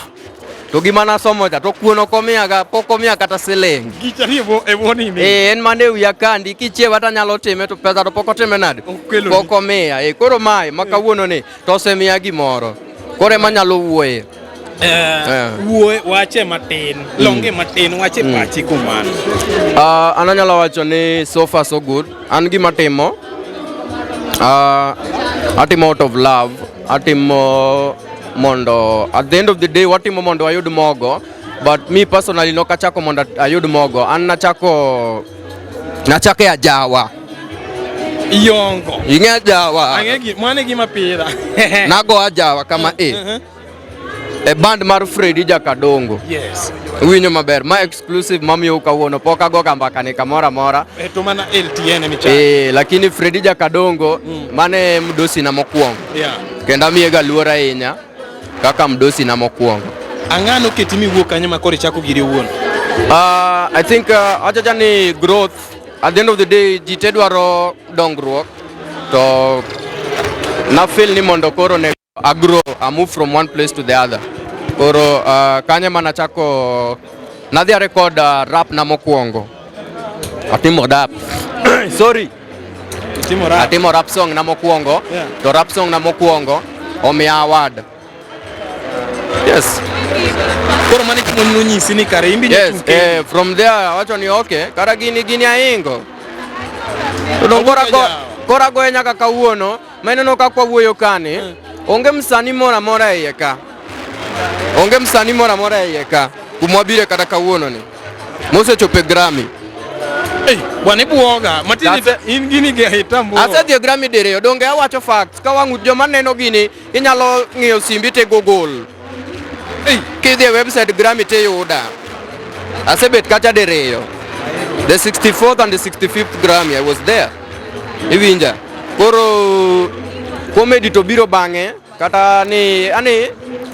To gima nasomo cha to kuon ok omiyaga pok omiya kata siling. Gicha ni ewoni ni. En mane wiya kandi kichiewa ta nyalo time to pesa to pok otime nade. Pok omiya. Koro mae makawuono ni to osemiya gimoro. Koro ema nyalo wuoye. Wuoye wache matin. Longe matin wache pachi kumano. Ananyalo wacho ni so far so good. An gima timo. Atimo out of love. Atimo mondo at the end of the day watimo mondo ayud mogo, but me personally no kachako mondo ayud mogo. An nachake ajawa. Iyongo. Ing'e ajawa. Ang'e mane gima pira. Nago ajawa kama e band mar Freddy Jakadongo. Yes. Winyo maber, ma exclusive mamiyo kawuono pok ago kambaka ni kamora mora. To mana LTN micha. Lakini Freddy Jakadongo mane mdosi na mokwongo. Yeah. Kenda miega luora inya kaka mdosi na mokwongo. Ang'ano ketimi wuok kanye makore chako giri wuon. I think achacha ni growth. At the end of the day jite dwaro dongruok to na feel ni mondo koro ne I grow, I move from one place to the other. Koro kanye mana chako nadhi record rap na mokwongo. Atimo rap. Sorry. Atimo rap song na mokwongo. Yeah. To rap song na mokwongo omiya award. Yes. Koro mane kimono nyisi ni kare imbi yes, from there wacho ni okay, kara gini aingo. To kora go nyaka kawuono, meneno kakwa wuoyo kane. Onge msani mora mora iye ka. Onge msani mora mora iye ka. Kumwabire kata kawuono ni. Mose chope Grammy. Bwana ibuoga, matini in gini ge hitambo. Asedhi Grammy diriyo, donge awacho facts. Ka wang'u joma neno gini, inyalo ng'iyo simbi te Google. Kidhi e website Grammy te yuda. Asebet kacha diriyo. The 64th and the 65th Grammy, I was there. Iwinja. Koro comedy to biro bang'e kata ni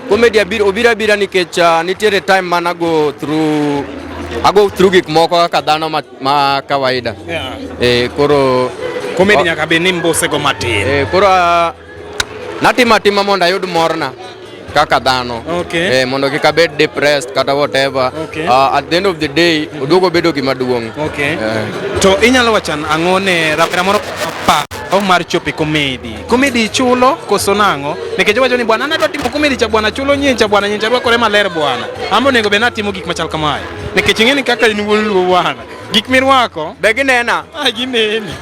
comedy obiro nikech nitiere time man I go through gik moko kaka dhano ma kawaida. Yeah. Koro comedy nyaka be ni mbose go matin. Koro natima mondo ayud morna kaka dhano. Okay. Mondo kik abed depressed kata whatever. Okay. At the end of the day oduogo bedo gima duong'. Okay. To inyalo wachan ang'o ne rapera moro pa mar chope comedy chulo koso nang'o nikech wacho ni bwana nadwa timo comedy cha bwana chulo nyencha bwana nyencha rwakore maler bwana ambo nego be natimo gik machal kamae nikech ing'eni kaka in wuon luo bwana gik mirwako be ginena gineni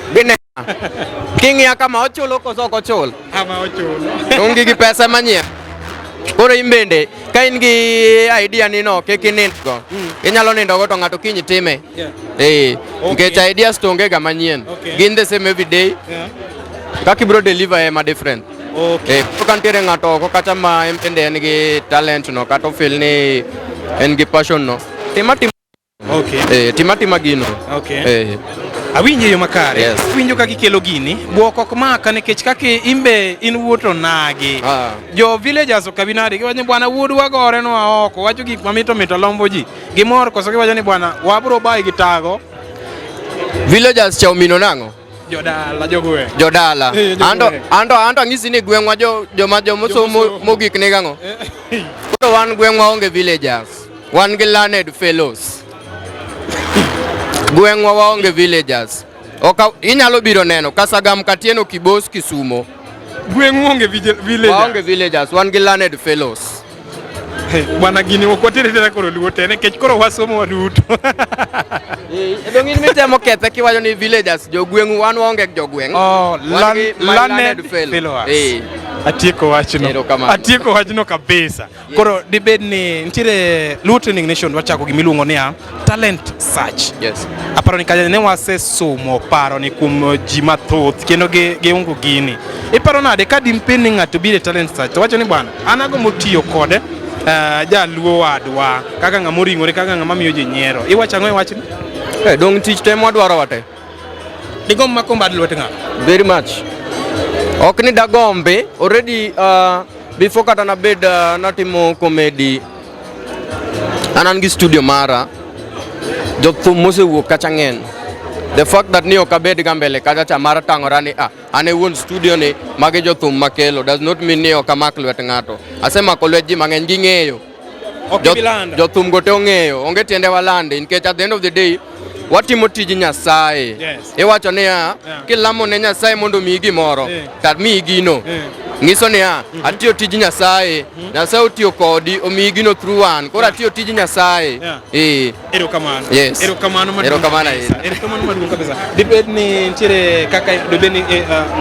King'iya kama ochulo koso ok ochul. Ama ochulo. Onge gi pesa manyien. Koro imbende ka in gi idea ni no kik inind go. Inyalo nindo go to ng'ato kiny time. Nikech ideas to onge ga manyien. Gin the same every day. Kaka ibro deliver ema different. Kantiere ng'ato oko kata ma embende en gi talent no kata ofil ni en gi passion no. Tima gino. Awinjo yo makare. Winjo kaka ikelo gini, buok ok maka nikech kaka imbe in wuoto nagi. Jo villagers okabinade giwacho ni bwana wuod wagore no oko, wacho gik mamito mito lombo ji. Gimor koso giwacho ni bwana wabro bai gi tago. Villagers cha umino nango. Jodala jogwe. Jodala. Ando ngisi ni gwengwa joma somo mogik ni gango. Koro wan gwengwa onge villagers. Wan gi learned fellows. Gwengwa waonge villagers. Inyalo biro neno Kasagam Katieno Kibos Kisumu. Gwengwa onge villagers. Waonge villagers, wan gi learned fellows. Bwana gini okwatere tena koro luote nekech koro wasomo waduto. Dong in mitemo kethe kiwacho ni villagers jo gweng'u wan waonge jo gweng'. Learned fellows. Atieko wachno kabisa. Koro dibed ni nitiere Luo Training Nation wachako gimiluongo ni talent search. Aparo ni kaja ne wasesomo paro ni kuom ji mathoth kendo geungo gini. Iparo nade ka dimpen ni ng'ato bire talent search to wacho ni bwana anago motiyo kode jaluo wadwa kaka ng'ama oring'ore kaka ng'ama miyo ji nyiero. Iwacho ang'o e wachni? Dong tich te mwadwaro wate. Digomb mako mbad lwete ng'ato? Very much. Ok ni dagombe already before kata nabed natimo comedy anan gi studio mara jothum mosewuok kacha ng'eny. The fact that ni ok abed ga mbele kacha cha mara tang'ora ni ane wuon studio ni magi jothum makelo does not mean ni ok amak lwet ng'ato. Asemako lwet ji mang'eny gi ng'eyo. Jothum go te ong'eyo onge tiende walande nikech at the end of the day watimo tij Nyasaye. Iwacho niya kilamo ne Nyasaye mondo miyi gimoro tar miyi gino. Ng'iso niya atiyo tij Nyasaye, Nyasaye otiyo kodi omiyi gino through an. Koro atiyo tij Nyasaye. Erokamano. Yes. Erokamano maduong' kabisa. Dibed ni nitiere kaka dibed ni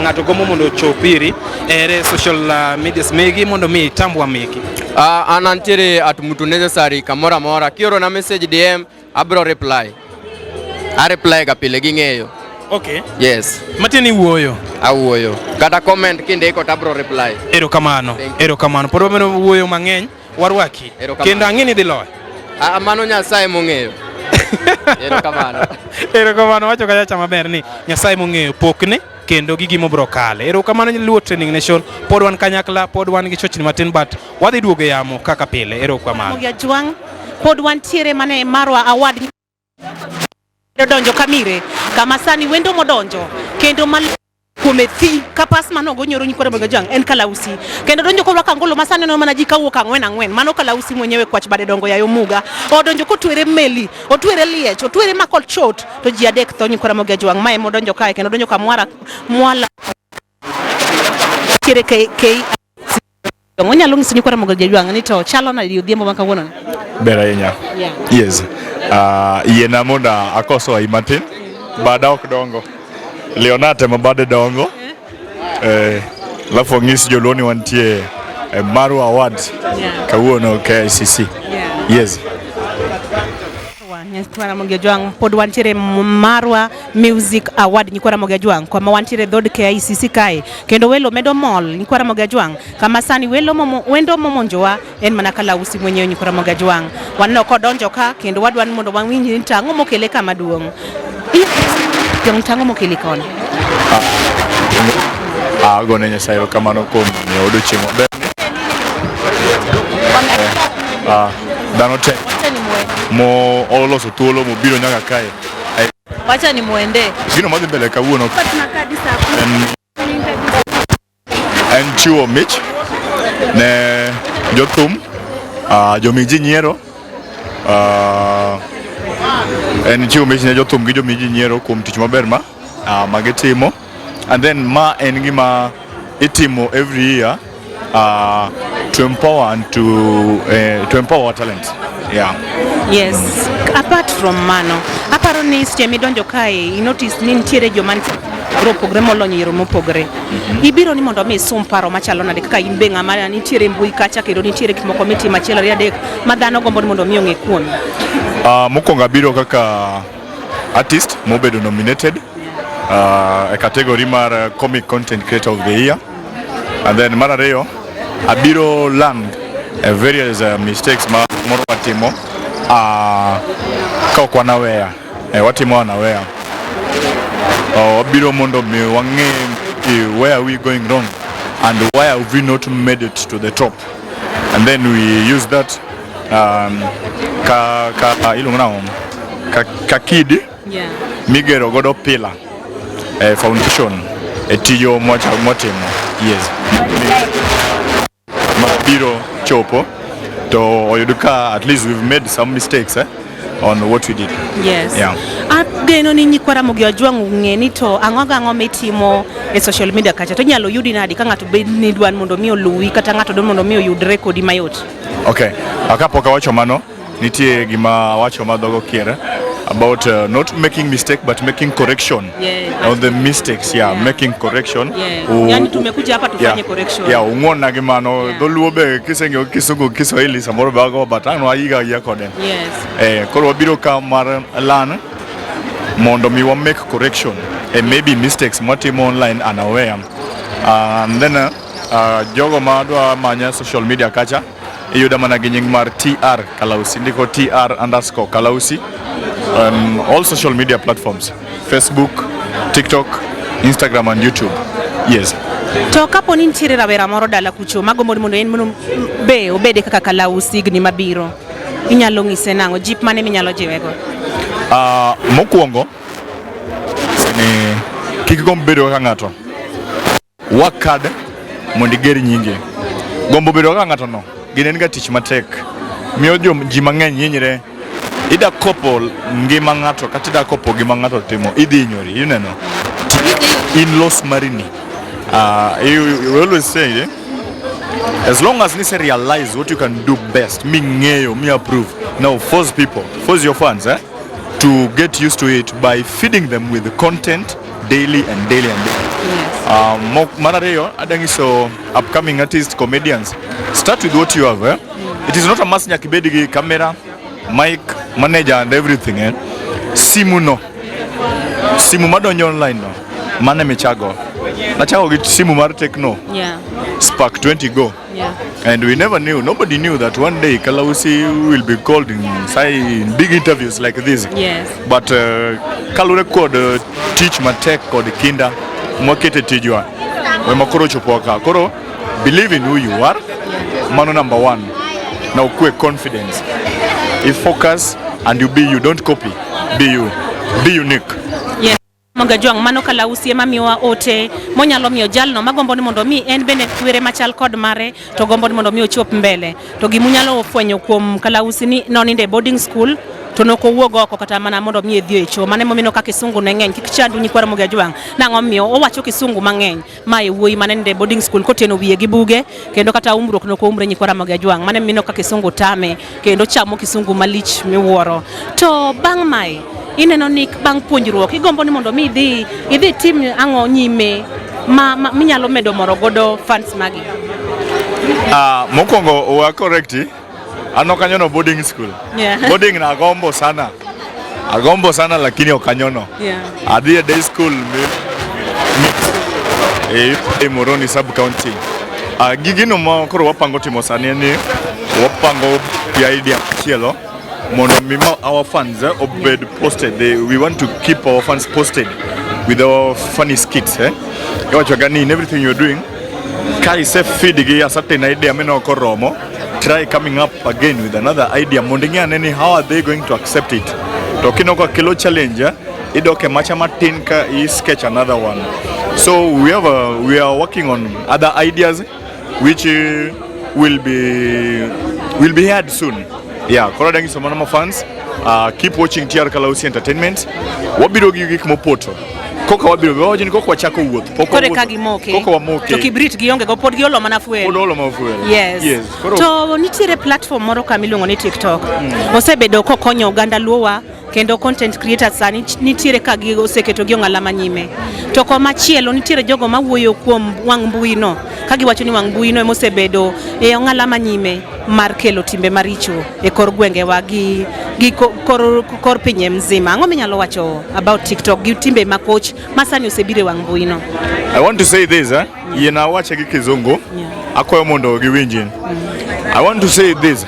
ng'ato gombo mondo ochopiri ere social medias megi mondo mi tambwa meki. An antiere at mutu necessary kamora mora. Kioro na message DM abro reply. A reply ga pile gi ng'eyo. Okay. Yes. Matieni wuoyo. Awuoyo. Kata comment kindiko tabro reply. Erokamano. Pod wabiro wuoyo mang'eny warwaki. Kendo ang'e ni dhi loyo. Mano Nyasaye mong'eyo. Erokamano wacho kacha maber ni Nyasaye mong'eyo pokne kendo gi gimo bro kale. Erokamano Luo Training Nation. Pod wan kanyakla, pod wan gi chochni matin but wadhi duogo yamo kaka pile. Erokamano. Pod wantiere mane Marwa Award donjo kamire kama sani wendo modonjo kendo mal kuome thi kapas mano gonyoro nyikore moga jang en Kalausi kendo donjo ko rwaka ngolo masani no mana ji kawuok ang'wen mano Kalausi mwenyewe kwach bade dongo yayo muga odonjo kotwere meli otwere liech otwere makol chot to ji adek tho nyikore moga jwang mae modonjo kae kendo donjo ka mwala kire ke ngonyalo ngisi nyikore moga jwang ni to chalo na odhiambo makawuono ber ahinya. Yes. Yiena monda akoso ai matin bada ok dongo Leonate mabade dongo alafu ng'is joloni wantie Marwa Award kawuono KICC. Yes. Nyikora moga jwang pod wantiere Marwa Music Award nyikora moga jwang kwa wantiere dhod KICC kae kendo welo medo mol nyikora moga jwang kama sani wendo momonjowa en mana Kalausi mwenyewe nyikora moga jwang wanno kodonjo ka kendo wadwan mondo wang'inyi tang'o mokele kama duong' jong tang'o mokele kono gone Nyasaye erokamano kuom miyo odiochieng' maber dhano te mo oloso thuolo mobiro nyaka kae. Wacha ni muende. Gino madhi mbele kawuono en chiwo mich ne jothum jomi ji nyiero en chiwo mich ne jothum gi jomi ji nyiero kuom tich maber ma gitimo and then ma en gima itimo every year to empower and to empower talent. Yes. Apart from mano, aparo ni sche midonjo kae, notice ni nitiere joma bro pogre molonyo yero mopogre. Ibiro ni mondo mi sum paro machalo nade kaka in be ng'ama nitiere mbui kacha kendo nitiere gik moko mitimo achiel ariyo adek ma dhano gombo ni mondo mi ong'e kuom. Mokwongo abiro kaka artist mobedo nominated a category mar comic content creator of the year, and then mar ariyo abiro learn various mistakes ma moro watimo ka ok wanaweya watimo wanaweya wabiro mondo mi wang'e where are we going wrong and why have we not made it to the top, and then we use that ka kid migero godo pila foundation tiyo motimo. Yes, mabiro chopo to oyudo ka at least we've made some mistakes on what we did. Yes. Yeah. Geno ni nyikwara Mogi Ojwang ung'e ni to ang'o mitimo e social media kacha to nyalo yudi nadi ka ng'ato bed ni dwan mondo mi oluwi kata ng'ato dwan mondo mi oyud rekodi mayot. Okay, akapoka wacho mano nitie gima wacho madhogo kier about not making mistake but making correction on the mistakes. Making correction. Yani tumekuja hapa tufanye correction. Ung'ona gimano dholuo be kiseng'eyo Kisumu Kiswahili samoro bago but an wayiga kode. Yes. Koro wabiro ka mar learn mondo mi wa make correction and maybe mistakes matimo online unaware, and then jogo madwa manya social media kacha iyuda mana gi nying mar TR Kalausi, ndiko TR_Kalausi on all social media platforms, Facebook, TikTok, Instagram and YouTube. Yes. To kapo ni nitiere rawera moro dala kucho magombo mondo en be obede kaka Kalausi gni mabiro, inyalo ng'ise nang'o, jip mane minyalo jiwego? Mokwongo ni kik gombo bedo kaka ng'ato, work hard mondo iger nyingi. Gombo bedo kaka ng'ato no ginen ga tich matek, miyo ji mang'eny hinyre. Ida kopo ngima ng'ato kata ida kopo gima ng'ato timo idhi hinyori, ineno in loss marini. You always say as long as you realize what you can do best, me approve. Now force your fans to get used to it by feeding them with the content daily. Marareyo adangiso upcoming artists, comedians, start with what you have. It is not a must nyakibedi camera, mic, manager and everything. Simu madonyo online no mane michago nachago gi simu mar Tecno Spark 20 Go. And we never knew, nobody knew that one day Kalausi will be called in big interviews like this. Yes. But kalure kod teach matek kod kinda mwakete tijwa we makoro chopoka koro believe in who you are. Mano number one. Now quick confidence, if focus and you don't copy, be you, be unique. Yes. Mogi Ojwang mano Kalausi ema miwa ote monyalo miyo jalno magombo ni mondo mi en bende kwere machal kod mare to gombo ni mondo mi ochop mbele to gimunyalo fwenyo kuom Kalausi ni noninde boarding school to nokowuogo oko kata mana mondo mi edhi e choo, mane momino ka Kisungu ne ng'eny kik chandu nyikwara Mogi Ojwang nang'o miyo owacho Kisungu mang'eny ma e wuoyi mane ninde boarding school koteno wiye gi buge kendo kata umruok nokoumre nyikwara Mogi Ojwang mane momino ka Kisungu tame kendo chamo Kisungu malich miwuoro. To bang' mae ineno ni bang' puonjruok igombo ni mondo mi idhi tim ang'o nyime minyalo medo moro godo fans magi? Mokwongo wa correct anokanyono boarding school. Boarding na agombo sana lakini okanyono. Adhi day school Moroni sub county. Gigino ma koro wapango timo sani ni wapango idea chielo mondo mimo our fans obed posted. We want to keep our fans posted with our funny skits. Gani in everything you're doing, kai se feed gi a certain idea meno koromo, try coming up again with another idea. Mondingia neni, how are they going to accept it? Tokino kwa kilo challenge, idoke macha matin ka sketch another one. So we are working on other ideas which will be heard soon. Yeah, koradangi so manama fans, keep watching TR Kalausi Entertainment. Wabiro gik mopoto. Koka wabiro gojo ni koka wachako wuoth. Kore kagi moke. Koka wamoke. To kibrit gionge go pod giolo mana fuel. Pod olo mafuel. Yes. To nitiere platform moro kamiluongo ni TikTok. Osebedo kokonyo oganda luowa kendo content creators sani nitiere ka gi oseketo gi ng'ala manyime. To komachielo nitiere jogo mawuoyo kuom wang' mbui no ka giwacho ni wang' mbui no emosebedo e ng'ala manyime mar kelo timbe maricho e kor gwengewa gi kor pinye mzima. Ang'o minyalo wacho about TikTok gi timbe makoch masani osebire wang' mbui no? I want to say this, yena wache gi kizungu, akwayo mondo giwinji. I want to say this,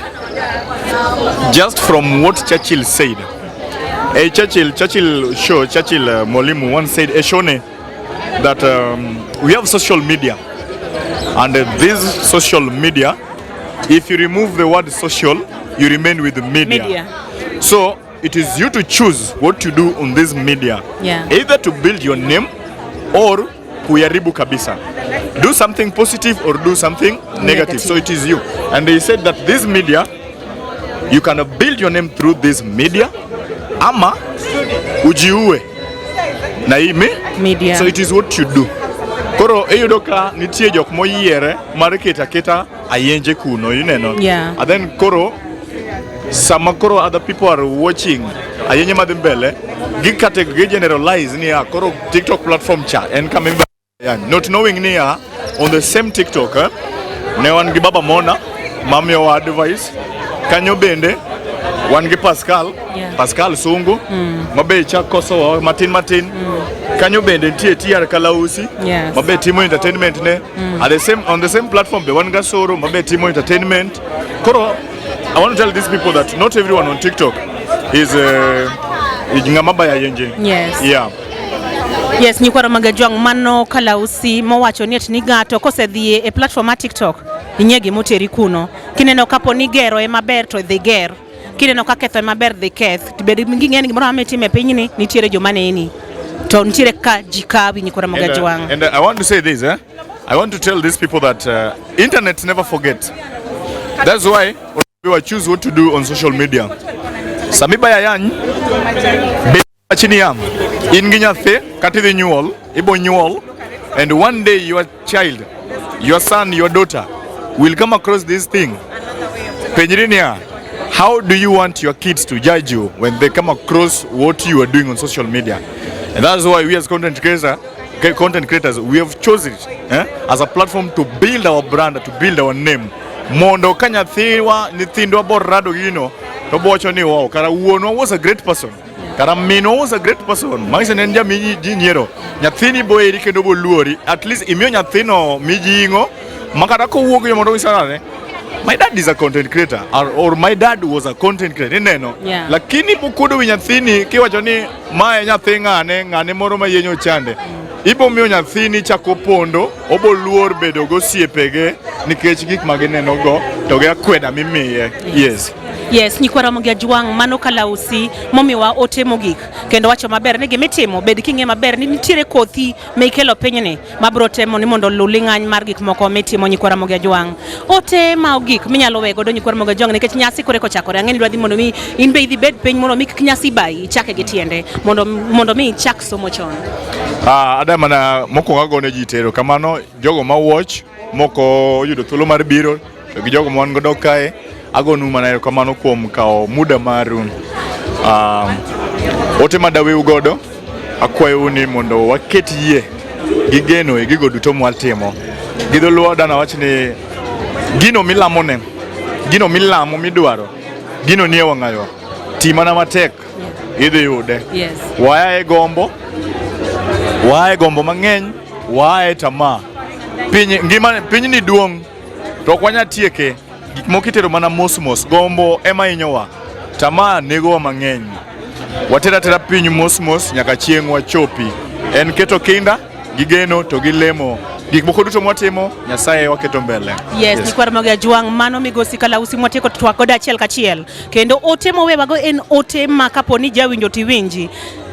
just from what Churchill said. Churchill Molimu once said, Eshone, that we have social media, and this social media, if you remove the word social, you remain with the media. So it is you to choose what to do on this media, either to build your name or kuyaribu kabisa. Do something positive or do something negative. So it is you. And they said that this media, you can build your name through this media, ama ujiue na media. So it is what you do. Koro eyudoka nitie jok moyiere mar keta ayenje kuno, you know. And then koro sama koro other people are watching ayenje madhi mbele gi generalize ni koro TikTok platform cha en coming back, not knowing ni on the same TikTok ne wan gi baba Mona mamiyo wa advice kanyo bende wan gi Pascal Sungu mabe cha koso matin kanyo bende nitie TR Kalausi mabe timo entertainment ne on the same platform be wan ga Soro mabe timo entertainment. Koro I want to tell these people that not everyone on TikTok is ng'amabaya yenje. Yes, nyikwaro magajwang' mano Kalausi mowacho ni ati ng'ato kosedhi e platform ma TikTok inyegi moteri kuno kineno kapo ni gero e maber to dhi ger, kineno ka ketho e maber dhi keth, tibed ng'eni gimoro ametime e pinyni nitiere joma neni to nitiere ka jikawi nyikwaro magajwang'. And I want to say this, I want to tell these people that internet never forget. That's why we choose what to do on social media. Samiba yayan chini yam inginya the katidhi nyuol ibo nyuol, and one day your child, your son, your daughter will come across this thing. Penjirinia, how do you want your kids to judge you when they come across what you are doing on social media? And that's why we as content creators, we have chosen it as a platform to build our brand, to build our name. Mondo kanya thiwa nithindwa borrado gino to bocho ni wow kara wuonwa was a great person, kara mino was a great person. Maisha nenja miji jinyero nyathini boeri kendo boluori, at least imiyo nyathino mijingo makata ko wuogo mondo isarane. My dad is a content creator, or my dad was a content creator, neno. Lakini pukudo wi nyathini kiwacho ni mae nyathi ng'ane moro mayenyo chande, ibo miyo nyathini chako pondo oboluor bedo go siepege nikech gik magineno go to gi akweda mimiye. Yes, nyikwaro magajwang' mano Kalausi momiwa ote mogik kendo wacho maber ni gimitimo bed king'e maber ni nitiere kothi meikelo pinyni mabro temo ni mondo luli ng'any mar gik moko mitimo nyikwaro magajwang'. Ote ma ogik minyalo wego do nyikwaro magajwang' nikech nyasi kore kochakore ang'eni dwadhi mondo mi in be idhi bed piny mondo mi nyasi bai chake gi tiende mondo mi chak somo chon. Adama na moko agone ji tero kamano jogo ma watch moko yudo thuolo mar biro to gi jogo mon godo kae agonu mana kamano kuom kao muda maru. Ote madawe godo akwayo ni mondo waket yie gi geno e gigo duto mwatimo. Gidho luoda na wachni gino milamo ne, gino milamo midwaro, gino nie wang'ayo, timana matek idhi yude. Wae gombo mang'eny, wae tamaa. Piny ni duong' to ok wanya tieke, gik moko itero mana mos gombo ema inyowa, tamaa nego mang'eny. Watera piny mos nyaka chieng' wachopi. En keto kinda gi geno to gi lemo, gik moko duto mwatimo Nyasaye waketo mbele. Nyikwaro magajwang' mano migosi Kalausi mwatieko twak godo achiel kachiel kendo ote mowewago en ote ma kapo ni jawinjo tiwinji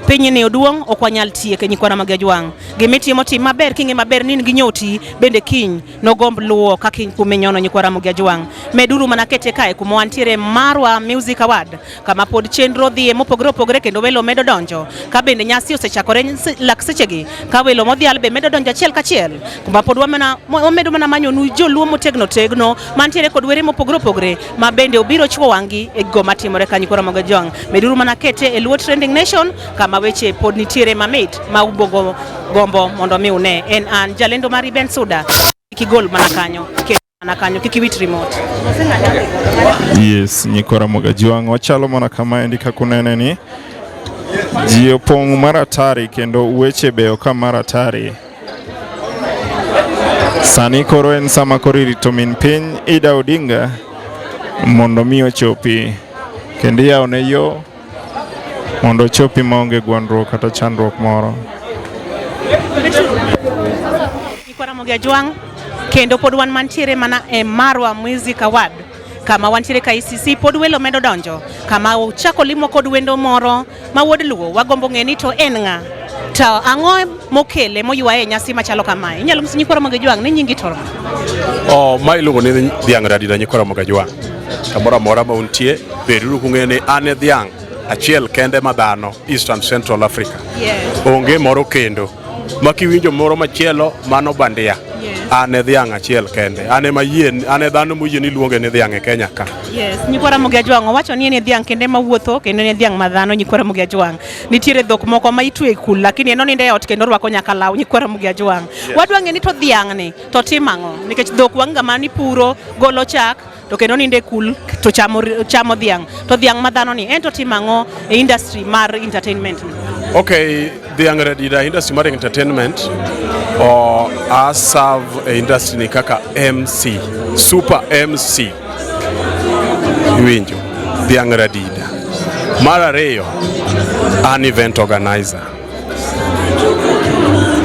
piny ni oduong' ok wanyal tieke nyikwara mag Jwang. Gimitimo tim maber king'e maber ni ginyoti bende kiny nogomb luwo ka kiny kuminyono nyikwara mag Jwang. Meduru mana kete kae kuma wantiere Marwa Music Award kama pod chenro dhie mopogore opogore kendo welo medo donjo ka bende nyasi osechakore lak sechegi ka welo modhial be medo donjo achiel kachiel kuma pod wamedo mana manyo nu joluo motegno tegno mantiere kod were mopogore opogore ma bende obiro chwo wangi e go matimore ka nyikwara mag Jwang. Meduru mana kete e luo Trending Nation kama weche pod nitiere mamit ma ubogo gombo mondo mi une. En an jalendo mari Ben Suda kigol mana kanyo kikiwit remote. Yes, nyikwara mag Jwang wachalo mana kama endi kakunene ni ji opong' maratari kendo weche beyo ka maratari. Sani koro en sama koro irito min piny Ida Odinga mondo mi ochopi kendo yawne yo mondo ochopi maonge gwandruok kata chandruok moro. Nyikwara mag Jwang kendo pod wan mantiere mana e Marwa Music Award kama wantiere ka ICC pod welo medo donjo kama uchako limo kod wendo moro ma wuod luo wagombo ng'e ni to en ng'a to ang'o mokele moywaye nyasi machalo kamae. Inyalo ng'isi nyikwara mag Jwang ni nyingi to ma iluongo ni dhiang' radida nyikwara mag Jwang. Kamoro amora ma untie beduru kung'e ni an e dhiang' achiel kende ma dhano Eastern Central Africa. Onge moro kendo makiwinjo moro machielo mano bandia. An e dhiang' achiel kende. An e dhano moyie ni luonge ni dhiang' e Kenya ka. Yes, nyikwara mag Jwang owacho ni en dhiang' kende mawuotho kendo en dhiang' ma dhano nyikwara mag Jwang. Nitiere dhok moko ma itwe e kul lakini en oninde e ot kendo rwako nyaka law nyikwara mag Jwang. Wadwa ng'e ni to dhiang' ni to timo ang'o nikech dhok wang' ma ni puro golo chak to kendo ninde kul to chamo dhiang'. To dhiang' ma dhano ni en to timo ang'o e industry mar entertainment ni. Okay, dhiang' radida industry mar entertainment I serve a industry ni kaka MC, super MC. Iwinjo, dhiang' radida. Mar ariyo, an event organizer.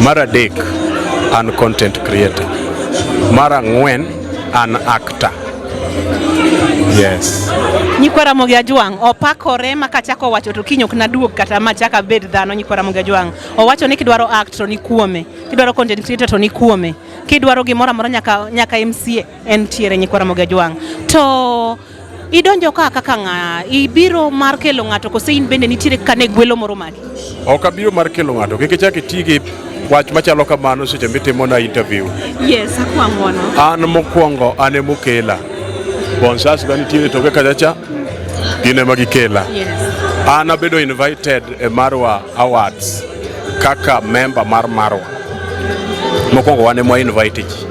Mar adek, an content creator. Mar ang'wen, an actor. Yes. Nyikwara mag Jwang opakore makachako wacho to kiny ok naduog kata machaka bed dhano. Nyikwara mag Jwang owacho ni kidwaro act to ni kuome, kidwaro content creator to ni kuome, kidwaro gimoro amora nyaka MC entiere nyikwara mag Jwang. To idonjo kaka ng'a ibiro mar kelo ng'ato kose in bende nitiere kane gwelo moro maki? Ok abiro mar kelo ng'ato kik ichak iti gi wach machalo kamano seche mitimo na interview. Yes, akwang'ono. An mokwongo an ema okela. Bonsas ga nitiere toke kachacha gine magikela. An abedo invited e Marwa Awards kaka member mar Marwa. Mokwongo wan ema invite ji.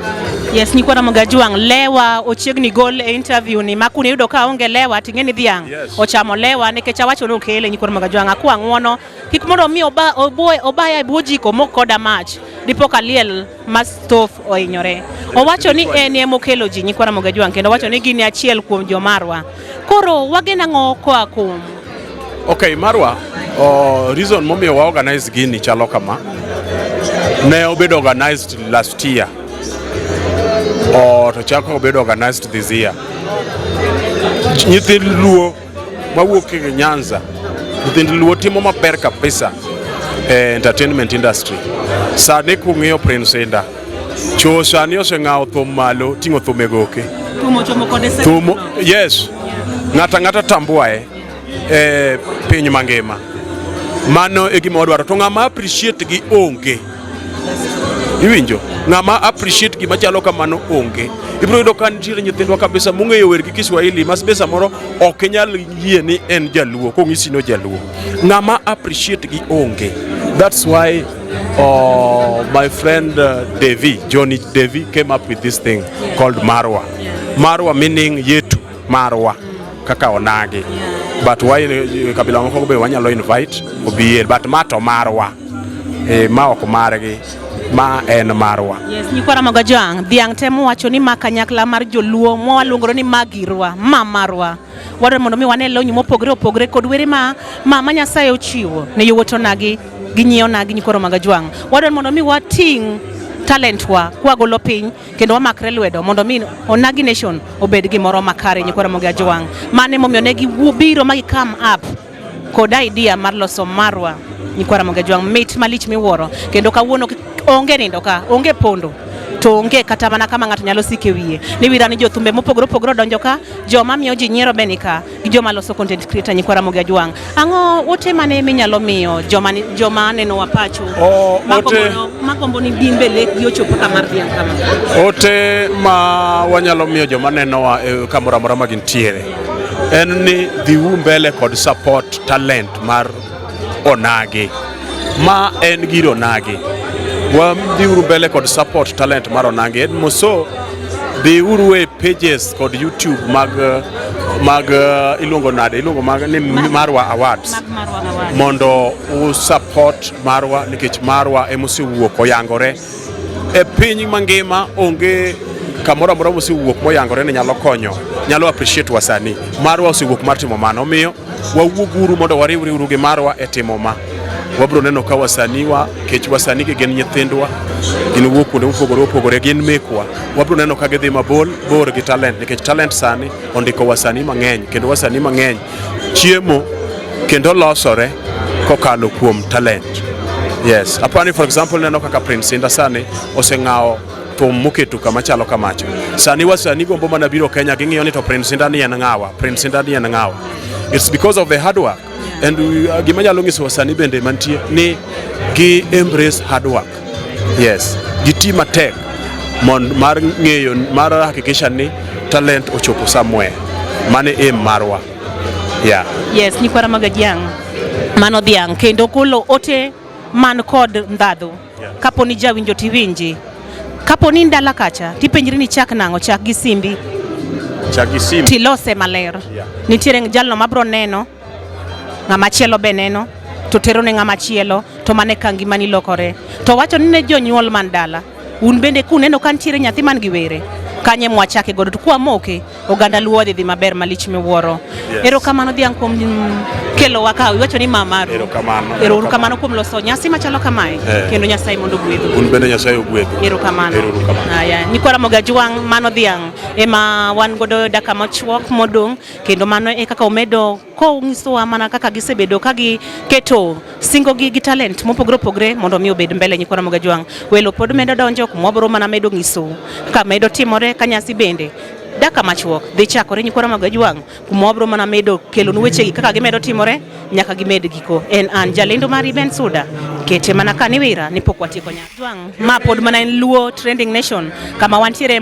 Yes, nyikwara mag Jwang lewa ochiegni gol e interview ni makune yudo ka onge lewa ting'e ni dhiang' ochamo lewa nikech awacho ni okele nyikwara mag Jwang akwang'uono kik mondo mi obaya e bwo jiko mok koda mach dipo ka liel ma stove ohinyore. Owacho ni en ema okelo ji nyikwara mag Jwang kendo owacho ni gin achiel kuom jo Marwa. Koro wageno ang'o koa kuom Okay, Marwa reason momiyo wa organize gini chalo kama ne obedo organized last year to chako obedo organized this year. Nyithind luo mawuok e Nyanza, nyithind luo timo maber kabisa entertainment industry. Sani kung'iyo Prince Inda cho sani oseng'awo thum malo ting'o thum e goke. Thum, yes, ng'ata tambuae piny mangima. Mano e gima wadwaro to ng'ama appreciate gi onge. Iwinjo, ng'ama appreciate gima chalo kamano onge. Ibiro yudo ka nitiere nyithindwa kabisa mong'eyo wer gi Kiswahili mas be samoro ok inyal yie ni en jaluo kong'isi no jaluo. Ng'ama appreciate gi onge. That's why my friend Johnny Devi came up with this thing called Marwa. Marwa meaning yetu, Marwa kaka onage. But why kabila moko be wanyalo invite obiye but mato Marwa. Ma ok margi. Ma en Marwa. Yes, nyikwara mag Jwang dhiang' temo wacho ni ma kanyakla mar joluo mwaluongoro ni magirwa ma Marwa. Wadwa mondo mi wane lony mopogore opogore kod were ma Nyasaye ochiwo ne yowuoto nagi ginyieo nagi nyikwara mag Jwang. Wadwa mondo mi wating' talent wa kwagolo piny kendo wamakre lwedo mondo mi Onagi Nation obed gimoro makare nyikwara mag Jwang. Mane momiyo ne gibiro magi come up kod idea mar loso Marwa Nyikwara Moga Jwang mit malich miwuoro kendo kawuono onge nindo ka onge pondo to onge kata mana kama ng'ato nyalo sike wiye ni wirani jothumbe mopogore opogore donjo ka joma miyo ji nyiero beni ka gi joma loso content creator Nyikwara Moga Jwang ang'o ote mane minyalo miyo joma neno wapacho magombo ni din be lek gi ochopo kamar dhiang' kama ote ma wanyalo miyo joma nenowa kamoro amora ma gintiere en ni dhiu mbele kod support talent mar onagi ma en gir onagi wadhiuru mbele kod support talent mar onagi en moso dhiuru e pages kod YouTube mag iluongo ni Marwa Awards mondo support Marwa nikech Marwa emosewuok oyangore e piny mangima onge kamoro amora mosewuok moyangore ni nyalo konyo nyalo appreciate wasani Marwa osewuok mar timo mano miyo wawuoguru mondo wariwru gi Marwa e timo ma wabro neno ka wasaniwa kech wasani gi gin nyithindwa gin wuok kuonde mopogore opogore gin mekwa wabro neno ka gidhi mabor gi talent nikech talent sani ondiko wasani mang'eny kendo wasani mang'eny chiemo kendo losore kokalo kuom talent. Yes, apani for example neno kaka Prince Inda sani oseng'awo thum moketo kama chalo kamacho. Sani wasani gombo mana biro Kenya ging'iyo ni to Prince Inda ni en ng'awa. It's because of the hard work. And gima nyalo nyiso wasani bende mantie ni gi embrace hard work. Yes, giti matek mar ng'eyo mar hakikisha ni talent ochopo somewhere. Mane Marwa. Yeah. Yes, Nyikwara Moga Jwang mano dhiang' kendo kolo ote man kod ndhadhu kapo ni jawinjo tiwinji kapo ni ndala kacha tipenjri ni chak nang'o chak gi simbi tilose maler nitiere jalno mabro neno ng'ama chielo be neno to tero ne ng'ama chielo to mane ka ngimani lokore to wacho ni ne jonyuol man dala un bende kuneno ka nitiere nyathi man gi were kanye mwachake godo to kwa moke oganda luo dhi maber malich miwuoro erokamano dhiang' kuom kelo waka wacho ni mamaru erokamano kuom loso nyasi machalo kamae kendo Nyasaye mondo gwedhu un bende Nyasaye ogwedhu erokamano aya Nyikwara Moga Jwang mano dhiang' ema wan godo daka machuok modong' kendo mano e kaka omedo ko ngisowa mana kaka gisebedo ka giketo singo gi talent mopogore opogore mondo mi obed mbele Nyikwara Moga Jwang welo pod medo donjo kumwabro mana medo ngiso ka medo timore kanyasi bende daka machuok dhi chakore Nyikwara Moga Jwang kumwabro mana medo kelo weche kaka gimedo timore nyaka gimed giko en an jalendo mari Ben Suda kete mana kaniwira ni pok watieko Jwang ma pod mana en Luo Trending Nation kama wantiere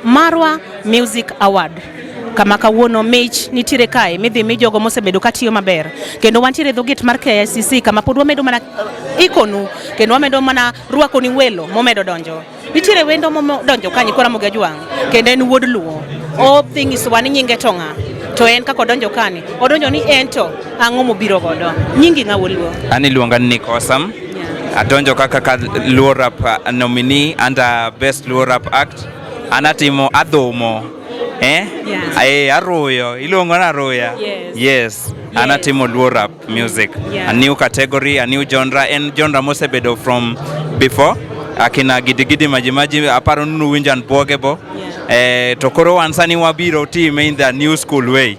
Marwa Music Award kama kawuono mich nitiere kae midhi mi jogo mosebedo katiyo maber kendo wantiere dhogit mar KICC kama pod wamedo mana ikonu kendo wamedo mana rwako ni welo momedo donjo nitiere wendo donjo ka Nyikwara Moga Jwang kendo en wuod Luo o thingis wani nyinge tonga to en kako donjo kani odonjo ni ento ang'o mobiro godo nyingi ng'awo Luo ani luonga ni Kosam adonjo kaka Luo Rap nominee under best Luo Rap act anatimo adhomo Arroyo, ilongo na Arroya. Yes. Anatimo Luo Rap music. A new category, a new genre, and genre mosebedo from before. Akina gidigidi majimaji aparo nunu winjan bogebo. To koro wansani wabiro team in the new school way.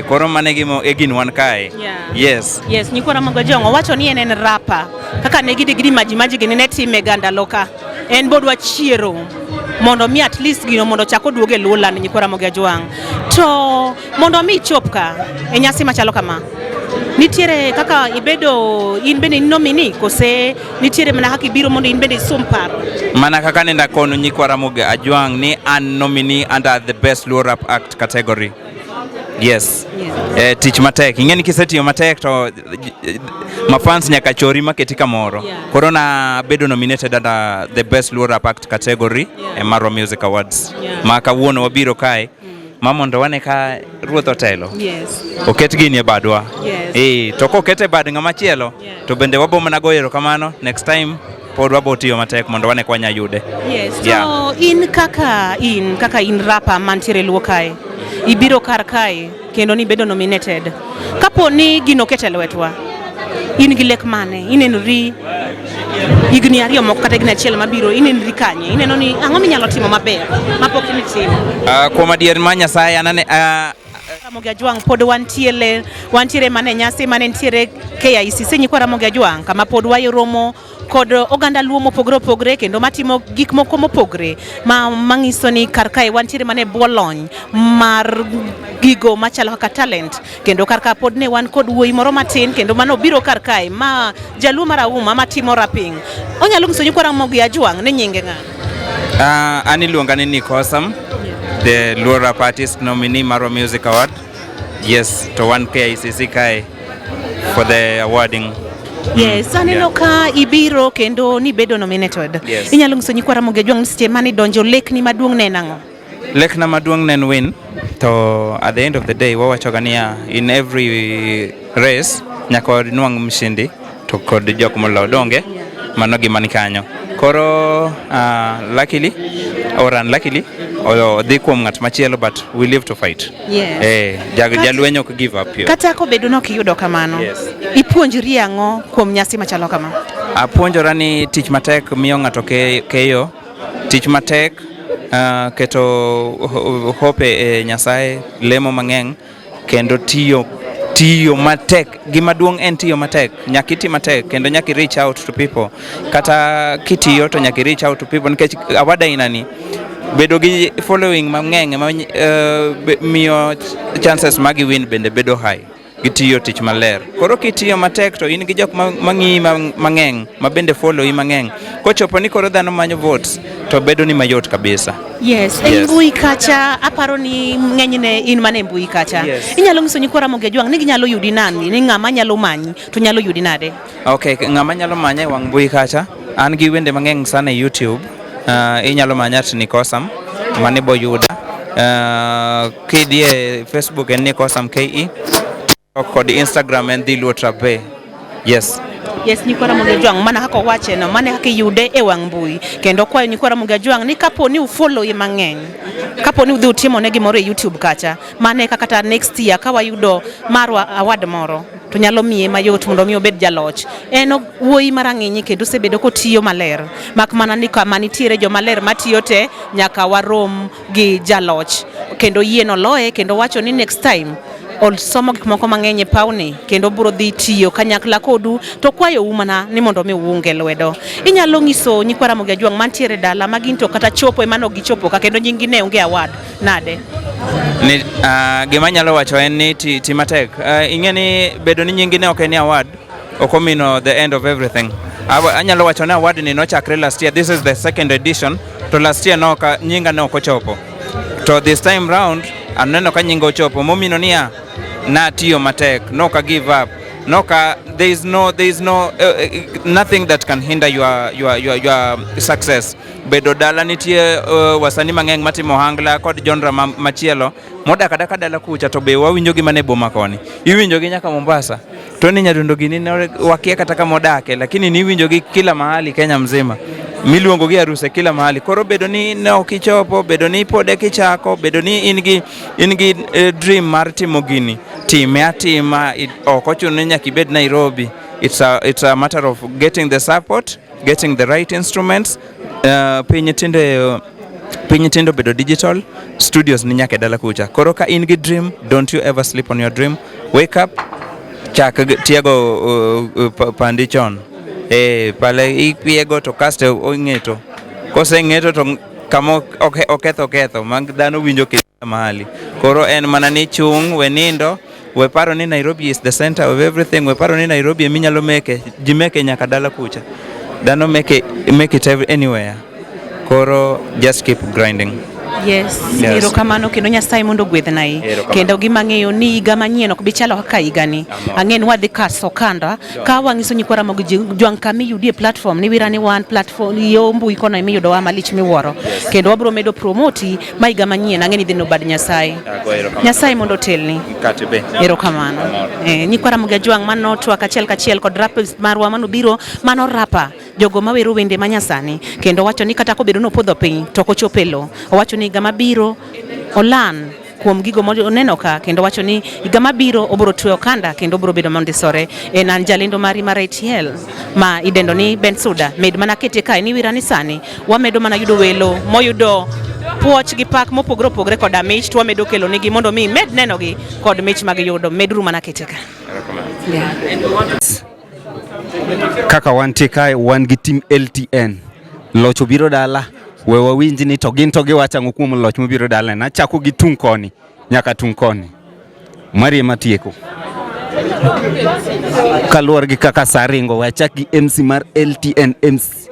Koro manegimo egin wan kae. Yes. Yes, Nyikwara Moga Jwang wacho ni en rapper. Kaka negidi majimaji gine time ganda loka. En bodwa chiero. Mondo mi at least gino mondo chako duoge Luoland Nyikwara Moga Jwang to mondo mi chopka e nyasi machalo kama nitiere kaka ibedo in bende nominee kose nitiere mana haki biro mondo in bende sumpar mana kaka nenda kono Nyikwara Moga Jwang ni an nominee under the best Luo Rap act category. Yes. Tich matek ingeni kisetiyo matek to mafans nyaka chori maketi kamoro Corona bedo nominated under the best Luo Rap act category Marwa Music Awards maka wuono wabiro kae mamondo wane ka ruoth otelo oket gini e badwa to kokete bad ng'ama chielo to bende wabo mana goyero kamano next time pod wabo tiyo matek mondo wane kwanya yude. So in kaka in rapper mantiere Luo kae ibiro kar kae kendo ni bedo nominated kapo ni gino kete lwetwa in gi lek mane inenri igni ariyo moko kata igni achiel mabiro inenri kanye ineno ni ang'o minyalo timo maber mapok ni timo kuom adier ma Nyasaye anane Ramogi Ajwang pod wantiere mane nyasi mane ntiere KICC nyikwa Ramogi Ajwang kama pod wayromo kod oganda luo mopogre opogre kendo matimo gik moko mopogre mangiso ni kar kae wantiere mane bolony mar gigo machalo kaka talent kendo kar ka pod ne wan kod wuoyi moro matin kendo mano biro kar kae ma jaluo marauma matimo rapping. Onyalo nyiso nyikwa Ramogi Ajwang ne nyinge ng'a? An iluonga ni Nick Awesome, the Luo Rap Artist nominee Marwa Music Award. Yes, to 1K ICC Kai for the awarding. Yes, aneno ka ibiro kendo ni bedo nominated. Yes. Inyalo nyiso nyikwa Ramogi Ajwang seche mane donjo lekni maduong' ne nang'o? Lekna maduong' nen win. To at the end of the day, wawachoga niya, in every race, nyaka nwang' mshindi to kod jok molo donge, mano gima ni kanyo. Koro luckily or unluckily, dhi kuom ng'at machielo, but we live to fight. Yes. Jalweny ok give up here. Kata ko bedo nok iyudo kamano. Yes. Ipuonjri ang'o kuom nyasi machalo kama? Apuonjora ni tich matek miyo ng'ato keyo, tich matek keto hope e Nyasaye, lemo mang'eng kendo tiyo matek. Gima duong' en tiyo matek. Nyaka iti matek kendo nyaka reach out to people. Kata kitiyo to nyaka reach out to people nikech awada inani bedo gi following mang'eng miyo chances magi win bende bedo high. Gitiyo tich maler. Koro kitiyo matek to in gi jok mang'i mang'eng ma bende follow i mang'eng. Kochopo ni koro dhano manyo votes to bedo ni mayot kabisa. Yes, yes. Mbui kacha aparo ni ng'enyne in mane mbui kacha. Yes. Inyalo nyiso nyikwa Ramogi Ajwang ni ginyalo yudi nani, ni ng'ama nyalo manyi to nyalo yudi nade? Okay, ng'ama nyalo manye wang mbui kacha. An gi wende mang'eng sana YouTube. Inyalo manyat Nick Awesome mane bo yuda. Kidie Facebook en Nick Awesome KE. Kod Instagram en dhi Luo Trap Bay. Yes. Yes, nyikwa Ramogi Ajwang mana hako wache no, mane haki yude e wang mbui. Kendo kwayo nyikwa Ramogi Ajwang ni kapo ni ufollow ye mang'eny. Kapo ni udhi utimo ne gimoro e YouTube kacha. Mane kata next year kawa yudo Marwa award moro. To nyalo miye mayot mondo mi obed jaloch. En wuoyi marang'inyi kendo sebedo kotiyo maler. Mak mana ni kama nitiere jo maler matiyo te nyaka warom gi jaloch. Kendo yieno loye kendo wacho ni next time somo gik moko mang'eny e pawni kendo biro dhi tiyo kanyakla kodu to kwayo umana ni mondo mi uunge lwedo. Inyalo nyiso nyikwa Ramogi Ajwang mantiere dala maginto kata chopo emano gichopo ka kendo nyingi ne onge award nade? Ni gima nyalo wacho en ni ti matek. Ing'eni bedo ni nyingi ne ok en award okomino the end of everything. Anyalo wacho ni award ni nochakre last year. This is the second edition. To last year nyinga ne ok ochopo. To this time round aneno ka nyinga ochopo momino niya na tiyo matek, no ka give up, no ka there is no nothing that can hinder your success. Bedo dala nitie wasani mang'eng matimo hangla kod genre machielo modak adaka dala kucha to be wawinjo gi mane boma koni, iwinjo gi nyaka Mombasa, to ni nyadundo gini wakia kata kama odake, lakini ni winjo gi kila mahali Kenya mzima, miluongo gi aruse kila mahali. Koro bedo ni ne okichopo, bedo ni pode kichako, bedo ni in gi dream mar timo gini, time atima, okochuno nyaka ibed Nairobi. It's a matter of getting the support, getting the right instruments. Piny tindo bedo digital, studios ni nyaka dala kucha. Koro ka in gi dream, don't you ever sleep on your dream. Wake up, chak tiego pandichon. Pale ipiego to kaste ong'eto. Kose ng'eto to kamo oketho mag dhano winjo kila mahali. Koro en mana ni chung wenindo, we paro ni Nairobi is the center of everything. We paro ni Nairobi eminyalo jimeke nyaka dala kucha. Dhano make it anywhere. Koro just keep grinding. Yes. Ero kamano kendo Nyasaye mondo gwedhnai. Kendo gima ng'eyo ni higa manyien ok bi chalo kaka higani. Ang'en wadhi kaso kanda ka wang'iso nyikwa Ramogi Ajwang kami yudie platform ni wirani one platform yo mbui kono imiyudo wa malich miwuoro. Kendo wabro medo promoti ma higa manyien ang'eni dhi no bad Nyasaye. Nyasaye mondo telni. Katibe. Ero kamano. Nyikwa Ramogi Ajwang mano twak achiel kod rappers marwa mano biro mano rapa jogo mawero wende manyasani kendo wacho ni kata kobedo no podho piny to kochopelo. Owacho ni higa mabiro olan kuom gigo moneno ka kendo wacho ni higa mabiro obro tweyo kanda kendo obro bedo mondisore. An jalendo mari mar ATL ma idendo ni Ben Suda med mana kete kae ni wirani sani wamedo mana yudo welo moyudo puoch gi pak mopogore opogore kod mich to wamedo kelo nigi mondo mi med nenogi kod mich mag yudo medru mana kete ka. Kaka wantie kae wan gi team LTN loch obiro dala we wawinj ni to gin to giwacho ang'o kuom loch mobiro dala na chako gi tung koni nyaka tung koni mari matieko kaluwar gi kaka saringo wachak gi MC mar LTN MC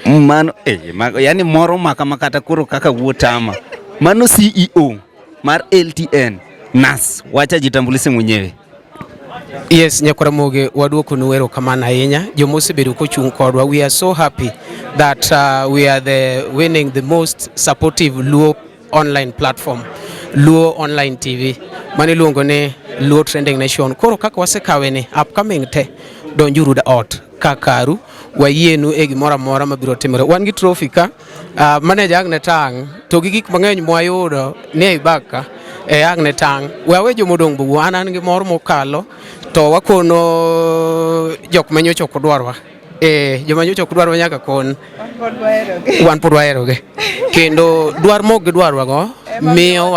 mano yani moro maka makata kuro kaka wuotama mano CEO mar LTN Nas wacha jitambulishe mwenyewe. Yes, Nyakwaramoge waduoko nuero kamana ahinya jomosebedo kochung' kodwa. We are so happy that we are winning the most supportive Luo online platform, Luo online TV mani luongo ne Luo Trending Nation. Koro kaka wasekawe ni upcoming te donjuru da ot kakaru wayienu e gimoro amora mabiro timore. Wan gi trophy ka manager Agne Tang to gi gik mang'eny mwayudo ne ibaka Agne Tang wawe jomodong' bugu an gi mor mokalo to wakono jok manyocho kodwarwa jomanyocho kodwarwa nyaka kon wan pod waheroge kendo dwar mok gi dwarwa go miyo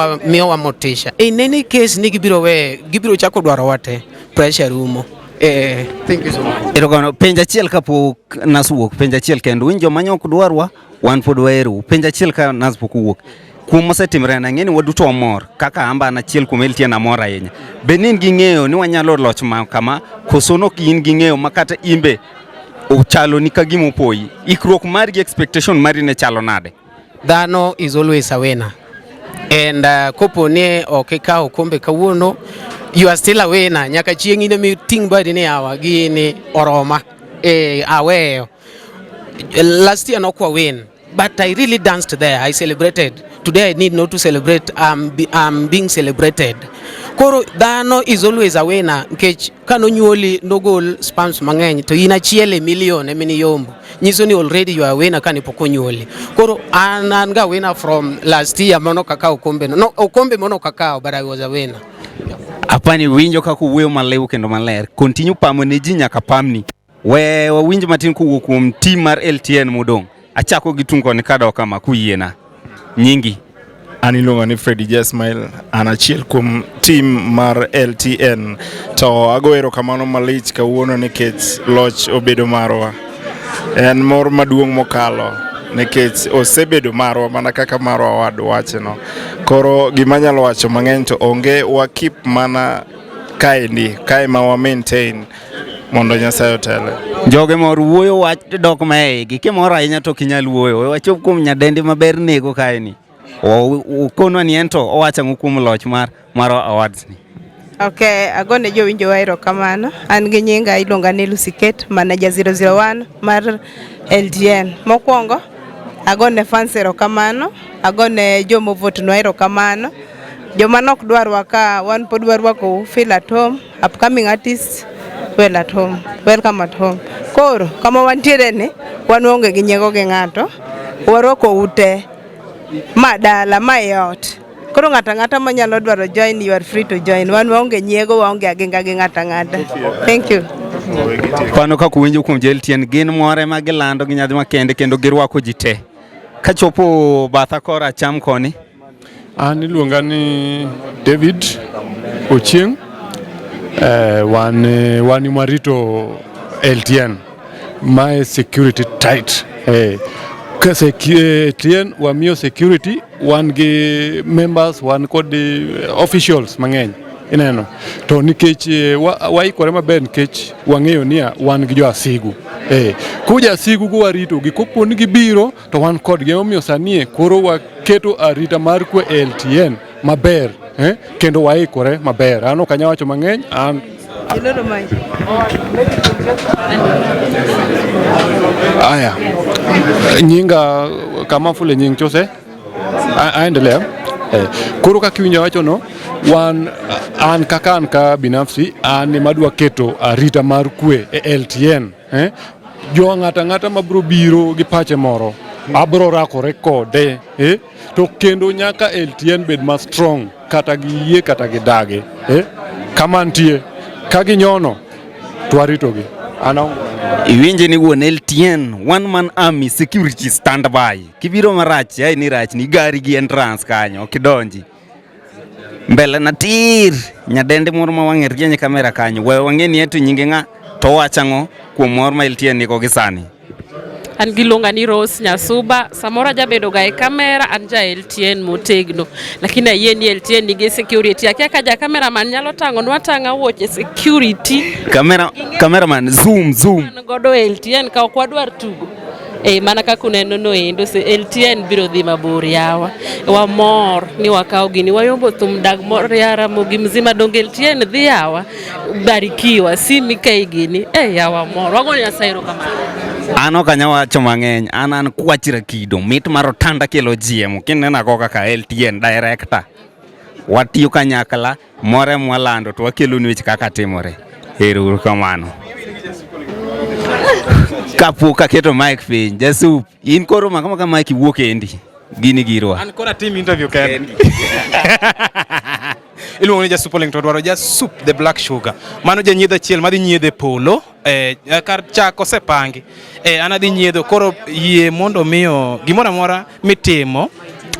wa motisha in any case ni gibiro chako dwarwa te pressure rumo. Thank you so much. Erogono penja achiel kapok Nas wuok penja achiel kendo winjo manyok dwarwa wan pod waheru penja achiel ka Nas pok wuok kuom mosetimre na ng'eni waduto wamor kaka amba na achiel kuom LTN amor ahinya benin gi ng'eyo ni wanyalo loch ma kama koso nok in gi ng'eyo makata imbe ochalo ni kagimo poyi ikruok mar gi expectation mari ne chalo nade. Dhano is always a winner and kopo ne okikawo kombe kawuono you are still a winner nyaka chieng' ine mi ting badi ni awa gini oroma aweyo last year nokwa win but I really danced there. I celebrated. Today I need not to celebrate. I'm being celebrated. Koro dhano is always a winner. Nkech kano nyuoli no goal spams mang'eny to ina chiele million emini yombo. Nyiso ni already you are a winner kani poko nyuoli. Koro ananga winner from last year mono kakao kombe. No okombe mono kakao but I was a winner. Apani winjo kako wuoyo malew kendo maler. Continue pamo ne ji nyaka pamni. We winjo matin kuwuok kuom team mar LTN modong'. Achako gi tung koni kada kama kuyiena nyingi an iluongo ni Freddy Jasmile an achiel kuom team mar LTN to agoero kamano malich kawuono nikech loch obedo marwa en mor maduong' mokalo nikech osebedo marwa mana kaka marwa wadwacheno koro gima nyalo wacho mang'eny to onge wa keep mana kae ma wa maintain mondo Nyasaye otele. Joge mor wuoyo wach dok mae gi kimoro ahinya to kinyal wuoyo wachop kuom nyadendi maber nego kae ni konwa ni ento owacho ang'o kuom loch mar awards ni. Okay, agone jowinjo waero kamano an gi nyinga iluonga ni Lusiket manager 001 mar LTN. Mokwongo agone fans ero kamano agone jomo vote no ero kamano joma nok dwarwa ka wan pod dwarwa ko feel at home upcoming artists well at home, welcome at home. Koro, kama wantiere ne, wan onge gi nyego gi ng'ato, waroko ute, madala, mayot. Koro ng'ata manyalo dwaro join, you are free to join. Wan onge nyego, waonge agenga gi ng'ata. Thank you. Pano kako winjo kuom LTN gin more ma gilando gi nyadhi makende kendo girwako ji te. Kachopo batha kora cham koni. An iluonga ni David Ochieng. Wani marito LTN my security tight kase LTN wamiyo security wan gi members wan kod officials mang'eny ineno to nikech waikore maber nikech wang'eyo ni wan gi jo asigu kuja asigu go warito gi kopo ni gibiro to wan kod gi omiyo sanie koro waketo arita mar kwe LTN maber kendo waikore maber an ok anyal wacho mang'eny an aya nyinga kama fule nying chose aendelea koro kaka winyo wacho no wan an kaka an ka binafsi an madwa keto arita mar kwe e LTN jo ng'ata mabro biro gi pache moro abro rakore kode to kendo nyaka LTN bed ma strong kata gi yie kata gi dage kama ntie ka ginyono to arito gi ana Iwinje ni wuon LTN, one man army security standby. Kibiro marach, ai ni rach ni gari gi entrance kanyo, kidonji. Mbele na tir, nyadende moro ma wang'e rienye kamera kanyo. We wang'e ni eto nyinge nga, to wachango kuom mor ma LTN niko gi sani. An giluonga ni Rose Nyasuba, samora jabedo ga e kamera, an ja LTN motegno. Lakini ayie ni LTN nigi security. Akia kaja cameraman nyalo tango nwatanga woche security. Cameraman zoom. Godo LTN ka ok wadwar tugo. Mana kaka uneno no endo se LTN biro dhi mabor yawa. Wamor ni wakao gini wayombo thum dag mor yara mogi mzima donge LTN dhi yawa. Barikiwa Simmy kai gini. Yawa mor. Wagoni asairo kama. Ano kanya wacho mang'eny, an kwachira kido, mit mar otanda kelo jiemo, kinena ko kaka LTN director. Watiyo kanyakla, more mwalando, to wakelo ni weche kaka timore. Ero kamano. Kapok aketo mic piny, jasup, in koro makama ka mic wuok endi. Gini girwa. An kora team interview kendi. Iluongo ni jasup oleng to dwaro jasup the black sugar. Mano janyiedho achiel madhi nyiedho polo, kar chak osepangi. An adhi nyiedho koro yie mondo miyo gimoro amora mitimo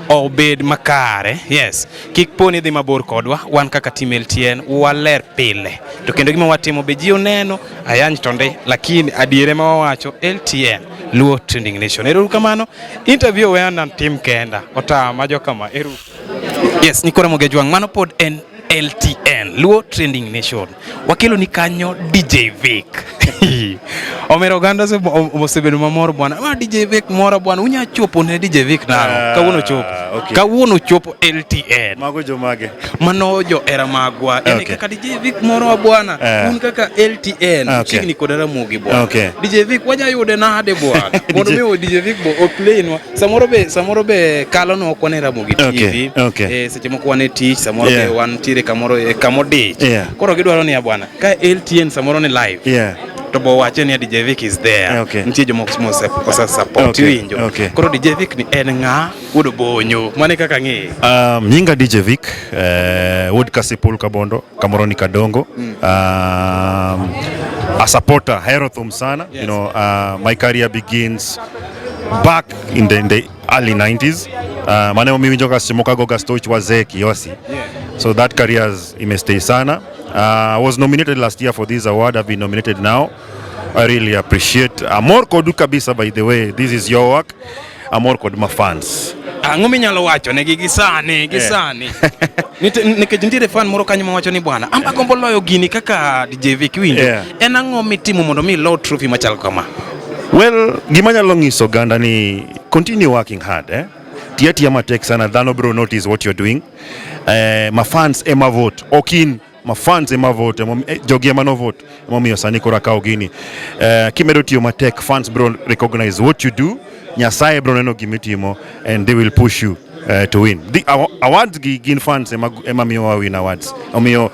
obed makare. Yes. Kik poni dhi mabor kodwa, wan kaka team LTN waler pile. To kendo gima watimo be ji oneno ayany tonde, lakini adiere ma wawacho LTN Luo Trending Nation. Eru kamano interview we an team kenda ota majo kama eru. Yes, nikora mogejwang mano pod en LTN Luo Trending Nation. Wakelo ni kanyo DJ Vic. Omero ganda se osebedo mamor bwana. DJ Vic mora bwana, unya chopo ne DJ Vic nano. Kawuono chopo. Kawuono chopo LTN. Mago jo mage. Mano jo era magwa. Ene kaka DJ Vic moro bwana. Un kaka LTN. Chigni kodara mugi bwana. DJ Vic waja yude nade bwana. Mondo mi DJ Vic bo o play no. Samoro be kalo no okwanera mugi TV. Seche moko wane tich, samoro be wan tire kamoro dich. Koro gidwaro ni ya bwana. Ka LTN samoro ni live. To bo wache ni DJ Vic is there. Ntie jomo kosa support winjo. Koro DJ Vic ni en nga udo bonyo. Mane kaka ngi. Nyinga DJ Vic, wood kasipul kabondo, kamoro ni kadongo. A supporter, hero thum sana. You know, my career begins back in the early 90s. Maneo mimi njoka simoka goga stoch waze kiyosi. So that career has imestay sana. I was nominated last year for this award. I've been nominated now. I really appreciate. Amor kodu kabisa, by the way. This is your work. Amor kodu ma fans. Ngumi nyalo wacho ne gisani. Nikijindire fan moro kanyo wacho ni bwana. Amba gombo loyo gini kaka DJ Vic winjo. En ang'o mitimo mondo mi low trophy machal kama? Well, gimanya longiso ganda ni continue working hard, Tiati matek sana, dhano bro notice what you're doing. My fans ema vote. Okin my fans ema vote. Jogi ema no vote. Momiyo sani kora kao gini. Kimedo tiyo matek, fans bro recognize what you do. Nyasaye bro neno gimitimo and they will push you to win. The awards gin fans ema miyo win awards. Omiyo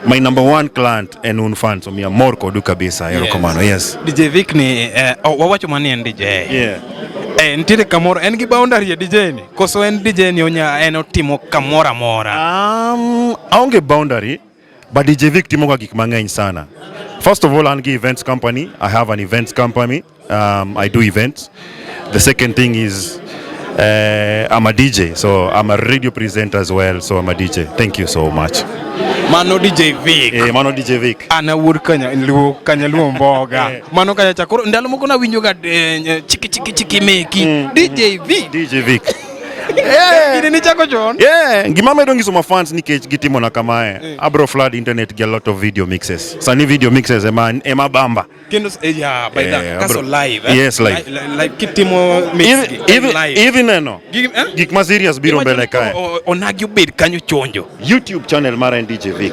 my number one client and un fans omiya mor kodu kabisa. Erokamano. Yes. DJ Vic ni wawacho mani en DJ. Ntire kamoro en gi boundary ya DJ ni koso en DJ ni onya en otimo kamora mora. Aonge boundary, but DJ Vic timo ka gik mang'eny sana. First of all, an gi events company. I have an events company. I do events. The second thing is I'm a DJ, so I'm a radio presenter as well, so I'm a DJ. Thank you so much. Mano DJ Vic. Mano DJ Vic. Ana wur kanya luo mboga. Mano kanya chakoro ndalo moko na winjo ga chiki meki. DJ Vic. DJ Vic. Gini ni chako John? Gima medo ngiso ma fans nikech gitimo na kamae. Abro flood internet get a lot of video mixes. Sani video mixes ema bamba. Kendo by that kaso live. Yes, live. Like kitimo mix live. Even no. Gik ma serious biro mbele kae. Onagi ubed kanyo chonjo. YouTube channel mara DJ Vic.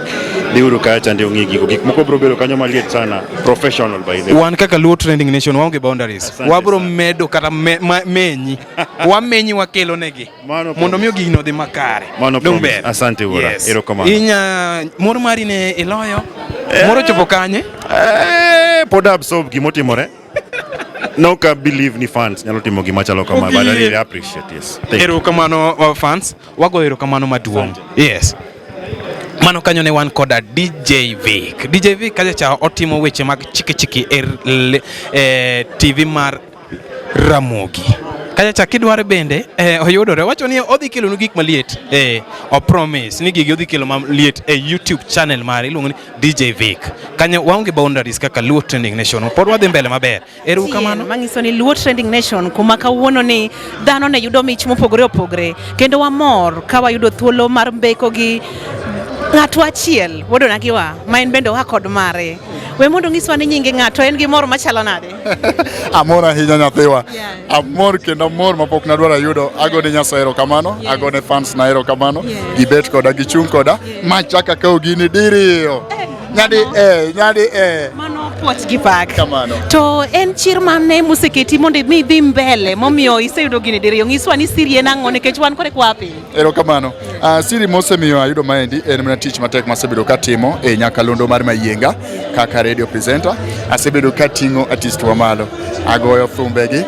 Diuru kaya chande ungigi gik moko bro bero kanyo maliet sana. Professional by the way. Wan kaka Luo Trending Nation waonge boundaries. Wabro medo kata menyi. Wamenyi wakelo negi. Mondo miyo gino dhi makare. Promise. Asante wora. Erokamano. Inya moro mari ne iloyo. Moro chopo kanye? Poda absorb gimotimore. No can believe ni fans nyalo timo gima chalo kama, but I really appreciate this. Erokamano fans, wago erokamano maduong'. Yes. Mano kanyo ne wan koda DJ Vic. DJ Vic kaja cha otimo weche mag chiki TV mar Ramogi. Kaja cha kidware bende oyudore wacho ni odhi kelo nu gik maliet o promise ni gigi odhi kelo maliet YouTube channel mare iluongo ni DJ Vic. Kanyo waonge boundaries kaka Luo Trending Nation. Pod wadhi mbele maber. Eru kamano. Mangiso ni Luo Trending Nation kuma kawuono ni dhano ne yudo mich mopogore opogore kendo wamor ka wayudo thuolo mar mbeko gi ng'ato achiel wodona giwa ma en bende oa kod mare. We mondo ngiswa ni nyinge ng'ato en gi mor machalo nade? Amor ahinya nyathiwa. Amor kendo amor mapok nadwara yudo. Agone Nyasaye erokamano, agone fans na erokamano. Gibet koda gichung' koda machaka ka gini diriyo. Nyadi Mano puoch gi pak. To en chir mane museketi mondo mi dhi mbele momiyo iseyudo gini diriyo. Ngiswa ni siri en ang'o nikech wan kore kwapi? Erokamano. Siri mosemiyo ayudo maendi en mana tich matek masebedo katimo e nyakalondo mar Mayienga kaka radio presenter. Asebedo kating'o artist wa malo. Agoyo thumbegi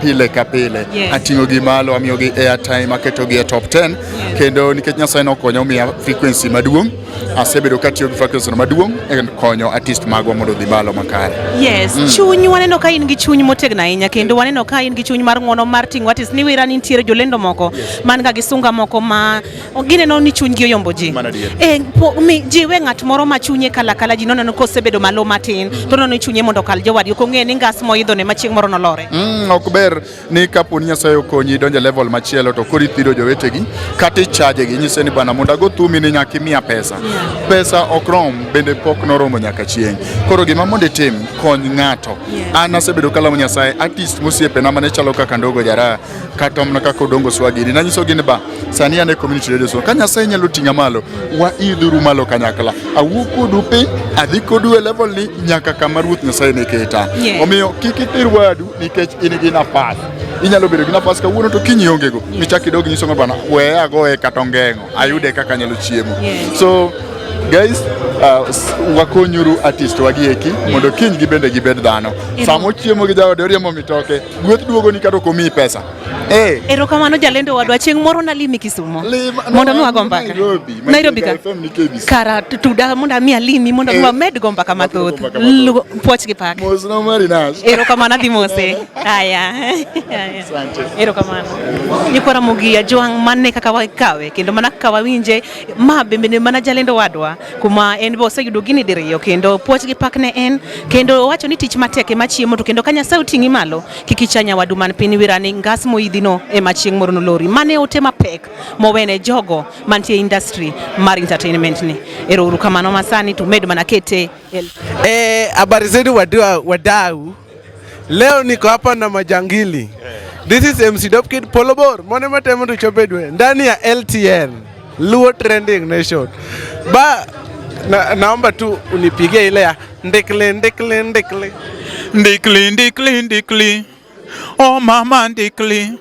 pile ka pile. Ating'o gi malo, amiyo gi airtime, aketo gi e top 10 kendo nikech Nyasaye nokonyo miya frequency maduong'. Asebedo katiyo gi frequency maduong' e konyo artist magwa mondo dhi malo makare. Yes, chuny waneno ka in gi chuny motegno ahinya kendo waneno ka in gi chuny mar ng'uono mar ting'o artist ni wira ni nitiere jolendo moko man ga gi sunga moko ma gineno ni chuny gi oyombo ji. Jiwe ng'at moro ma chunye kala ji nono kosebedo malo matin to nono ni chunye mondo kal jowadi ok ong'e ni ngas moidho ne machieng' moro nolore. Ok ber ni kapo ni Nyasaye okonyi donjo level machielo to koro ithido jowetegi kata ichaje gi nyise ni bana mondo ago thumi ni nyaka imiya pesa. Pesa ok rom bende pok noromo nyaka chieng'. Koro gima mondo itim kony ng'ato. An asebedo kalamo Nyasaye artist mosiepena mane chalo kaka Ndogo Jara kata mna kaka Odongo Swagiri nanyiso gini ba sani ane community radio so ka Nyasaye nyalo ting'a malo wa idhuru malo kanyakla awuok kodu piny adhi kodu e level ni nyaka kama Ruoth Nyasaye ne keta. Omiyo kik itir wadu nikech in gi nafas. Inyalo bedo gi nafas kawuono to kiny ongego michak idog nyiso bana we agoe kata ongeng'o ayude kaka nyalo chiemo. So guys, wakonyuru artist wagieki mondo kiny gibende gibed dhano. Samo chiemo gi jaode oriemo mitoke gweth duogo ni kata komi pesa. Erokamano jalendo wadwa chieng' moro nalimi Kisumu mondo mi wago mbaka Nairobi ka kara tuda mondo mi alimi mondo mi wamed go mbaka mathoth puoch gi pak. Mosno mari nash. Erokamano adhi mose. Aya. Erokamano. Nyikora mugia jwang' mane kaka wakawe kendo mana kaka wawinje ma bende mana jalendo wadwa kuma en bo sayudo gini diriyo kendo puoch gi pak ne en kendo wacho ni tich matek ema chiemo to kendo ka Nyasaye oting'i malo kikichanya wadu man piny wirani ngas moidhino ema chieng' moro nolori mane ote mapek mowene jogo mantie industry mar entertainment ni. Ero kamano masani tumed mana kete habari zenu wadau. Leo niko hapa na majangili. This is MC Dopkid Polobor. Mone matemo tuchopedwe ndani ya LTN Luo Trending Nation. Naomba tu unipigie ile ya ndikli. Oh mama ndikli.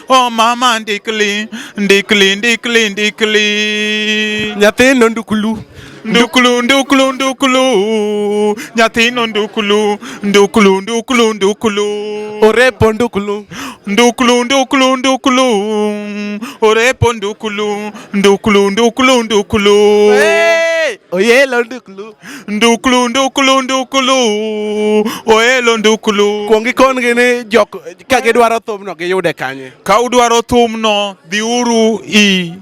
Oh mama ndikli. Nyathino ndukulu. Nyathino ndukulu. Orepo ndukulu. Orepo ndukulu. Hey! Oyelo ndukulu. Oyelo ndukulu. Kuongi kon gini jok ka gidwaro thumno giyude kanye. Ka udwaro thumno dhiuru i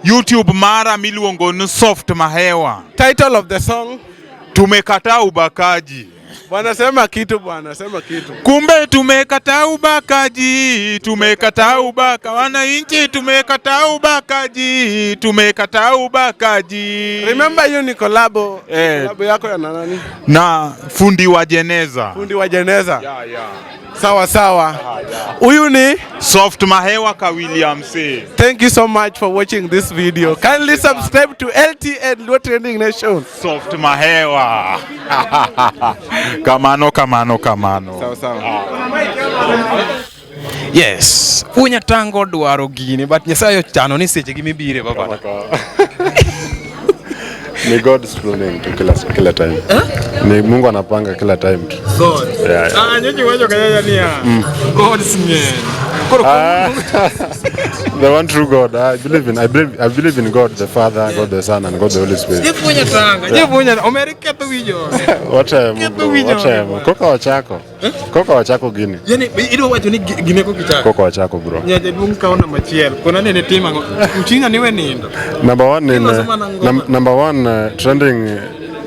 YouTube mara miluongo ni Soft Mahewa. Title of the song Tumekataa ubakaji. Bwana sema kitu. Kumbe tumekataa ubakaji, wananchi tumekataa ubakaji. Remember hiyo ni collabo yako ya nani? Na fundi wa jeneza. Sawa. Huyu ni Soft Mahewa ka William C. Thank you so much for watching this video. Kindly subscribe to LTN Luo Trending Nation. Soft Mahewa. Kamano. Sawa. Yes, unya tango dwaro gini but Nyasaye ochano ni seche gimibire baba. Ni God's planning to kila time. Ni Mungu anapanga kila time tu. God. Nyinyi wacho kaya nia. God's plan. The one true God. I believe in God the Father, God the Son, and God the Holy Spirit. Whatever. Koka wachako gini. Yani ido wacho ni gine ko kichako. Koka wachako bro. Nyaje dum kaona machiel. Kona nene tima ngo. Mchinga niwe nindo. Number one trending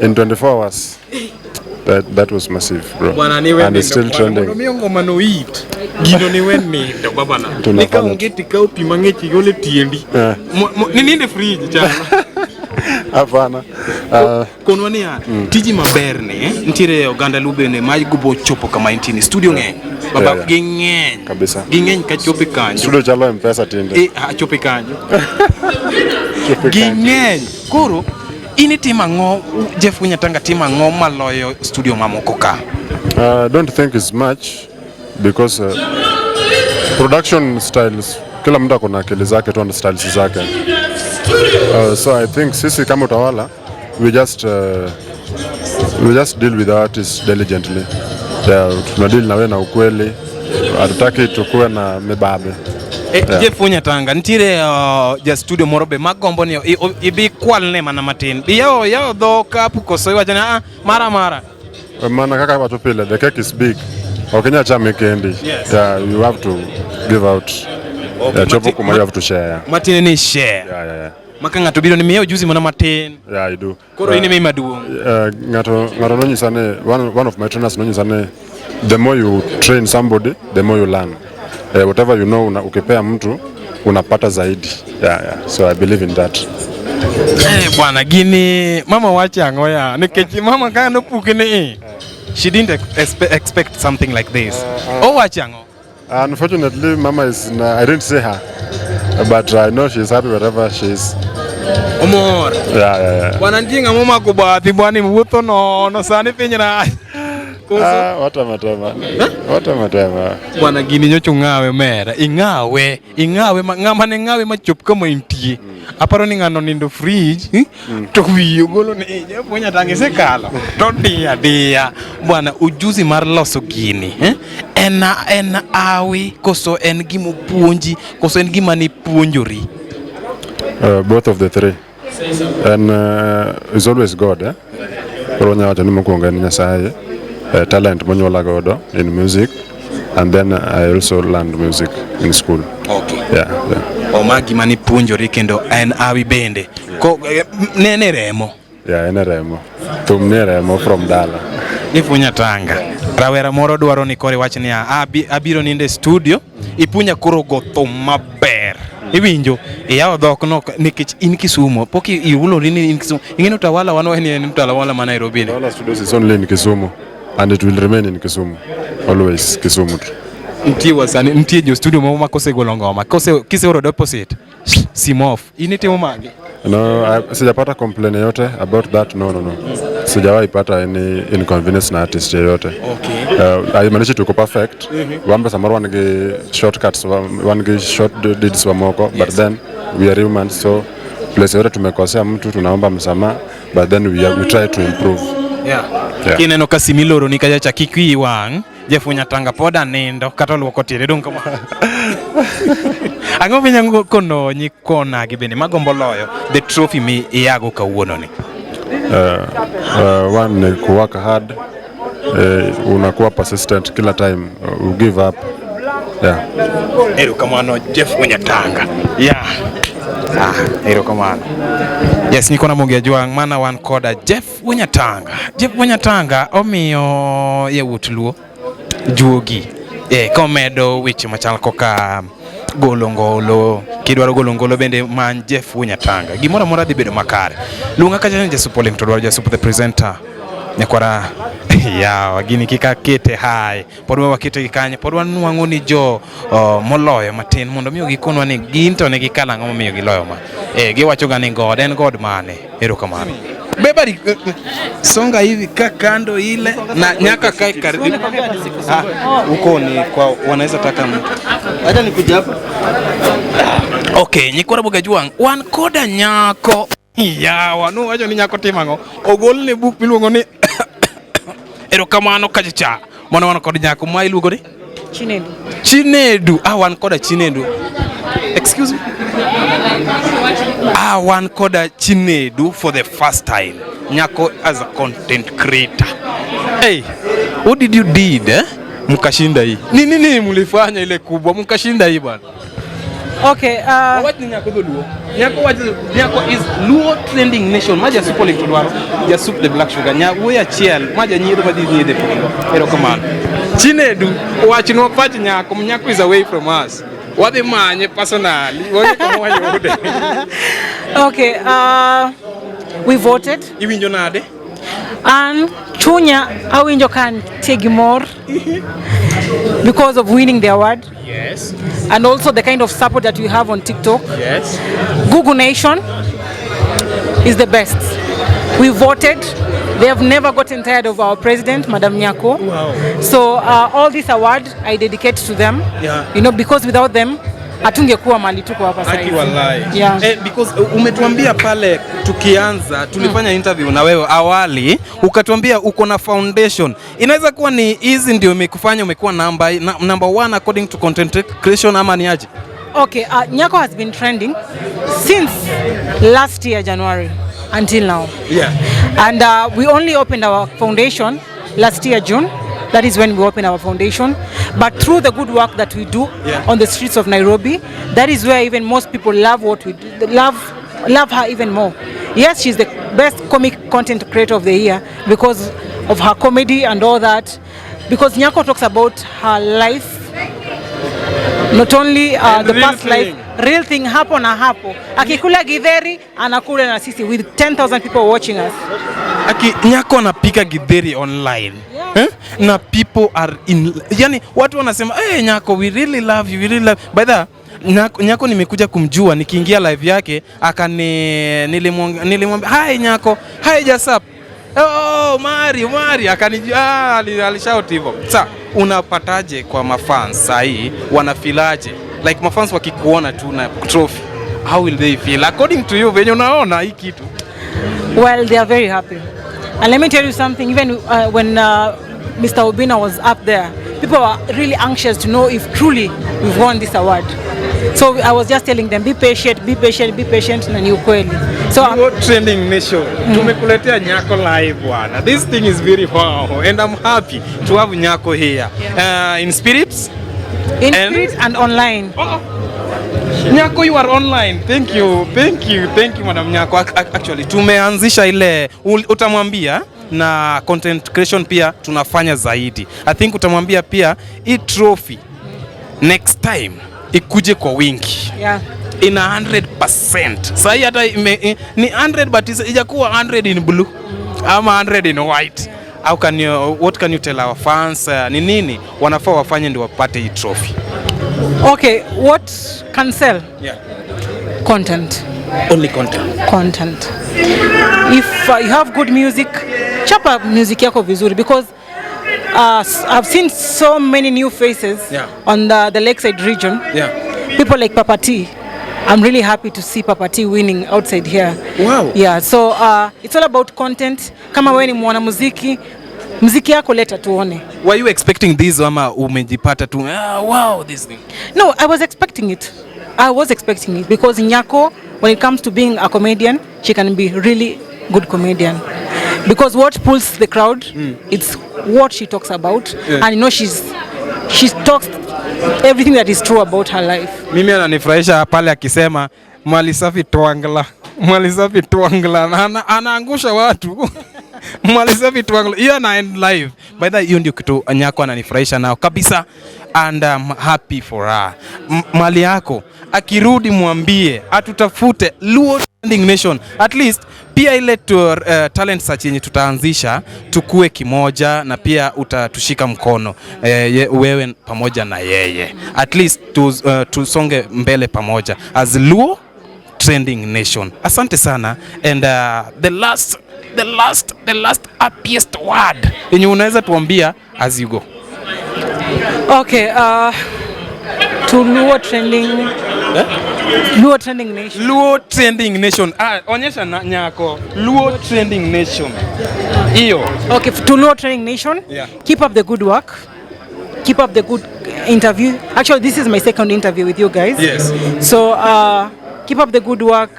in 24 hours. That was massive, bro. And it's still trending. Ngoma no eat. Gino niwe nindo babana. Nika ongeti ka upi mangechi yole tiendi. Ninde fridge chana. Hapana. Konwani ya tiji maber ne ntire Oganda Lube ne mai gubo chopo kama intini studio ng'eny baba ging'eny kabisa ging'eny ka chopi kanyo studio chalo mpesa tinde chopi kanyo ging'eny koro ini tima ng'o Jeff Wenyatanga tima ng'o maloyo studio mamoko ka. Don't think it's much because production styles kila mtu akona akili zake tu na styles zake. So I think sisi kama utawala we just deal with the artists diligently. Tunadeal na wewe na ukweli. Hatutaki tukue na mebabe. Jeff Wenyatanga ntire ja studio morobe magombo ni ibi kwalne mana matin. Yao do kapu koso wachana mara. Maana kaka watu pile the cake is big. Okenya chama kendi. Yeah, you have to give out. Chopo kuma you have to share. Matin ni share. Yeah. Maka ngato biro ni miyo juzi mana matin. Yeah, I do. Koro ini mimi maduong. Ngato nonyisane one of my trainers nonyisane the more you train somebody the more you learn. Whatever you know ukipea mtu unapata zaidi. Yeah. So I believe in that. Bwana gini mama wacha angoya nikechi mama kana no pukine. She didn't expect something like this. Wacha ngo. Unfortunately mama is I didn't see her. But I know she's happy wherever she is. Omor. Yeah. Bwana njinga mama kubati bwani mbuto no sani pinyira. Wata matema. Bwana gini nyocho ngawe mera. Ingawe ngama ne ngawe machup kama intie. Aparo ni ngano nindo fridge. To wiyo golo ne Jeff Wenyatanga sekalo. To dia. Bwana ujuzi mar loso gini, en awi koso en gimu puonji koso en gima ni puonjori. Both of the three. And it's always God, Ronya wacha ni mokuonga ni Nyasaye. Talent monyola godo in music, and then I also learned music in school. Okay. Yeah. Omagi mani puonjori kendo en awi bende. Ko nene remo. Yeah, ene remo. Tumne remo from dala. Jeff Wenyatanga. Rawera moro dwaro ni kore wach ni abiro ninde studio ipunya koro go thum maber. Iwinjo yawo dhok no nikech in Kisumu poki iulo rini in Kisumu ingeno tawala wano en mtawala ma Nairobi ne. Tawala studios is only in Kisumu and it will remain in Kisumu, always Kisumu. Ntie jo studio mo makose golongoma kiseoro deposit sim off initimo magi. No, sijapata complain yote about that. No. Sijawahi pata any inconvenience na artist yote. Okay. I managed to go perfect. Wambe samaro wange shortcuts, wange short deeds wa moko, but then we are human, so place yote tumekosea mtu tunaomba msamaha, but then we try to improve. Yeah. Kineno kasimiloro nikajacha kikwi wang Jeff Wenyatanga poda nindo kata luoko tire dong kama. Ango minyango kono nyikona gibene magombo loyo the trophy mi iago kawuono ni. One work hard, unakuwa persistent kila time, you give up. Yeah. Ero kamano Jeff Wenyatanga. Yeah. Ero kamano. Yes, niko na Mogia Juang mana wan koda Jeff Wenyatanga. Jeff Wenyatanga omiyo yewut luo juogi. Komedo wichi machal koka golongolo kidwaro golongolo bende man Jeff Wenyatanga gimora mora dhi bedo makare lunga kaja nje supporting to dwaro super the presenter nyakwara yawa gini kika kete hai podwa wakete kanye podwa nuango ni jo moloyo matin mondo miyo gikonwa ni ginto ne gikala ng'ama miyo giloyo ma giwacho ga ni God en God mane erokamano bebari songa hivi kakando ile na nyaka kai karibu huko ni kwa wanaweza taka mtu acha nikuja hapa. Okay, nyikora Mogia Juang wan koda nyako yawa no wacho ni nyako timango ogol ne buk miluongo ni erokamano kachacha mono wan kod nyako ma iluongo ni Chinedu. Chinedu. Wan koda Chinedu. Excuse me? Wan koda Chinedu for the first time. Nyako as a content creator. Hey, what did you did mkashinda hii? Nini mlifanya ile kubwa mkashinda hii bwana? Okay, what ni Nyako Luo? Nyako is Luo trending nation. Maja super like Tudwaro. Ya soup the black sugar. Nya we chiel. Maja nyido badi nyide po. Ero come Chinedu watch no patch Nyako. Nyako is away from us. What the man personally? Okay, we voted. Iwinjo nade? And Chunya awinjo kan Tegimor because of winning the award. Yes. And also the kind of support that we have on TikTok. Yes. Google Nation is the best. We voted. They have never gotten tired of our president, Madam Nyako. Wow. So all this award I dedicate to them. Yeah. You know, because without them hatungekuwa mali tuko hapa sasa. Aki wallahi. Yeah. Because umetuambia pale tukianza tulifanya interview na wewe awali ukatuambia uko na foundation. Inaweza kuwa ni hizi ndio imekufanya umekuwa number 1 according to content creation ama ni aje? Okay, Nyako has been trending since last year January until now. Yeah. And we only opened our foundation last year June. That is when we opened our foundation. But through the good work that we do on the streets of Nairobi, that is where even most people love what we do, love her even more. Yes, she's the best comic content creator of the year because of her comedy and all that. Because Nyako talks about her life, not only the past life, real thing hapo na hapo. Akikula githeri, anakula na sisi with 10,000 people watching us. Nyako anapika githeri online. Na people are in, yani watu wanasema Nyako we really love you, we really love. By the Nyako nimekuja kumjua nikiingia live yake nilimwambia hi Nyako, hi Jasap, oh Mari akanijua alishout hivyo. Sasa unapataje kwa mafans sahi wanafilaje like mafans wakikuona tu na trophy, how will they feel according to you venye unaona hii kitu? Well, they are very happy. And let me tell you something, even when Mr. Obinna was up there, people were really anxious to know if truly we've won this award. So I was just telling them, be patient, na ni ukweli. So trending nation. Tumekuletea Nyako live bwana. This thing is very wow and I'm happy to have Nyako here. In spirits? In spirit and online. Nyako, you are online. Thank you Madam Nyako. Actually tumeanzisha ile utamwambia na content creation pia tunafanya zaidi. I think utamwambia pia hii trophy next time ikuje kwa wingi. Yeah. In 100%. Sasa hata ni 100 but ijakuwa 100 in blue ama 100 in white. What can you tell our fans ni nini wanafaa wafanye ndio wapate hii trophy? Okay, what can sell? Yeah. Content. Only content. Content. If you have good music, chapa music yako vizuri because I've seen so many new faces on the Lakeside region. Yeah. People like Papa T. I'm really happy to see Papa T winning outside here. Wow. Yeah, so it's all about content. Kama wewe ni mwanamuziki, muziki yako leta tuone. Were you expecting this ama umejipata tu wow this thing? No, I was expecting it. Because Nyako, when it comes to being a comedian, she can be really good comedian. Because what pulls the crowd, it's what she talks about. Yeah. And you know she talks everything that is true about her life. Mimi ananifurahisha pale akisema mali safi twangla na anaangusha watu. Mali safi twangla. Hiyo na end live. By the way, hiyo ndio kitu Nyako ananifurahisha nao kabisa and I'm happy for her. Mali yako akirudi mwambie atutafute Luo Trending Nation. At least pia ile talent search yenye tutaanzisha tukue kimoja na pia utatushika mkono wewe pamoja na yeye. At least tusonge mbele pamoja as Luo Trending Nation. Asante sana and the last happiest word yenye unaweza tuambia as you go. Okay, to Luo Trending Luo Trending Nation. Luo Trending Nation. Onyesha Nyako. Luo Trending Nation. Iyo. Okay, to Luo Trending Nation. Yeah. Keep up the good work. keep up the good interview. Actually, this is my second interview with you guys. Yes. So keep up the good work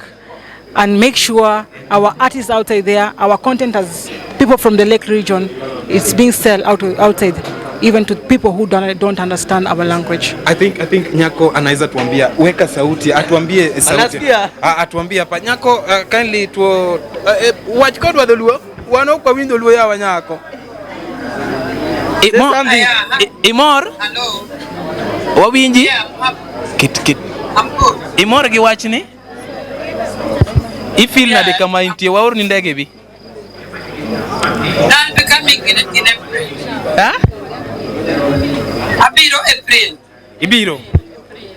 and make sure our artists outside there, our content as people from the Lake region, it's being sold outside, even to people who don't understand our language. I think Nyako anaweza tuambia, weka sauti, atuambie sauti. Atuambie hapa Nyako, kindly to watch code wa Luo, wana kwa window Luo ya Nyako. Imor. Hello. Wawinji? Yeah, Kit. I'm good. Imor gi wachni? Ifil na de kama intie waor ni ndege bi. I'm becoming in April. Ha? Abiro April. Ibiro.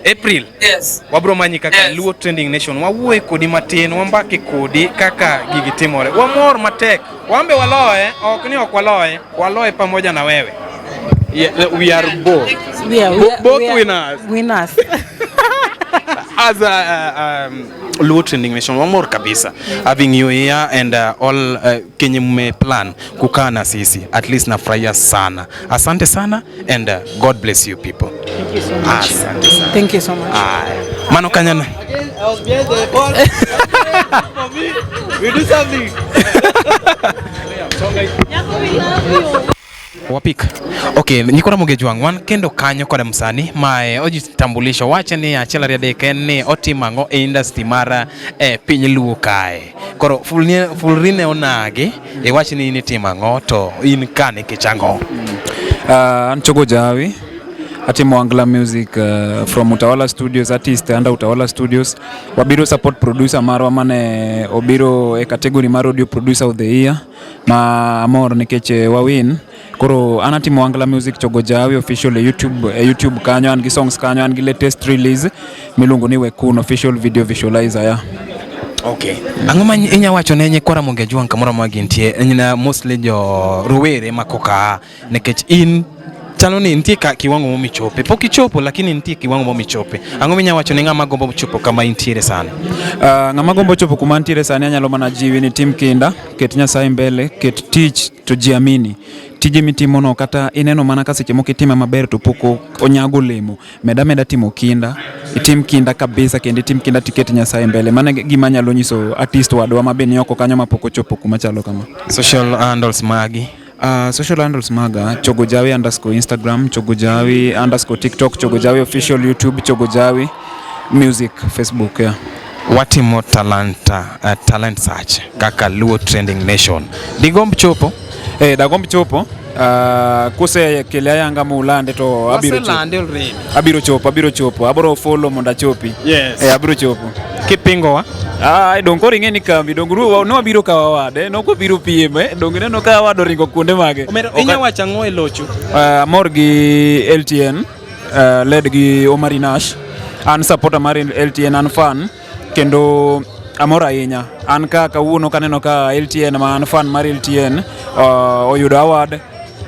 April. Yes. Wabro manyi kaka Luo Trending Nation. Wawuoye kodi matin, wambake kodi kaka gigi timore. Wamor matek. Wambe waloe, okni ok waloe pamoja na wewe. Yeah, we are both. Both winners. Winners. As a Luo Trending Nation, one more kabisa. Having you here and all kenye mme plan kukaa na sisi. At least nafurahia sana. Asante sana and God bless you people. Thank you so much. Asante sana. Thank you so much. Mano kanyana. I was behind the ball. For me, we do something. Wapik. Okay, nikora mugejwang wan kendo kanyo koda msani mae ojitambulisho wacha ni achiel ariyo adek en ni otimango e industry mara piny Luo kae. Koro fulrine onage e wach ni itimango to in kane kichango. An Chogo Jawi, atimo Angla Music from Utawala Studios, artist under Utawala Studios. Wabiro support producer marwa mane obiro e category mar audio producer of the year. Ma amor nikech wawin. Koro anatimo Angla Music Chogo Jawi official YouTube kanyo, an gi songs kanyo, an gi latest release miluongo ni Wekun official video visualizer ya. Okay. Ang'o ma inya wacho ne nyikora mongejwang kamoro ma gintie nyina mostly jo rowere makoka nikech in chalo ni nitie kiwango momichope. Pok ichopo lakini nitie kiwango momichope. Ang'o minya wacho ne ng'ama gombo chopo kama intiere sana? Ng'ama gombo chopo kuma intiere sana anyalo mana jiwi ni tim kinda, ket Nyasaye mbele, ket tich to jiamini. Tije mitimo no kata ineno mana ka seche moko itime maber to poko onyago lemo. Meda timo kinda, itim kinda kabisa kendo itim kinda tiket Nyasaye mbele. Mano gima nyalo nyiso artist wadwa mabe ni oko kanyo mapoko chopo kuma chalo kama. Social handles magi. Social handles maga Chogo Jawi _Instagram, Chogo Jawi _TikTok, Chogo Jawi official YouTube, Chogo Jawi music Facebook ya. Watimo talent search kaka Luo Trending Nation. Digomb chopo? Dagomb chopo. Kuse kelea yanga mulande to abiro chopo. Abiro follow monda chopi. Yes. Abiro chopo. Kipingo wa? Dongo ringe ni kambi dongru no abiro kawa wade no ko biro piem dongre no kawa wado ringo kuonde mage. Inya wacha ngo e locho. Amor gi LTN led gi Omarinash. An supporter mar LTN, an fan kendo amor ahinya. An ka kawuono kaneno ka LTN ma an fan mar LTN oyudo award.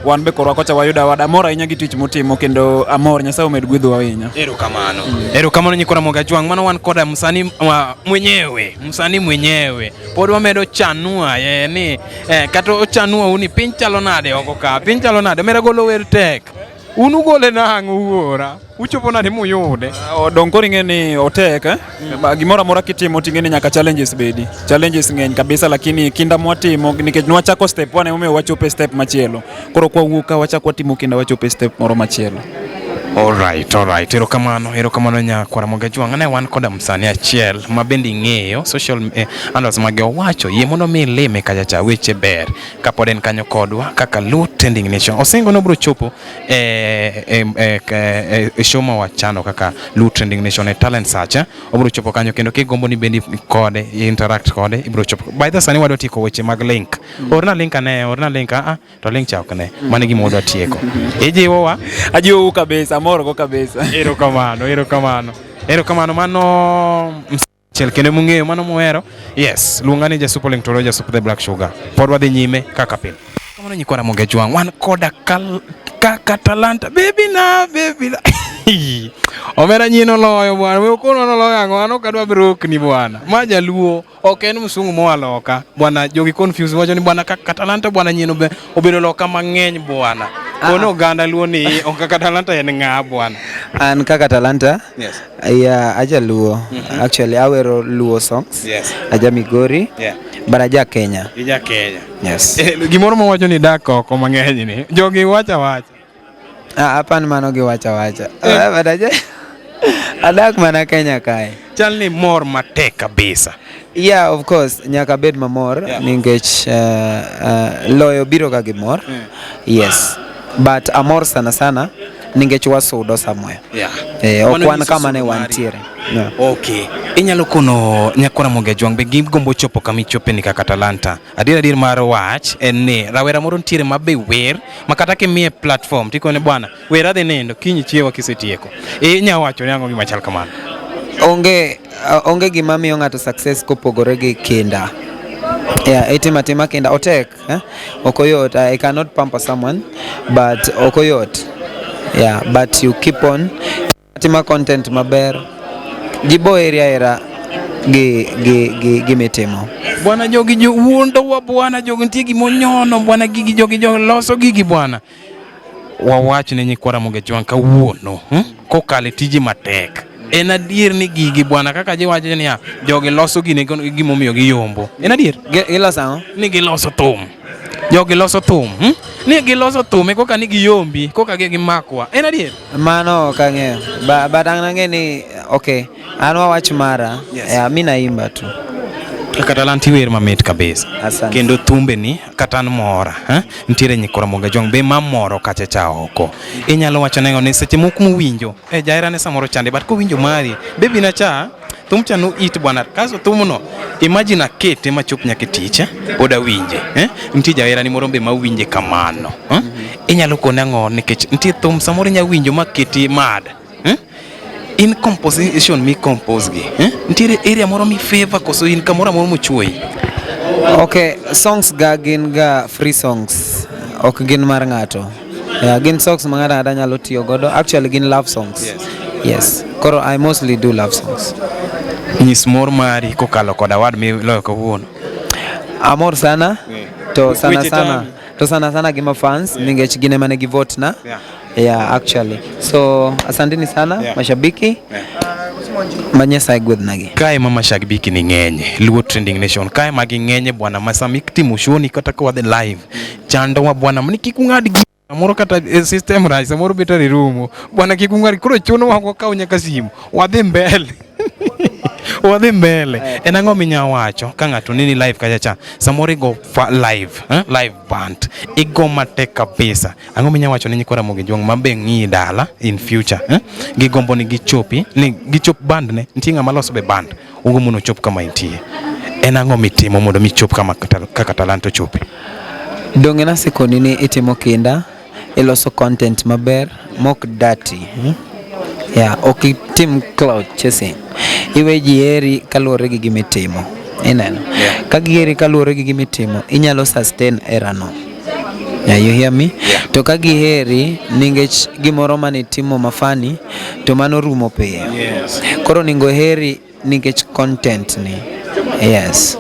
Wan be korwa kocha wayudo award. Amor ahinya gi tich motimo kendo amor Nyasaye omed gwedho ahinya. Erokamano. Erokamano nyikora Mogajwang. Mano wan koda msanii mwenyewe. Pod wamedo chanua ni kata ochanua uni piny chalo nade oko ka. Piny chalo nade mera golo wer tek. Unu gole nango uora. Uchopo nade muyude. Dongo ringe ni otek gimora mora kitimo tingeni nyaka challenges bedi. Challenges ngeny kabisa lakini kinda mwatimo nikech nwachako step 1 ume wachope step machielo. Koro kwa wuka wachako timo kinda wachope step moro machielo. Alright. Erokamano Nyakwara Mogajwang. Ne wan koda msanii achiel mabendi ng'eyo social handles mage owacho yie mondo mi leme kachacha weche ber kapod en kanyo kodwa kaka Luo Trending Nation. Osingo no bro chopo show ma wachano kaka Luo Trending Nation talent search. Obro chopo kanyo kendo kigombo ni bendi kode interact kode ibro chopo. By the sani wado tiko weche mag link. Orna link to link chao kane. Mane gima wado tieko. Ejiwo wa? Ajiwo kabisa. Morgo kabisa. Erokamano mano msachel kendo mung'eyo mano muhero. Yes, luongani ja Super Link to ja Super the Black Sugar. Pod wadhi nyime kaka pile. Kamano nyikora Mogajwang wan koda kaka talanta baby na. Omera nyino loyo bwana. We ukono loyo ang'o ano kadwa brokni bwana. Ma jaluo ok en msungu moaloka bwana jogi confuse wacho ni bwana kaka talanta bwana nyino be obedo loka mang'eny bwana. Kono oganda luo ni kaka talanta en ng'a bwana? An kaka talanta? Yes. Yeah, aja luo. Actually, awero luo songs. Yes. Aja Migori. Yeah. But aja Kenya. Ija Kenya. Yes. Gimoro mawacho ni dak oko mang'eny ni. Jogi wacha. Apan mano giwacha. But aja adak mana Kenya kae. Chal ni mor matek kabisa. Yeah, of course. Nyaka bed mamor nikech loyo biro ga gimor. Yes. But amor sana nikech wasudo somewhere. Yeah. Okwan kama ne wantiere. Yeah. Okay. Inyalo kono Nyakora Mogi Ajwang be gombo chopo kama ichope ni kaka talanta. Adier mar wach en ni rawera moro ntiere mabe wer makata ke mie platform tikone bwana wera dhi nindo kinyi chiewa kisetieko. Inya wacho yango gima chal kamano. Onge gima miyo ng'ato success kopogore gi kinda. Yeah, itima kinda otek. Okoyot. I cannot pamper someone, but okoyot. Yeah, but you keep on tima content maber. Jibo era gi mitimo. Bwana jogi jo wuondo wa bwana jogi ntie gimonyono bwana gigi jogi loso gigi bwana. Wawach ne Nyakora Mogi Ajwang kawuono kokale tiji matek. En adier ni gigi bwana kaka je wacho ni jogi loso gine gimomiyo giyombo. En adier? Giloso ang'o? Ni giloso thum. Jogi loso thum. Ni giloso thum koka ni giyombi koka gimakwa. En adier? Mano kang'eyo. But an ang'e ni okay. An wawach mara. Yeah, mi naimba tu. Kaka talanta wer mamit kabisa. Kendo thumbe ni kata an mora, ntiere Nyakora Mogi Ajwang be mamoro kacha cha oko. Inyalo wacho nengo ni seche moko muwinjo jaera ne samoro chande but ko winjo mari bebi na cha thum cha no it bwana kaso thumno imagine akete machop nyaka tich oda winje ntie jaera ni moro be mawinje kamano inyalo kona ngo nikech ntie thum samoro nya winjo maketi mad in composition mi compose gi ntiere area moro mi favor koso in kamoro moro muchuoi. Okay, songs gin free songs, ok gin mar ng'ato. Yeah, gin songs ma ng'ato nyalo tiyo godo. Actually gin love songs. Yes. Koro I mostly do love songs. Nyis mor mari kokalo kod award mi loyo kawuono. Amor sana. To sana gima fans ningech gine mane gi vote na. Yeah, actually. So asanteni sana mashabiki. Manyesa igwedh nagi. Kae mama mashabiki ni ng'enye. Luo Trending Nation. Kae magi ng'enye bwana masamik timo shoni kata kwa the live. Chando wa bwana mnikikungadi moro kata system rise moro betari rumo. Bwana kikungari kuro chuno wa kwa nyaka simu. Wadhi mbele. Wadhi mbele. En ang'o minyawacho ka ng'ato nini live kacha cha samoro go live band igo matek kabisa. Ang'o minyawacho ne Nyakora Mogi Ajwang mabe ng'i dala in future gigombo ni gichop band ne ntie ng'ama loso be band ugo muno chop kama intie. En ang'o mitimo mondo michop kama kaka talanta chopi? Donge na sikoni ni itimo kinda iloso content maber mok dirty. Yeah, okay, team cloud chasing. Iwe jieri kaluwore gi gimitimo. Ineno. Ka gieri kaluwore gi gimitimo, inyalo sustain era no. Yeah, you hear me? To ka giheri ningech gimoro mane timo mafani to mano rumo pe. Yes. Koro ningo heri ningech content ni. Yes.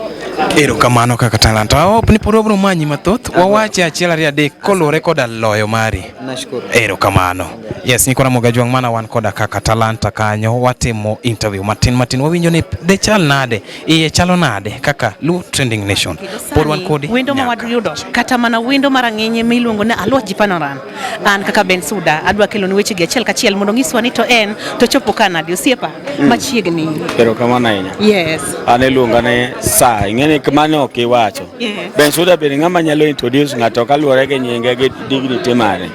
Ero kamano kaka talanta. Ni porobro manyi mathoth. Wawache achiel ariyo adek kolore koda loyo mari. Nashukuru. Ero kamano. Yes, Nyakora Mogi Ajwang mana wan koda kaka talanta kanyo watimo interview matin wawinjo ni de chal nade iye chalo nade kaka Luo Trending Nation. Pod wan kodi wendo ma wadiyudo kata mana wendo marang'enye miluongo ni Aluoch Jipanoran. An kaka Ben Suda adwa kelo ni weche gi achiel kachiel mondo ng'iswa ni to en to chopo Canada osiepa machiegni. Ero kamano ahinya. Yes. Ane luonga ne sa ing'eni kamano ok iwacho. Ben Suda bende ng'ama nyalo introduce ng'ato kaluwore gi nyinge gi dignity mare.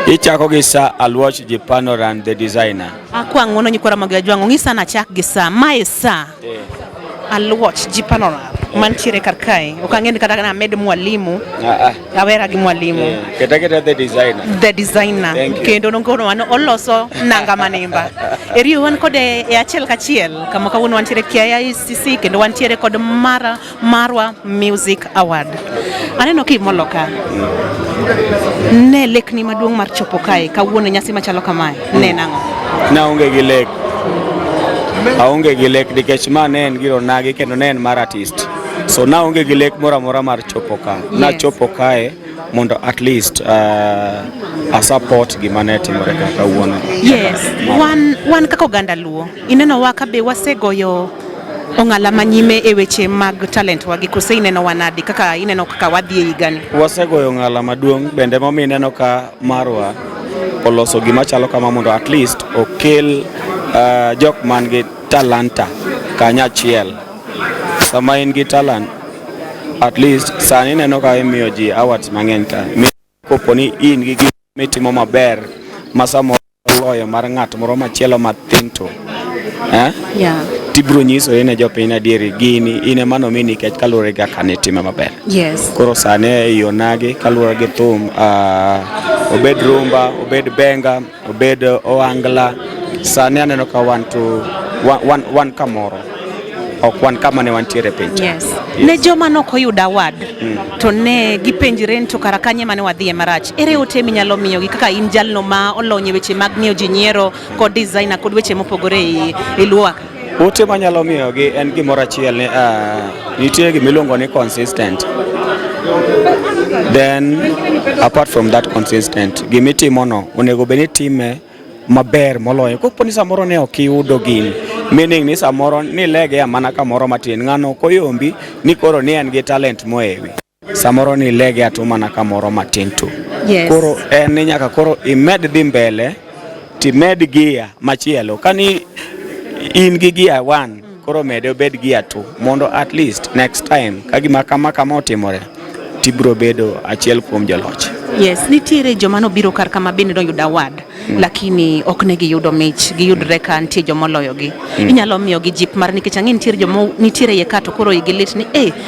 Ichako gi sa Aluoch Jipanoran the designer. Akwa ng'ono Nyakora Mogi Ajwang ong'isa na chak gi sa mae sa Aluoch Jipanoran mantiere kar kae. Ok ang'e kata na med mwalimu. Awera gi mwalimu. Keta the designer. The designer. Kendo ngono wan oloso nanga manimba. Eriyo wan kode e achiel kachiel kama kawuono wantiere KICC kendo wantiere kod Marwa Music Award. Aneno kimoloka. Ne lekni maduong' mar chopo kae kawuono nyasi machalo kamae. Ne nang'o? Naonge gi lek. Aonge gi lek nikech ma ne en giro nagi kendo ne en mar artist. So naonge gi lek moro amora mar chopo ka. Na chopo kae mondo at least a support gima ne timore kaka wuono. Yes, wan kaka oganda Luo, ineno wa ka be wasegoyo ong'ala manyime e weche mag talent wagi, kose ineno wanadi kaka ineno kaka wadhi e higani? Wasegoyo ong'ala maduong' bende momi ineno ka Marwa oloso gima chalo kama mondo at least okel jok man gi talanta kanyachiel. Sama in gi talent, at least sani ineno ka imiyo ji awards mang'eny ka. Koponi in gi gik mitimo maber masamo loyo mar ng'at moro machielo mathin to Yeah. tibro nyiso ne jopiny adieri gini ine mano mi nikech kaluwore gi kaka ne time maber. Yes. Koro sani iyonagi kaluwore gi thum, obed rumba, obed benga, obed oangla, sani aneno ka wan kamoro, ok wan kama ne wantiere piny. Yes. Ne joma nok oyudo award to ne gipenjre to kara kanye mane wadhiye marach, ere ote minyalo miyogi kaka in jalno ma olonye weche mag miyo ji nyiero kod designer kod weche mopogore e Luo? Ote manyalo miyogi en gimoro achiel ni nitie gimiluongo ni consistent. Then apart from that consistent, gimitimono onego bed ni time maber moloyo. Koponi samoro ne ok iyudo gini, meaning ni samoro ni lege amana kamoro matin, ng'ano koyombi ni koro ni en gi talent moewi, samoro ni lege atu mana kamoro matin tu. Yes. Koro en ni nyaka koro imed dhi mbele timed gia machielo. Kani in gi gia 1 koro mede obed gia 2 mondo at least next time kagima kama otimore tibro bedo achiel kuom joloch. Yes, nitiere joma nobiro kar kama bende noyudo award lakini ok ne giyudo mich, giyudre ka nitie joma oloyogi. Inyalo miyogi jip mar nikech ang'e nitiere joma nitiere ye kato koro igilit ni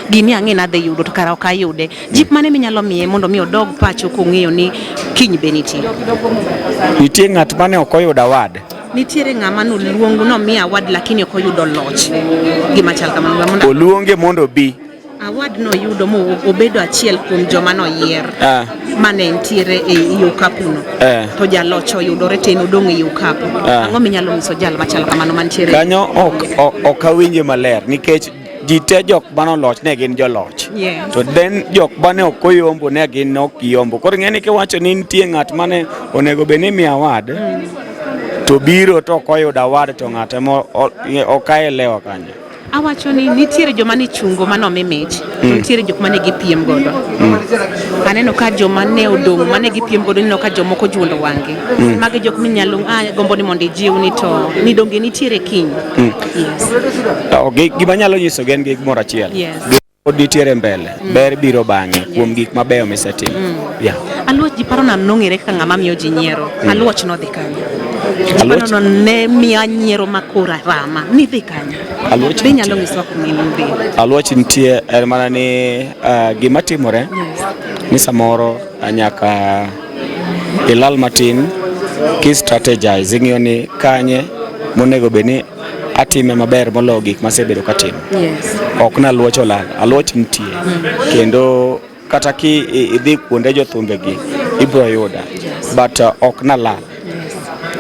gini ang'e nadhi yudo to kara ok ayude. Jip mane minyalo miye mondo mi odog pacho kong'eyo ni kiny be nitie? Nitie ng'at mane ok oyudo award. Nitiere ng'ama noluongo nomiye award lakini ok oyudo loch. Gima chal kamano. Oluonge mondo bi award no yudo mo obedo achiel kuom joma noyier mane ntiere e okapuno to jaloch oyudore ten odong' e okapu. Ang'o minyalo nyiso jal machalo kamano mantiere kanyo? Ok awinje maler nikech ji te jok manoloch ne gin joloch. Yes. To then jok mane ok oyombo ne gin ok yombo. Koro ng'eni kiwacho ni nitie ng'at mane onego bed ni miyo award to biro to ok oyudo award to ng'ate ok aelewa kanyo. Awacho ni nitiere joma ni chungo manomi mich, nitiere jok mane gipiem godo. Aneno ka joma ne odong' mane gipiem godo nino ka jomoko juondo wang'e. Magi jok minyalo gombo ni mondo ijiw ni to ni donge nitiere kiny. Yes. Gima nyalo nyiso gen gi gimoro achiel. Yes. Nitiere mbele, ber biro bang'e kuom gik mabeyo misetimo. Aluoch ji paro nam nong'ere kaka ng'ama miyo ji nyiero. Aluoch no dhi kanyo. Aluoch no ne miya nyiero makora rama ni dhi kanyo. Aluoch be nyalo nyiso kumini dhi. Aluoch nitie en mana ni gima timore ni samoro nyaka ilal matin ki strategize ing'iyo ni kanye monego bed ni atime maber moloyo gik masebedo katimo. Yes. Ok na aluoch olal, aluoch nitie kendo kata ki idhi kuonde jothumbe gi ibro yuda. But ok na lal.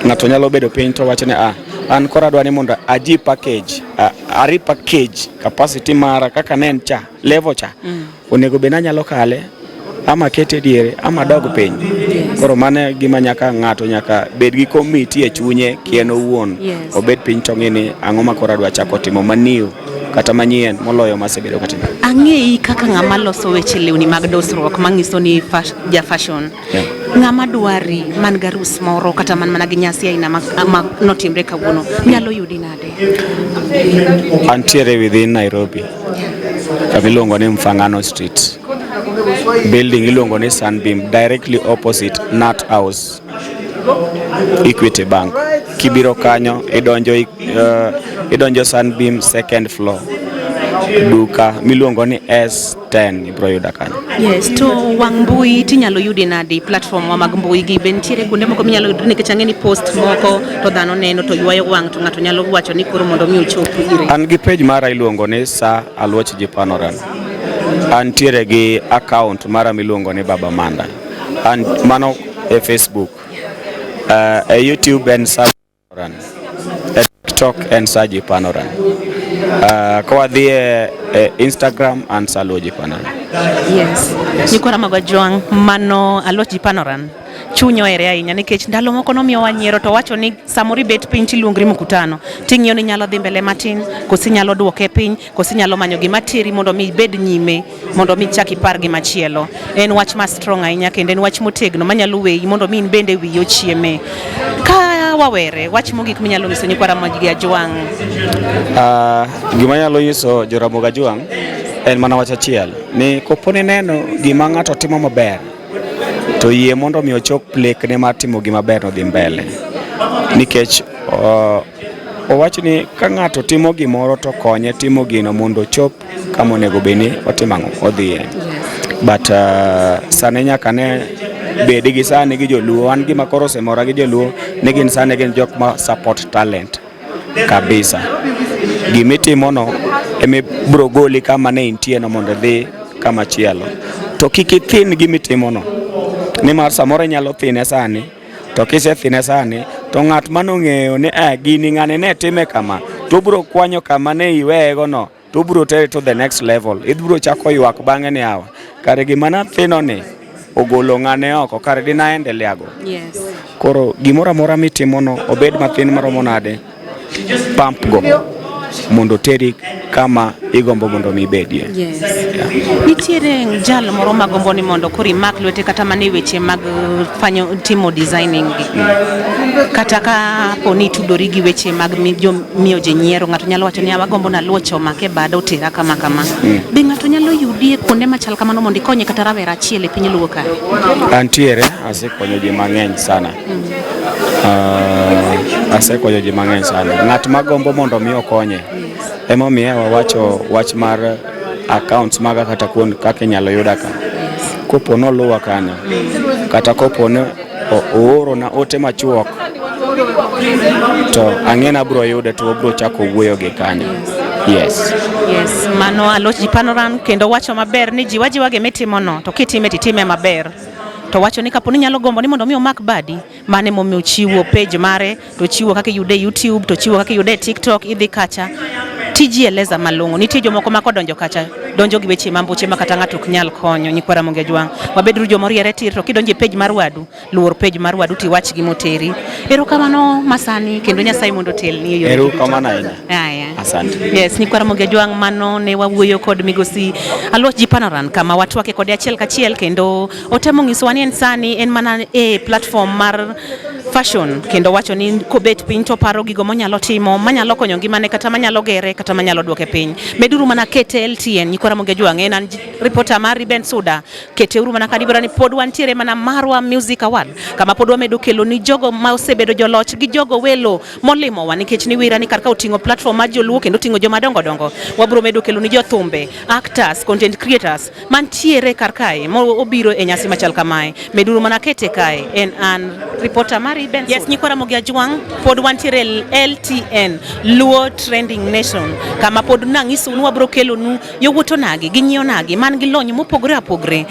Ng'ato nyalo bedo piny to wacho ni an kora dwani mondo aji package, ari package capacity mara kaka nen cha level cha onego bed anyalo kale ama kete diere ama dog piny. Koro mane gima nyaka ng'ato nyaka bed gi committee e chunye kien owuon. Obed piny to ng'ini ang'o ma kora dwa chako timo maniu kata manyien moloyo masebedo katimo. Ang'eyi kaka ng'ama loso weche lewni mag dosruok mang'iso ni ja fashion. Ng'ama dwari man garus moro kata man mana gi nyasi aina ma notimre kawuono nyalo yudi nade? Antiere within Nairobi. Kamiluongo ni Mfangano Street. Building iluongo ni Sunbeam directly opposite Nat House, Equity Bank. Kibiro kanyo idonjo Sunbeam second floor. Duka miluongo ni S10 ibro yuda kanyo. Yes, to wang mbui tinyalo yudi nade platform wa mag mbui gi bentiere kuonde moko minyalo yudi nikech ang'e ni post moko to dhano neno to ywayo wang' to ng'ato nyalo wacho ni koro mondo mi ochopi ire. An gi page mara iluongo ni Sa Aluoch Ji Panorama. Antiere gi account mara miluongo ni Baba Manda. An mano e Facebook. E YouTube and Sa Panorama. E TikTok and Sa Ji Panorama. Kwa dhie Instagram and Sa Aluoch Ji Panorama. Yes. Nyikora mag Ojwang' mano alot ji panoran. Chunyo ere ahinya nikech ndalo moko nomiyo wanyiero to wacho ni samori bet piny tiluongri mkutano ting'iyo ni nyalo dhi mbele matin kosi nyalo duoke piny kosi nyalo manyo gima tiri mondo mi bed nyime mondo mi chak ipar gima chielo. En wach ma strong ahinya kendo en wach motegno manyalo weyi mondo mi in bende wiyi ochieme. Ka wawere wach mogik minyalo nyiso Nyikora mag Ojwang'. Gima nyalo nyiso Joramogi Ojwang' en mana wach achiel ni koponi neno gima ng'ato timo maber to yie mondo mi ochok plekne mar timo gima ber no dhi mbele nikech owacho ni ka ng'ato timo gimoro to konye timo gino mondo ochop kama onego beni otimo odhiye. But sani nyaka ne bedi gi sani gi joluo an gima koro osemora gi joluo ni gin sani gin jok ma support talent kabisa. Gimitimo no emi bro goli kama ne intie no mondo dhi kama chielo to kik ithin gimitimo no nimar samoro nyalo thine sani to kise thine sani to ng'at manong'eyo ni gini ng'ane ne time kama to bro kwanyo kama ne iweyego no to bro tere to the next level. Idbro chako ywak bang'e ni awa kare gima na thino ni ogolo ng'ane oko kare dinaendelea go. Yes. Koro gimoro amora mitimo no obed mathin maromo nade pump go mondo teri kama igombo mondo mi bedie. Yes. Nitiere jal moro magombo ni mondo kori mak lwete kata mane weche mag fanyo timo designing kata ka poni tudori gi weche mag miyo jenyiero ng'ato nyalo wacho ni agombo na luocho make bado tera kama be ng'ato nyalo yudie kuonde machal kamano mondo ikonye kata rawera achiel e piny luo kae. Antiere asekonyo ji mang'eny sana. Asekonyo ji mang'eny sana. Ng'at magombo mondo mi okonye emo miye wawacho wach mar accounts maga kata kuon kaka nyalo yuda ka kopo no luwa kana kata kopo no ooro na ote machuok to ang'ena bro yude to bro chako wuoyo gi kanyo. Yes. Yes, mano alot ji panoran kendo wacho maber ni ji wajiwage mitimo no to kitime titime maber. To wacho ni kaponi nyalo gombo ni mondo mi omak badi mane momiyo chiwo page mare to chiwo kaka yude YouTube to chiwo kaka yude TikTok idhi kacha tiji eleza malongo nitie jomoko ma kodonjo kacha donjo gi weche mambuche makata ng'ato ok nyal konyo. Nyikora mag Ojwang' wabedru jomoriere tir to kidonje page mar wadu luor page mar wadu ti wach gi moteri. Erokamano masani kendo Nyasaye mondo telni yo. Erokamano ahinya. Asante. Yes, Nyikora mag Ojwang' mano ne wawuoyo kod migosi alot ji panoran kama watwake kod achiel kachiel kendo otemo nyisowa ni en sani en mana e platform mar fashion kendo wacho ni kobet piny to paro gigo monyalo timo manyalo konyo ngimane kata manyalo gere kata manyalo duoke piny. Meduru mana kete LTN Nyikora mag Ojwang' en reporter mar Ben Suda kete uru mana kadibra ni pod wantiere mana Marwa Music Award kama pod wamedo kelo ni jogo ma osebedo joloch gi jogo welo molimo wa nikech ni wira ni karka utingo platform mar joluo kendo tingo joma dongo wabro medo kelo ni jothumbe actors content creators mantiere karkae mo obiro e nyasi machal kamae. Meduru mana kete kae en an reporter mar Ben Suda. Yes, Nyikora mag Ojwang' pod wantiere LTN Luo Trending Nation kama pod nang'iso nu wabro kelo nu yowuoto nagi ginyio nagi man gi lony mopogore apogre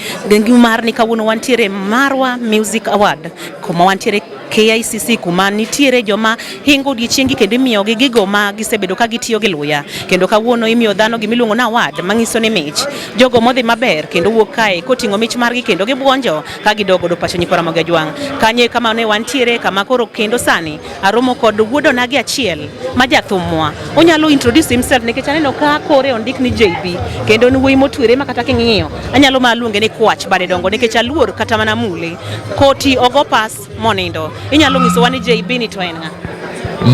mar ni kawuono wantiere Marwa Music Award kuma wantiere KICC kuma nitiere joma hingo odiochiengi kendo imiyo gi gigo ma gisebedo ka gitiyo gi luya kendo kawuono imiyo dhano gimiluongo na award mangiso ni mich jogo modhi maber kendo wuok kae koting'o mich margi kendo gibuonjo ka gidogo do pacho Nyikora mag Ojwang' kanye kama ne wantiere kama koro kendo sani aromo kod wuodo nagi achiel ma jathumwa onyalo introduce himself nikech aneno ka kore ondik ni JB kendo ni wuoyi motwere makata king'iyo anyalo maluonge ni kwach bade dongo nikech aluor kata mana mule koti ogo pas monindo inyalo nyisowa ni JB ni to en ng'a?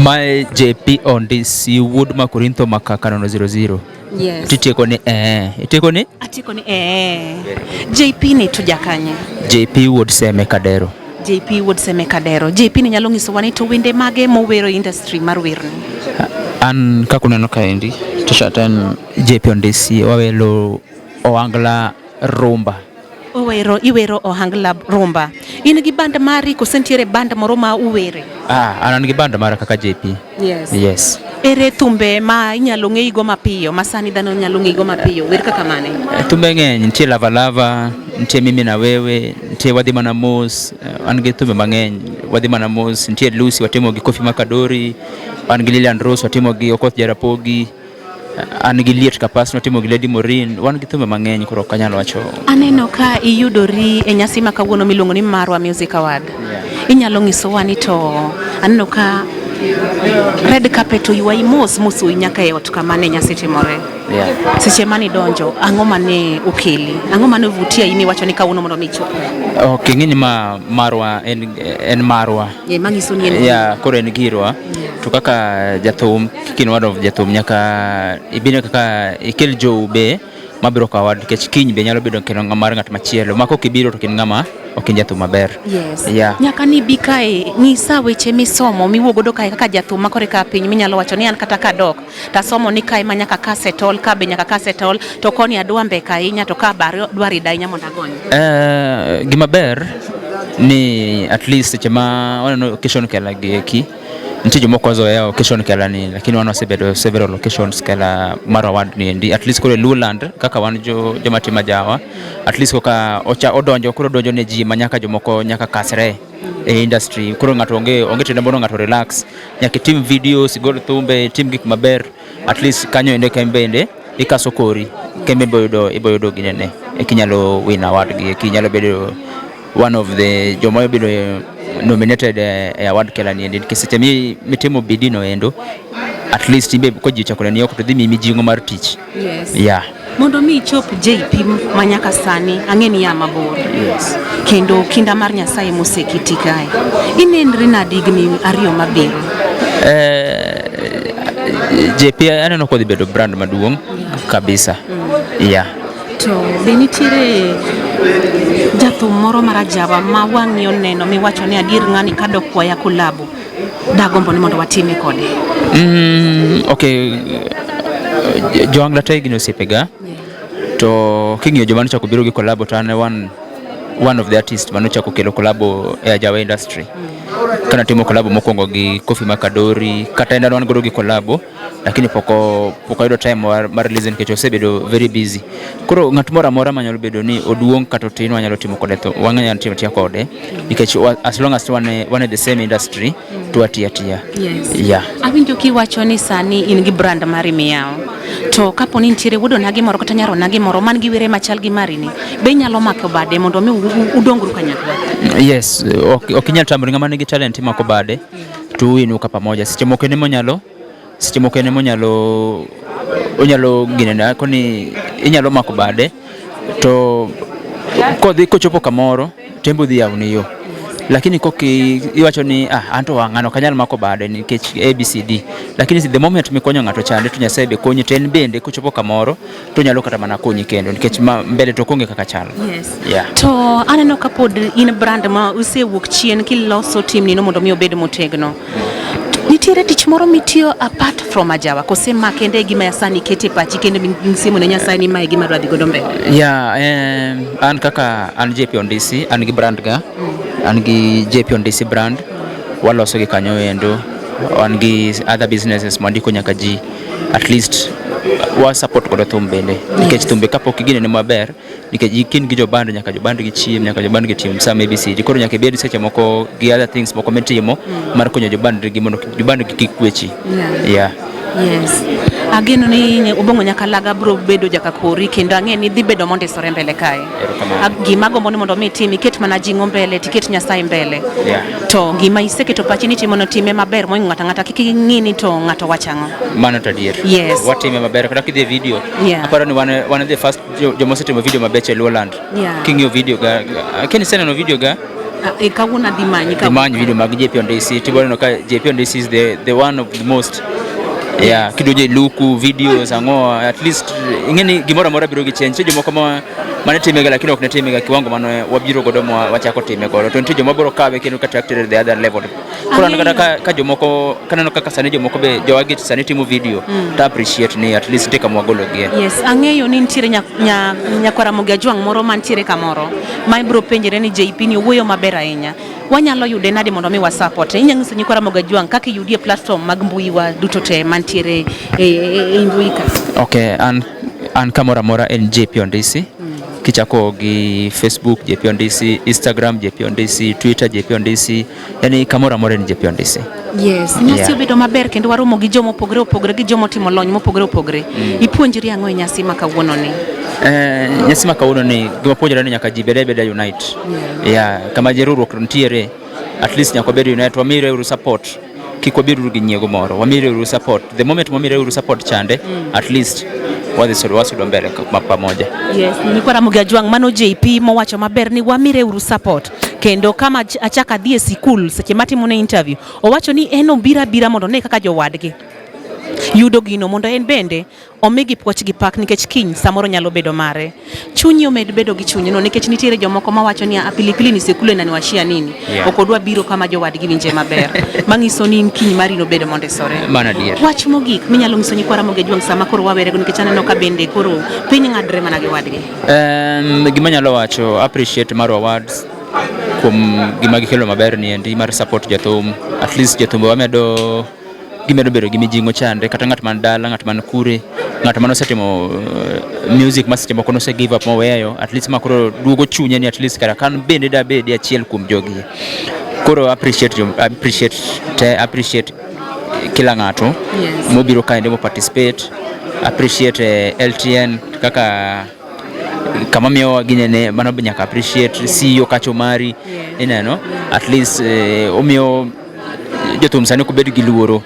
My JP on this wood ma Korintho makaka no 00. Yes. Titieko ni Itieko ni? Atiko ni JP ni to jakanye. JP would seme kadero. JP would seme kadero. JP ni nyalo nyisowa ni to wende mage mowero industry mar werni. An kakuneno kaendi to JP on this wawelo Ohangla rumba. Iwero Ohangla rumba. In gi band mari kosentiere band moro ma uwere? An gi band mara kaka JP. Yes. Yes. Ere thumbe ma inyalo ng'eigo mapiyo masani dhano nyalo ng'eigo mapiyo wer kaka mane? Thumbe ng'eny nitie lava lava nitie mimi na wewe nitie wadhi mana mos an gi thumbe mang'eny wadhi mana mos nitie Lucy watimo gi Kofi Makadori an gi Lilian Rose watimo gi Okoth Jarapogi an gi liet kapas notimo gi Lady Morin, wan gi thumbe mang'eny koro kanyalo wacho. Aneno ka iyudori e nyasi ma kawuono miluongo ni Marwa Music Award. Inyalo nyisowa ni to aneno ka red carpet oyuayi mos nyaka e ot kama ne nyasi timore. Seche mane donjo, ang'o mane okeli? Ang'o mane ovutia in iwacho ni kawuono mondo michop? Okay, ng'ini ma Marwa en Marwa. Manyiso ni en. Yeah, koro en girwa. To kaka jathum, kikin one of jathum nyaka ibine kaka ikel joube mabiro ka award kech kiny be nyalo bedo kendo ng'amar ng'at machielo. Mako kibiro to kin ng'ama ok jathum maber. Yes. Yeah. Nyaka ni bi kae ng'isa weche misomo miwuogodo kae kaka jathum makore ka piny minyalo wacho ni an kata kadok tasomo ni kae ma nyaka ka settle ka be nyaka ka settle to koni adwa mbeka ahinya to ka dwari dahinya mondo agony. Gima ber ni at least chema wanano occasion kala gieki ntie jomoko wazoea occasion kala ni lakini wana wasebedo several locations kala Marwa Award ni endi at least kore Luland kaka wan joma tima jawa at least koka odonjo koro donjo ne ji manyaka jomoko nyaka kasre e industry koro ng'ato onge tende mondo ng'ato relax nyaka tim videos gol thumbe tim gik maber at least kanyo ende kembende ikaso kori kembe iboyudo ginene e kinyalo win award gi kinyalo bedo one of the joma bedo nominated e award kala ni endi kiseche mitimo bidino endo at least ibe ko ji chakore ni ok to dhi mi jingo mar tich. Yes. Yeah. Mondo mi chop JP manyaka sani ang'eni ya mabor. Yes. Kendo kinda mar Nyasaye mosekiti kae. Inenri nadi gni ariyo mabiro. JP aneno ko dhi bedo brand maduong' kabisa. Yeah. To be nitiere jathum moro marajaba ma wang'i oneno miwacho ni adier ng'ani kadok kwaya kolabo dagombo ni mondo watime kode. Okay, joangla tay gino sepega to king'iyo joma nochako biro gi kolabo to ane one of the artists manochako kelo kolabo e Ajawa industry. Kana timo kolabo mokwongo gi Kofi Makadori kata enda wan godo gi kolabo lakini poko ayudo time mar listen kecho sebedo very busy. Koro ng'at moro amora manyalo bedo ni oduong' kata tin wanyalo timo kode to wang'anya timo tia kode because as long as one the same industry to atia. Yes. Yeah. Awinjo kiwacho ni sani in gi brand mari miyawo. To kapo ni nitiere wuodo nagi moro kata nyaro nagi moro man gi were machal gi mari ni be nyalo mako bade mondo mi udongru kanyakla. Yes, okinyal tamri ng'ama nigi talent mako bade to inuka pamoja. Seche moko ne onyalo ginena koni inyalo mako bade to kodhi kochopo kamoro tembo dhi yawni yo. Lakini koki iwacho ni anto ng'ano kanyal mako bade nikech ABCD lakini the moment mikonyo ng'ato chande to Nyasaye be konyi ten bende kochopo kamoro to nyalo kata mana konyi kendo nikech mbele to konge kaka chalo. Yes. Yeah. To aneno ka pod in brand ma usewuok chien kiloso team ni no mondo mi obed motegno. Nitiere tich moro mitiyo apart from Ajawa kose makende gima yasani kete pachi kende msimu na Nyasaye ni mae gima radhi godo mbele. Yeah, an kaka an JP on DC an gi brand ga an gi JP on DC brand waloso gi kanyo endo an gi other businesses mandiko nyaka ji at least wa support godo thum bende nikech thumbe kapok gine ne maber nikech kin gi joband nyaka joband gi chiem nyaka joband gi tim sam ABC koro nyaka bed seche moko gi other things moko metimo mar konyo joband gi mondo joband gi kikwechi. Yeah. Yes. Ageno ni obongo nyaka laga bro bedo jaka kori kendo ang'e ni dhi bedo mondisore mbele kae. Gima gombo ni mondo mi timi ket mana jingo mbele tiket Nyasaye mbele. Yeah. To gima iseketo pachi ni timo no time maber mo ng'ata kiki ng'ini to ng'ato wachang'o. Mano tadier. Yes. Watime maber kata kidhi video. Yeah. Aparo ni one of the first jomosetimo video mabeche Luland. Yeah. King'io video ga keni sena no video ga kawuna dimanyi video mag JP on DC tibone no ka JP on DC is the one of the most. Yeah, kidoje luku videos ang'o at least ingeni gimora mora biro gi change jomoko mane timega lakini ok ne timega kiwango mano wabiro godo wachako time godo to nitie joma biro kawe kendo ka tracted the other level. Koro kata ka jomoko kaneno kaka sani jomoko be jowagi sani timo video to appreciate ni at least take amwagolo gie. Yes, ang'eyo ni nitiere nyakwara Mogi Ajwang' moro mantiere kamoro ma ibiro penjere ni JP ni wuoyo maber ahinya. Wanyalo yude nade mondo mi wa support. Inyang'isa nyakwara Mogi Ajwang' kaka yudie platform mag mbui wa duto te e mbui ka. Okay, an kamora mora en JP on DC. kichako gi Facebook JP Ondisi, Instagram JP Ondisi, Twitter JP Ondisi, yani kamora mora ni JP Ondisi. Yes, nyasi obedo maber kendo waromo gi jomo opogore opogore gi jomo timo lony mopogore opogore. Ipuonjri ang'o e nyasi ma kawuono ni? Nyasi ma kawuono ni gima puonjore ni nyaka ji bede unite. Kama jeruruok ntiere, at least nyaka bede unite, wamire uru support. Kik wabiru gi nyiego moro, wamire uru support. The moment wamire uru support chande, at least wasudo mbele pamoja. Yes, Nyikwa Ramogi Ajwang' mano JP mowacho maber ni wamire uru support. Kendo kama achaka dhie sikul seche matimo ne interview, owacho ni eno bira mondo ne kaka jowadgi yudo gino mondo en bende omigi puoch gi pak nikech kiny samoro nyalo bedo mare. Chunyi omed bedo gi chunyno nikech nitiere jomoko mawacho ni apilipili ni sekule na niwashia nini. Okodwa biro kama jowadgi winje maber. Mangiso ni kiny mari no bedo mondesore. Mana dier. Wach mogik minyalo ngiso Nyikwa Ramogi Ajwang' sama koro wawere nikech aneno ka bende koro piny ng'adre mana gi wadgi. Gima nyalo wacho appreciate Maro Awards kuom gima gikelo maber ni endi mar support jathum. At least jathum wamedo gimedo bedo gi mijingo chande kata ng'at man dala, ng'at man kure, ng'at man osetimo music maseche moko nose give up moweyo, at least makoro duogo chunye ni at least kara kan bende da bedi achiel kuom jogi. Koro appreciate kila ng'ato mobiro kaende mo participate, appreciate LTN kaka kama miyo ginene mano nyaka appreciate CEO Kacho Mari ineno at least omiyo jothum sani ko bed gi luoro.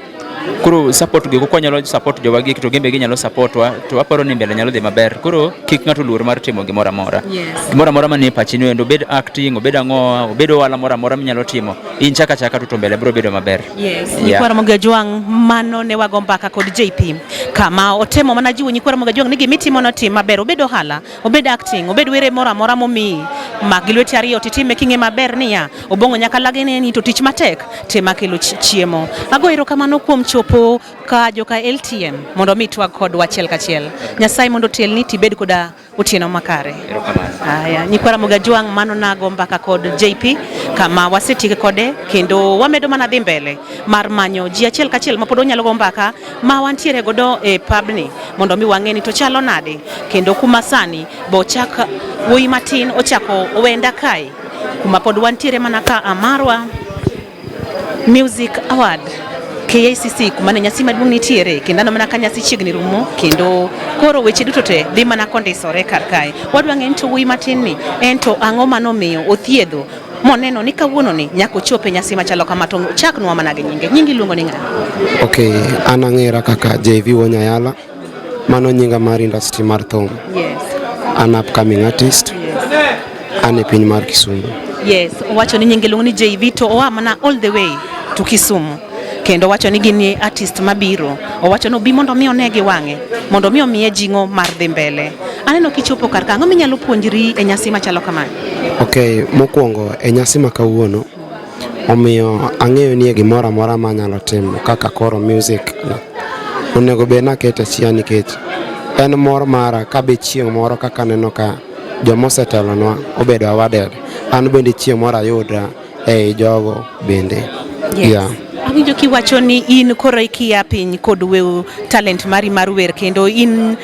Koro support gi ko nyalo support jowagi to gembe gi nyalo support wa to aparo ni mbele nyalo dhi maber. Koro kik ng'ato luor mar timo gimoro amora. Gimoro amora manie pachini wendo bed acting, obed ang'o, obed wala moro amora minyalo timo. In chaka to mbele bro bedo maber. Nyikwa Ramogi Ajwang' mano ne wago mbaka kod JP kama otemo mana jiwo Nyikwa Ramogi Ajwang' ni gimitimo no tim maber, obed ohala, obed acting, obed were moro amora momi mag lweti ariyo titime king'e maber niya obongo nyaka lagene ni to tich matek tema kelo chiemo. Ago erokamano kuom chopo ka joka LTN mondo mi twag kod wachiel kachiel. Nyasaye mondo telni tibed koda otieno makare. Aya, Nyikwa Ramogi Ajwang' mano nago mbaka kod JP kama wasetike kode kendo wamedo mana dhi mbele mar manyo ji achiel kachiel mapod onyalo go mbaka ma wantiere godo e pubni mondo mi wang'eni to chalo nade kendo kuma sani bo chaka wuoyi matin ochako owenda kai kuma pod wantiere mana ka Amarwa Music Award KICC kuma ne nyasi maduong' nitiere kendo ano mana ka nyasi chiegni rumo kendo koro weche duto te dhi mana kondisore kar kae. Wadwa ng'eni to wuoyi matin ni ento ang'o manomiyo othiedho moneno ni kawuono ni nyako chope nyasi machalo kama to chaknwa mana gi nyingi luongo ni ng'a? Okay, an ang'era kaka JV Wonyayala, mano nyinga mar industry mar thum. An upcoming artist. An e piny mar Kisumu. Owacho ni nyingi luongo ni JV to oa mana all the way to Kisumu. Kendo wacho ni gini artist mabiro. Owacho no bi mondo mi onegi wang'e, mondo mi omiye jingo mar dhi mbele. Aneno kichopo kar kang'o minyalo puonjri e nyasi machalo kamae? Okay, mokwongo e nyasi ma kawuono omiyo ang'eyo ni gimoro amora manyalo timo kaka koro music onego bed nakete chia nikech en mor mara ka be chieng' moro kaka neno ka jomosetelonwa obedo awarded, an bende chieng' moro ayuda e jogo bende. Awinjo kiwacho ni in koro ikia piny kod weu talent mari mar wer kendo in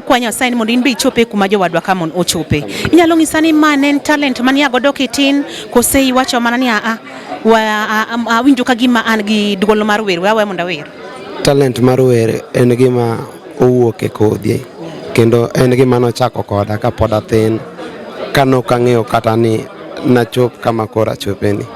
kwa Nyasaye ni mondo in be ichope kuma jowadwa kamon ochope. Inyalo ng'isa ni man en talent mania godo kitin kose iwacho mana ni awinjo ka gima an gi duol mar wer wawe mondo wer? Talent mar wer en gima owuok e kodhi kendo en gima nochako koda ka pod athin kano kang'eyo kata ni nachop kama kora chopeni.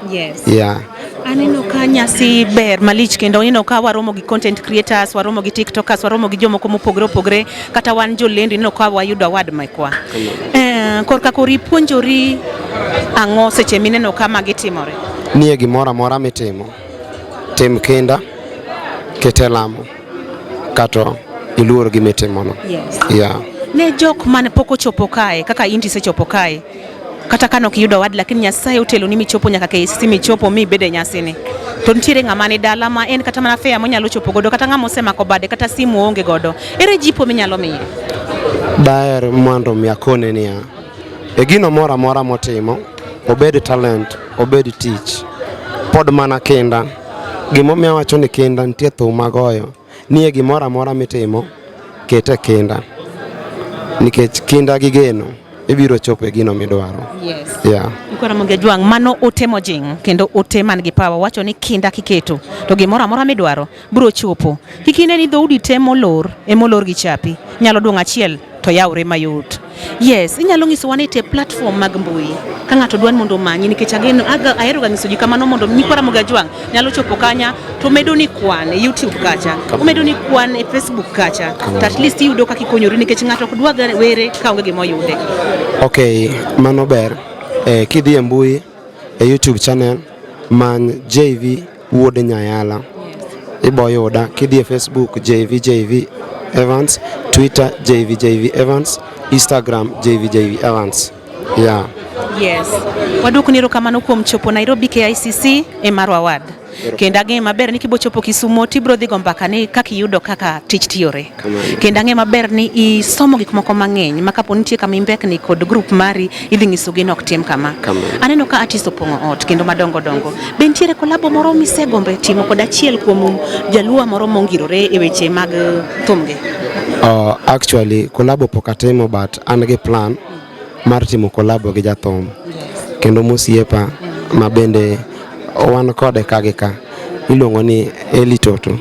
Aneno ka nyasi ber malich kendo ineno ka waromo gi content creators, waromo gi tiktokers, waromo gi jomoko mopogore opogore kata wan jolendi ineno ka wayudo award Mekwa. Korka kori puonjori ang'o seche mineno kama gitimore? Nie gimoro amora mitimo tim kinda kete lamo kato iluor gimitimono. Ne jok mane pok ochopo kae kaka inti sechopo kae kata kano kiyudo award lakini Nyasaye otelo ni michopo nyaka KICC michopo mi bede nyasi ni to ntiere ng'ama ni dala ma en kata mana fea monyalo chopo godo kata ng'ama osemako bade kata simu onge godo, ere jipo minyalo miye? Daer mwando miakone niya e gino moro amora motimo, obed talent, obed tich, pod mana kinda. Gimomiyo awacho ni kinda nitie thum magoyo nie gimoro amora mitimo kete kinda nikech kinda gi geno ibiro chopo e gino midwaro. Yes. Yeah. Ikora moge jwang mano otemo jing kendo ote man gi power wacho ni kinda kiketo to gimoro amora midwaro biro chopo. Kikine ni dhoudi temo lor gi chapi nyalo duong' achiel to yawre mayot. Yes, inyalo nyiso wane te platform mag mbui ka ng'ato dwan mondo manyi nikech ahero ga nyiso ji kamano mondo Nyikora Moga Jwang nyalo chopo kanya to medo ni kwan e YouTube kacha, omedo ni kwan e Facebook kacha, to at least yudo kaka ikonyori nikech ng'ato ok dwa were ka onge gima oyude. Okay, mano ber. Kidhi e mbui e YouTube channel man JV Wuod Nyayala. Ibo yuda. Kidhi e Facebook JV Evans, Twitter JV Evans, Instagram JV Evans. Yeah. Yes. Waduoko ni erokamano kuom chopo Nairobi KICC e Marwa Ward. Kendo ang'e maber ni kibo chopo Kisumu tibro dhi go mbaka ni kaka iyudo kaka tich tiyore. Kendo ang'e maber ni isomo gik moko mang'eny ma kapo nitie kama imbekni kod group mari idhi nyisogi ni ok tim kama. Aneno ka artist opong'o ot kendo madongo dongo. Be nitiere kolabo moro misegombe timo kod achiel kuom jaluo moro mongirore e weche mag thumge? Actually kolabo pok atimo but an gi plan mar timo kolabo gi jathum. Kendo mosiepa mabende wan kode kagika iluongo ni Eli Toto.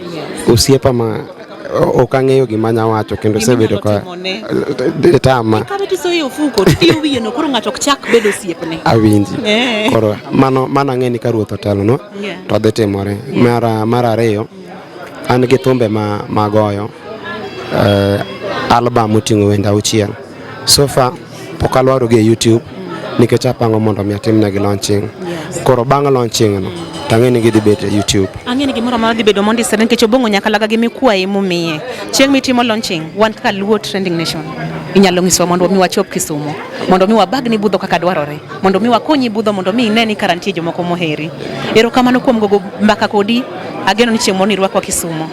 Osiepa ma ok ang'eyo gima nya wacho kendo sebedo ka tama. Ka bedo so yo fuko tiyo wiye no koro ng'ato ok chak bedo osiepne. Awinji. Koro mano ang'e ni ka ruoth otelo no to dhi timore. Mar ariyo an gi thumbe magoyo album moting'o wende 6. So far pok alwaro gi YouTube nikech apango mondo mi atimnegi launching. Koro bang' launching no tang'e ni gidhi bet e YouTube. Ang'e ni gimoro ma dhi bedo mondisore nikech obongo nyaka laga gi mikwaye momiye. Chieng' mitimo launching wan kaka Luo Trending Nation. Inyalo nyiso mondo mi wachop Kisumu, mondo mi wabagni budho kaka dwarore, mondo mi wakonyi budho, mondo mi ineni karantie jomoko moheri. Erokamano kuom gogo mbaka kodi. Ageno ni chieng' moni rwakwa Kisumu.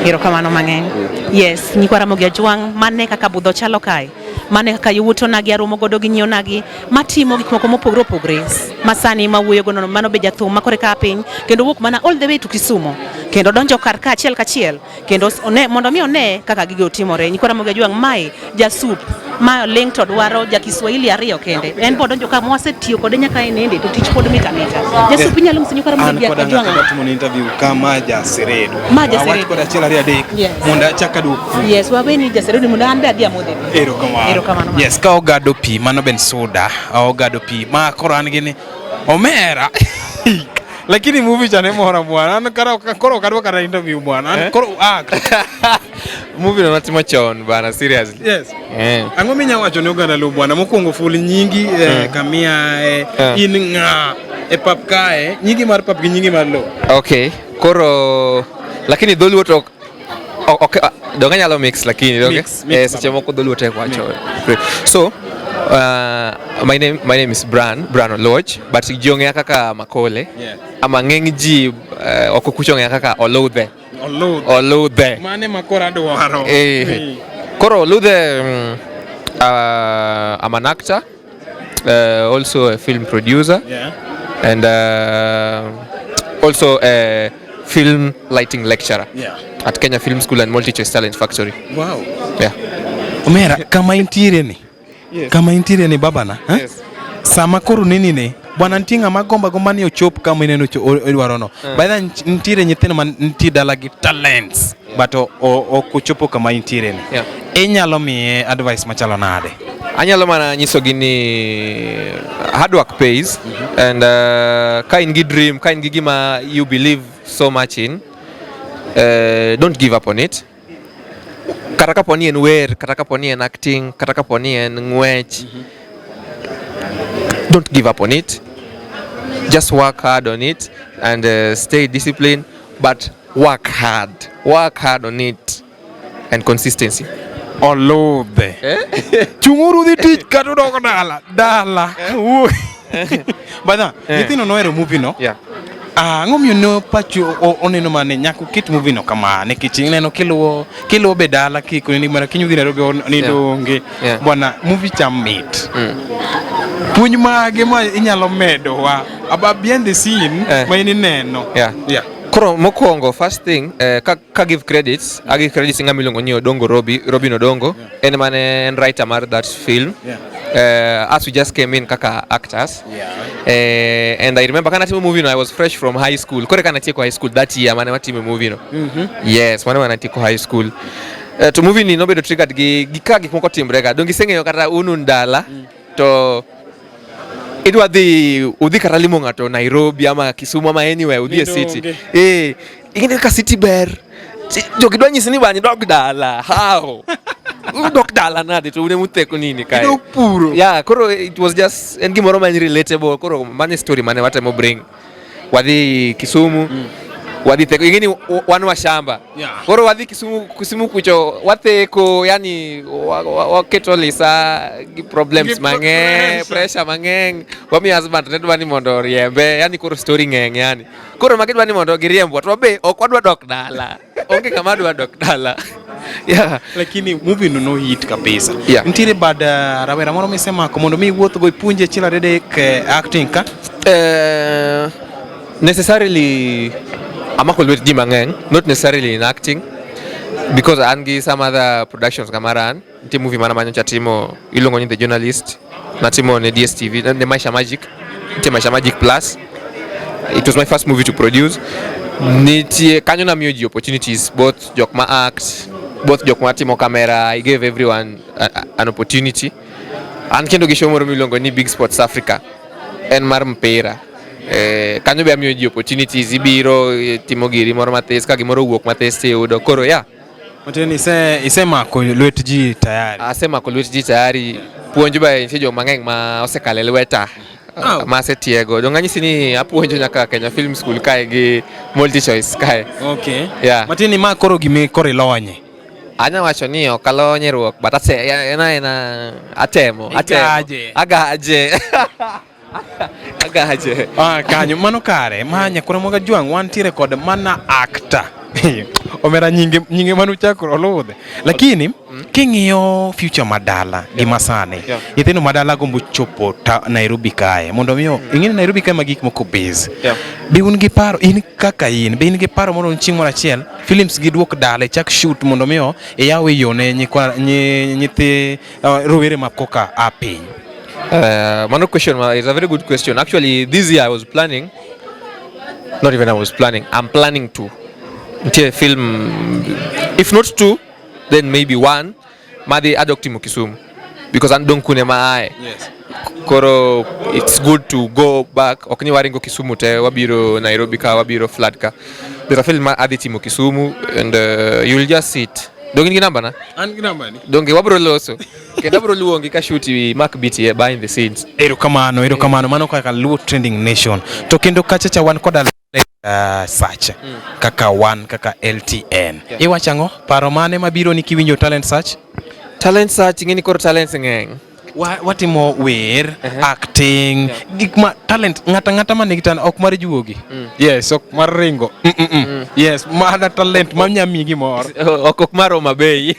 Erokamano mang'eny. Yes, Nyikora Moga Jwang mane kaka budho chalo kae. Mane kaka yuto nagi aromo godo gi nyiew nagi matimo gik moko mopogore opogore masani mawuoyo gono mano be jathum makore ka piny kendo wuok mana all the way to Kisumu kendo donjo kar ka achiel kachiel kendo mondo mi one kaka gigo timore. Nyikora Moga Jwang mai jasup ma link to dwaro ja Kiswahili ariyo kende en bod donjo ka mwasetiyo kode nyaka enende to tich pod mita jasup inyalo msi Nyikora Moga Jwang timo interview kama jaseredo wach kod achiel ariyo adek mondo achaka duk. Yes, waweni jaseredo mondo an be adhi amodhe. Erokamano. Yes, ka ogado pi mano ben soda, ogado pi ma koro an gini omera. Lakini movie chane mora bwana, an koro kadwa kara interview bwana. An koro movie no natimo chon bwana, seriously. Yes. Ang'o minya wacho ne oganda lo bwana mokwongo ful nyingi kamia in nga e pap kae, nyingi mar pap gi nyingi mar lo. Okay. Koro lakini dholuo to okay, donga nyalo mix lakini okay. Seche moko dholuo tek wacho. So my name is Bran Lodge, but jong'eya kaka Makole. Ama ng'eng ji okukucho ng'eya kaka Oludhe. Mane makora dwaro. Koro Oludhe I'm an actor, also a film producer, and also a film lighting lecturer at Kenya Film School and Multi-Choice Talent Factory. Wow. Yeah. Omera kama intiere ni babana, yes. Sama koro nini ne bwana ntinga magomba ni ochop kama ineno idwaro no. Baada ntiere nyithindo man ntie dala gi talents but okochopo kama intiere ni. Inyalo miye advice machalo nade? Anyalo mana nyiso gini hard work pays and ka in gi dream, ka in gi gima you believe so much in, don't give up on it. Kata kapo ni en wer, kata kapo ni en acting, kata kapo ni en ng'wech, don't give up on it. Just work hard on it and stay disciplined, but work hard on it and consistency. Oludhe. Chunguru dhi tich kata dog dala. Bada, nyithindo nohero movie no. Ang'o miyo ne pacho oneno mane nyako kit movie no kama nikech ineno kiluwo be dala kiko ni mara kinyu dhi Nairobi ni donge bwana movie cham mit. Puonj mage ma inyalo medo wa about behind the scene ma ineno. Koro mokwongo first thing ka give credits, I give credits ng'ama iluongo ni Odongo Robin Odongo, en mane en writer mar that film. as we just came in kaka actors. And I remember kana timu movie no, I was fresh from high school. Kore kana tieko high school that year mane timu movie no. Yes, mane wana tieko high school. To movie ni nobedo triggered gi ka gik moko timbrega. Dongi seng'eyo kata unu ndala to idwa udhi kata limo ng'ato Nairobi ama Kisumu ama anywhere udhi e city. Ingine ka city ber. Jogi dwa nyisi ni bani dog dala. How? Dog dala nade to une muteko nini kai. Ido puro. Yeah, koro it was just en gimoro man relatable. Koro mane story mane watemo bring. Wadhi Kisumu. Wadhi teko ingini wanu wa shamba. Koro wadhi Kisumu kucho wateko yani waketo lisa problems mange pressure mange wami husband nedwa ni mondo riembe yani koro story ngeng yani. Koro makidwa ni mondo giriembo to be okwadwa dok dala. Onge kama dwa dok dala. Yeah. Lakini movie no hit kabisa. Ntire bada rawera moro mesema komondo mi wuotho go ipunje chila dede acting ka? Necessarily amako lwet ji mang'eny, not necessarily in acting, because angi some other productions kamaran ntie movie mana manyo chatimo ilongo ni The Journalist natimo ne DSTV ne Maisha Magic ntie Maisha Magic Plus. It was my first movie to produce. Nitie kanyo na miyo ji opportunities, both jok ma act, both jok ma timo camera. I gave everyone an opportunity. An kendo gisho moro milongo ni Big Sports Africa en mar mpira. Kanyo be amiyo ji opportunities ibiro timo giri moro matis ka gimoro wuok matis yudo. Koro Mateni isema ko lwet ji tayari. Asema ko lwet ji tayari. Puonjo ba nitie jo mang'eny ma osekale lweta. Mase tiego. Donganyisi ni apuonjo nyaka Kenya Film School kae gi multi choice kae. Okay. Yeah. Mateni ma koro gime kore lonye. Anya wacho ni okalonye ruok but atemo. Agaje. Kanyo mano kare manya kore moga juang wantiere kod mana actor. Omera nyinge manu chakro oludhe. Lakini king'iyo future madala gi masane. Nyithindo madala gombo chopo Nairobi kae. Mondo miyo ing'e Nairobi kae magik moko base. Be un gi paro in kaka in be in gi paro mondo chieng' moro achiel films gi duok dala chak shoot mondo miyo yawe yone nyithi rowere makoka apiny. Mano question is a very good question. Actually, this year I was planning, not even I was planning, I'm planning to film, if not two, then maybe one, madi adopti mo Kisumu, because andong kune maae. Yes. Koro, it's good to go back. Okni waringo Kisumu te, wabiro Nairobi ka, wabiro flat ka. There's a film aditi mo Kisumu, and you'll just see it. Dongi namba na? Angi namba ni? Dongi wabro loso. Kenda bro luongi ka shoot mark beat here behind the scenes. Ero kamano mano kaka Luo Trending Nation. To kendo kacha wan koda search kaka wan kaka LTN. Iwachango paro mane mabiro ni kiwinjo talent search? Talent search ngeni koro talents ng'eny. Watimo wer, acting, gik ma talent ngata mane gitan ok mar juogi. Yes, ok mar ringo. Yes, mana talent manyami gimoro. Ok mar Omabei.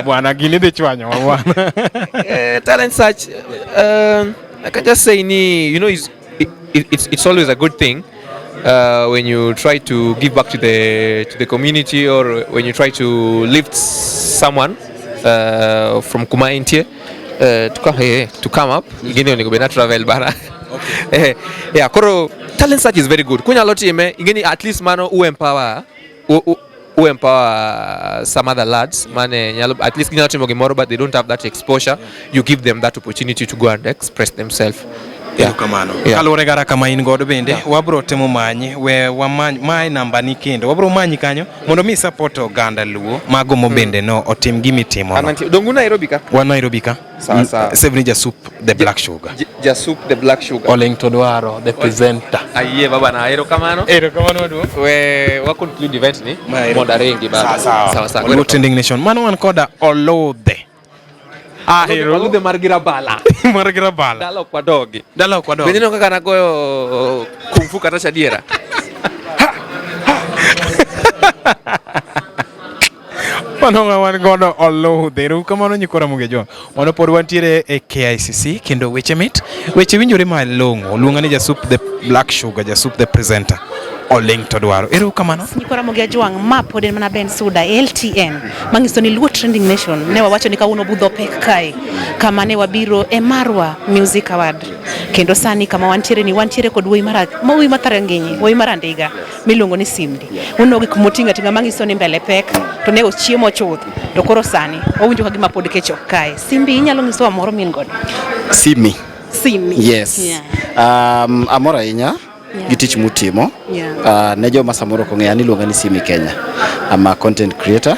Bwana gini de chwanyo bwana. Talent search I can just say you know it's always a good thing when you try to give back to the community, or when you try to lift someone from Kumaintie to come up. Ingine ni kubena travel bara. Okay. Yeah, koro talent search is very good. Kunya loti ingeni at least mano empower some other lads, at least but they don't have that exposure. You give them that opportunity to go and express themselves. Kalore gara kama in godo bende wabro temo manyi we wamany namba ni kendo wabro manyi kanyo mondo mi support oganda Luo mago mo bende no otim gimi timo dongu Nairobi ka wa Nairobi ka Sevni Jasup the Black Sugar the Black Sugar Oleng Todwaro the presenter aye baba na ero kamano do we wa conclude event ni modarengi baba sawa Luo Trending Nation mano wan koda olodhe Oludhe margira bala. Dalo kwa dogi. Benino kaka nagoyo kung fu kata shadiera. Panonga wan godo oludhe. Kamano nyikora mugejo. Wano pod wantiere e KICC kendo weche mit. Weche winjore malong'o. Luonga ni Jasup the Black Sugar, Jasup the presenter. oling to dwaro. Ero kamano. Nyikora mogia jwang ma pod en mana Ben Suda LTN mangiso ni luo trending nation ne wawacho ni kawuono budho pek kae kama ne wabiro e Marwa Music Award kendo sani kama wantiere kod wuoyi matarang'inyi wuoyi marandiga miluongo ni Simmy unogi kumotinga tinga mangiso ni mbele pek to ne ochiemo chuth to koro sani owinjo kagima pod kecho kae. Simmy inyalo nyisowa moro min godo? Simmy. Yes. Yeah. Amora ahinya gi tich mutimo. Ne joma samoro kong'eya ni luonga ni Simmy Kenya. I'm a content creator.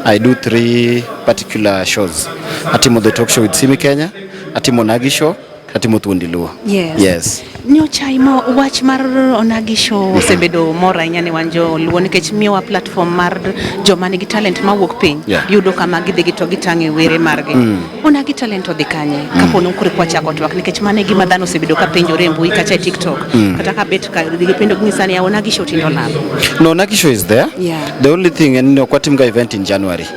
I do 3 particular shows. Atimo the talk show with Simmy Kenya, atimo Nagi show, atimo Thuondi Luo. Yes. Nyocha imo wach mar Onagi show osebedo mora ahinya ne wanjo luo nikech miyowa platform mar joma nigi talent mawuok piny yudo kama gidhi to gitang'e were margi. Onagi talent odhi kanye kapo ni kure kwachako twak nikech mane gima dhano osebedo ka penjore mbui kacha e TikTok kata ka bet ka gipendo ging'isa ni Onagi show tindo labo. No, Onagi show is there. The only thing and kwatimga event in January.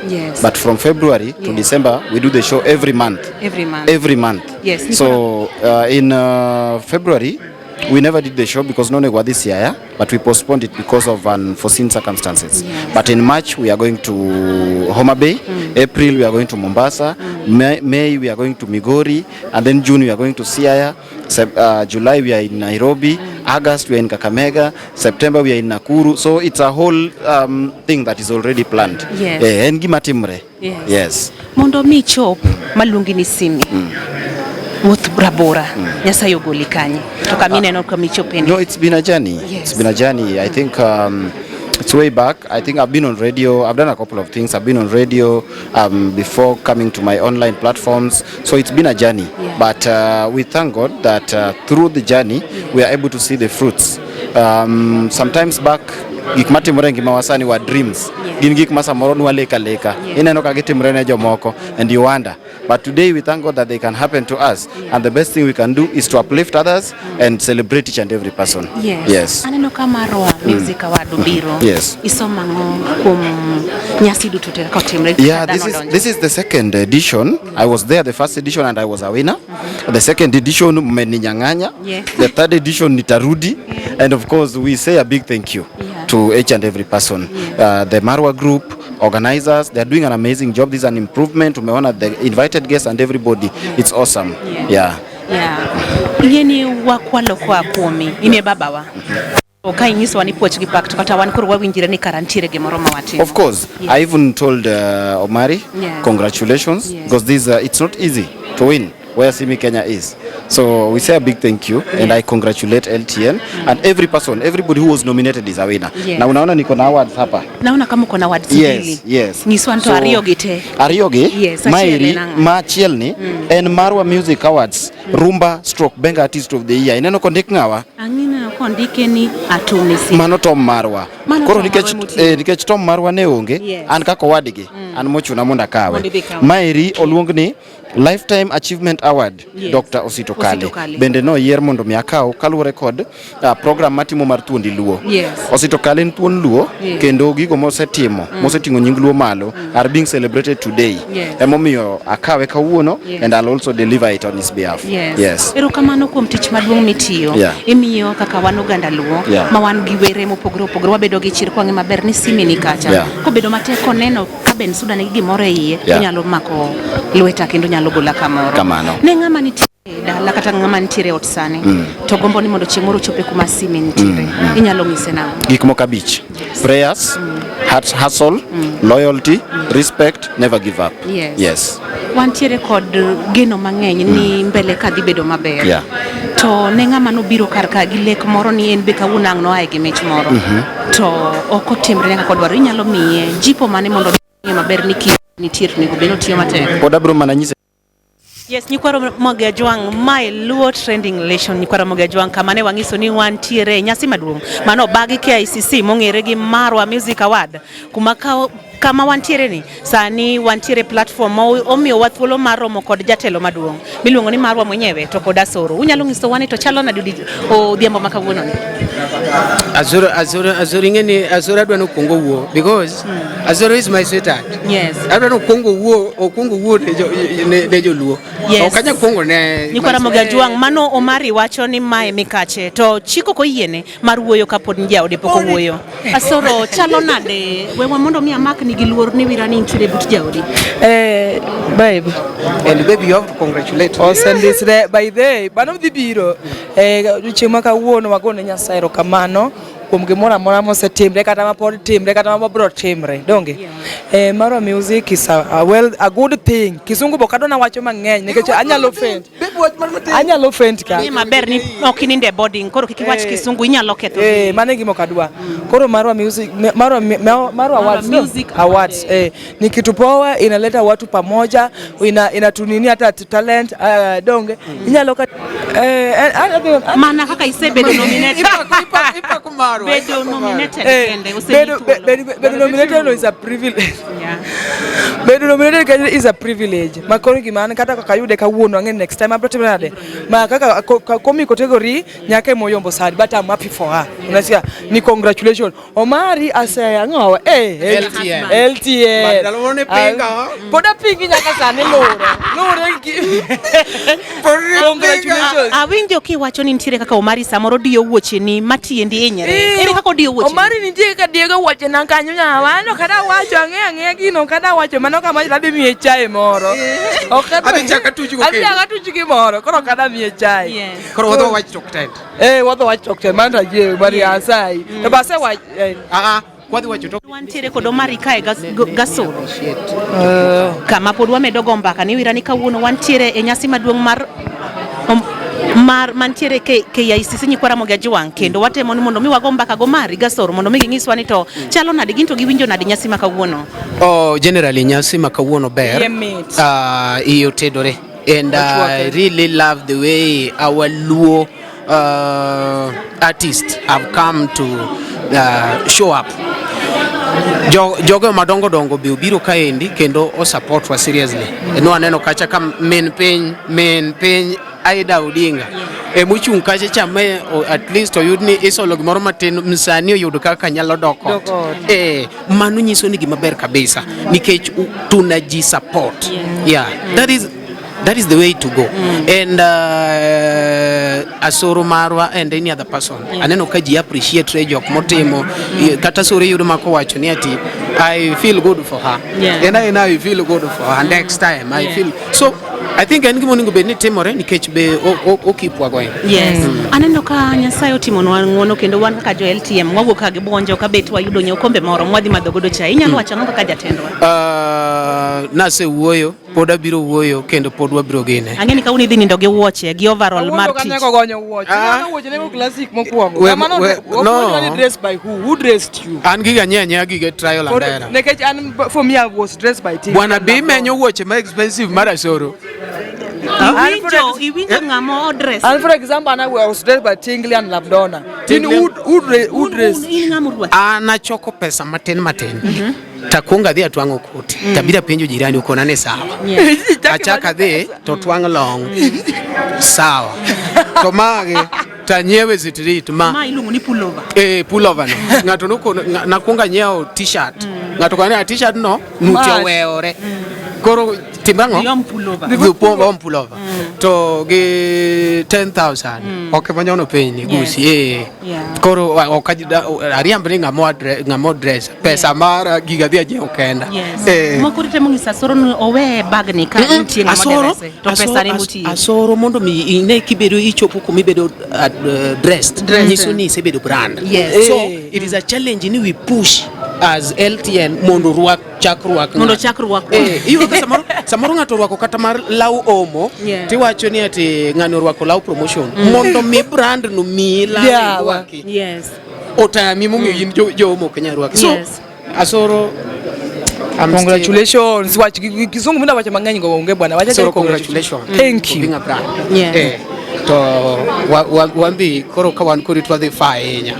But from February to December we do the show every month. Every month. Yes. So in February we never did the show because no negwa this year, but we postponed it because of unforeseen circumstances. But in March we are going to Homa Bay, April we are going to Mombasa, May we are going to Migori, and then June we are going to Siaya, July we are in Nairobi, August we are in Kakamega, September we are in Nakuru. So it's a whole thing that is already planned. Yes. Mondo mi chop malungi ni Simmy. Wuoth brabora Nyasaye ogoli kanye to kamine no kamichopendi. No, it's been a journey. It's been a journey. I think it's way back. I think I've been on radio. I've done a couple of things. I've been on radio before coming to my online platforms. So it's been a journey. But we thank God that through the journey we are able to see the fruits. Sometimes back gik matimore ngima wasani wa dreams gin gik masamoro nwa leka ineno ka gitimore ne jomoko and you wonder, but today we thank God that they can happen to us, and the best thing we can do is to uplift others and celebrate each and every person. Yes. Aneno ka Marwa Music Award biro. Yes. Isomango nyasi duto te kotimre. Yeah, this is the second edition. I was there the first edition and I was a winner. The second edition mmeninyang'anya. The third edition nitarudi, and of course we say a big thank you to each and every person. The Marwa group, organizers, they're doing an amazing job. This is an improvement. Umeona the invited guests and everybody. It's awesome. Yeni wakwalo kwa kuomi ine babawa. Okay, nyiso wani poch gipak to kata wan koro wawinjire ni karantiere gimoro mawatimo. Of course. I even told Omari, congratulations, because this it's not easy to win where Simmy Kenya is. So we say a big thank you, and I congratulate LTN and every person, everybody who was nominated is a winner. Na unaona niko na awards hapa. Naona kama uko na awards mbili. Yes. Nyiso anto Ariogi te. Ariogi, Mairi, Machielni, and Marwa Music Awards, Rumba Stroke Benga Artist of the Year. Ineno kondik ngawa? Angina kondike ni Atumisi. Mano Tom Marwa. Koro nikech Tom Marwa ne onge, an kako wadigi, an mochuna monda kawe. Mairi oluongni Lifetime Achievement Award, Dr. Osito Kale. Bende no yier mondo mi akaw kaluwore kod program matimo mar Thuondi Luo. Osito Kale en thuon Luo, kendo gigo mosetimo, moseting'o nying Luo malo are being celebrated today. Emomiyo akawe kawuono, and I'll also deliver it on his behalf. Yes. Erokamano kuom tich maduong' mitiyo. Imiyo kaka wan oganda Luo, ma wan gi were mopogore opogore, wabedo gi chir kwang'e maber ni Simmy ni kacha. Kobedo matek koneno ka Ben Suda nigi gimoro e iye, inyalo mako lweta kendo nyalo gola kamoro. Ne ng'ama nitie dala kata ng'ama nitiere ot sani to gombo ni mondo chieng' moro chope kuma Simmy nitiere, inyalo ng'ise nang'o? Gik moko abich. Prayers, hustle, loyalty, respect, never give up. Yes. Wantiere kod geno mang'eny ni mbele ka dhi bedo maber. To ne ng'ama nobiro kar ka gi lek moro ni en be kawuono ang' noae gi mich moro. To ok otimre nyaka kodwaro, inyalo miye jipo mane mondo ng'e maber ni nitiere ni obino tiyo matek. Pod abro mana nyise. Yes, nyikwaro moga jwang my Luo trending relation nyikwaro moga jwang kama ne wangiso ni wantiere nyasi maduong' mano bagi KICC mong'ere gi Marwa Music Award kuma kama wantiere ni sani wantiere platform omiyo wathuolo mar romo kod jatelo maduong' miluongo ni Marwa mwenyewe to kod Asoro. Unyalo ngiso wani to chalo na odhiambo makawuono ni? Azoro ingeni Azoro adwa no kungo wuo because Azoro is my sweetheart. Yes. Adwa no kungo wuo ne joluo. Yes. Okanya kungo ne. Nikwara moga juang mano Omari wacho ni mae mikache to chiko ko yiene mar wuoyo kapod njaode poko wuoyo. Asoro chalo nade wewa mondo mi amak ni giluor ni wirani intire but jaodi. Babe. And baby you have to congratulate. Send this by the bano dhi biro chieng' kawuono wagone Nyasaye erokamano kuom gimoro amora mosetimre kata mapod timre kata mabiro timre donge Marwa music is a good thing. Kisungu bokadona wacho mang'eny nikech anyalo faint ka ni maber ni ok ninde boarding koro kiki wach Kisungu inyalo ketho mane gimo kadwa koro Marwa music Marwa awards ni kitu poa inaleta watu pamoja inatunini hata talent donge inyalo mana kaka isebedo nominated ipa kumarwa bedo nominated kende bedo nominated is a privilege bedo nominated is a privilege makoro gimana kata kakayude kawuono ang'e next time abro timo nade ma kaka komi category nyake moyombo sad but I'm happy for her unasikia ni congratulations Omari asaya ngawa LTN dalone pinga poda pingi nyaka sane loro congratulations awinjo kiwacho ni ntiere kaka Omari samoro diyo wuoche ni matiendi hinyre ere kaka diyo wuoche Omari nitie ka diego wuoche na kanyo nyawano kada wacho ang'e gino kada wacho mano kama labi miye chai moro adi chaka tuchi moro koro kada miye chai koro wadho wach tok tent wadho wach tok tent man taje Mari asai to base wach wadhi wacho tok wantiere kod Omari kae gasoro kama pod wamedo go mbaka ni wirani kawuono wantiere e nyasi maduong' mantiere KICC nyikwara moga juang kendo watemo ni mondo mi wago mbaka go Mari gasoro mondo mi gingiswa ni to chalo nade ginto giwinjo nade nyasi makawuono generally nyasi makawuono ber iyo tedore and I really love the way our Luo artists have come to show up jogo madongo be obiro kaendi kendo o support wa seriously no aneno kacha kam men piny Aida Odinga mochung' kacha chame at least oyudni isolo gimoro matin msani oyudo kaka nyalo doko mano nyiso ni gima ber kabisa nikech tunaji support that is the way to go and Asoro Marwa and any other person aneno ka ji appreciate jok motimo kata Soro yudo mako wacho ni ati I feel good for her and I feel good for her next time I feel so I think en gimo ningo bedni timore nikech be o keep wa going aneno ka Nyasaye otimonwa ng'wono kendo wan kaka jo LTM wago ka gibonjo ka bet wayudo nyokombe moro mwadhi madhogodo chai inyalo wacho ng'o kaka jatendwa nase wuoyo pod abiro wuoyo kendo pod wabiro gene ang'eni ka unidhi nindo gi wuoche gi overall mar tich gonyo wuoche wuoche ne classic mokwongo kamano dressed by who dressed you an giga nyanya gige trial and error nekech an for me I was dressed by team bwana bi menyo wuoche ma expensive mar Asoro iwinjo ng'amo dress and for example I was dressed by Tingli and Labdona who dressed anachoko pesa matin takunga dhi atwang'o kuti tabira penjo jirani ukona ne sawa achaka dhi to twang' long sawa to mage tanyiewe street ma iluongo ni pullover pullover no ng'ato nakunga nyiewo t-shirt ng'ato kane t-shirt no nuche weore koro timbango pullover to gi 10,000 okay manyono peny ni gusi koro ariamb ni ng'amo dress pesa mara giga dhi aje okenda moko temo ngisa Asoro owe bagni ka nitie ng'amo to pesa ni muti Asoro mondo mi ine kibedo ichopo kumibedo dressed nyiso ni isebedo brand so it is a challenge ni we push as LTN mondo chakruak iyo samoro ng'ato rwako kata mar law omo tiwacho ni ati ng'ano rwako law promotion mondo mi brand no mi law rwaki otami mumi jo omo Kenya rwaki so Asoro congratulations wach Kizungu mina wacha mang'eny go onge bwana wacha congratulations thank you being a brand to wambi koro ka wan kuri twadhi fa ahinya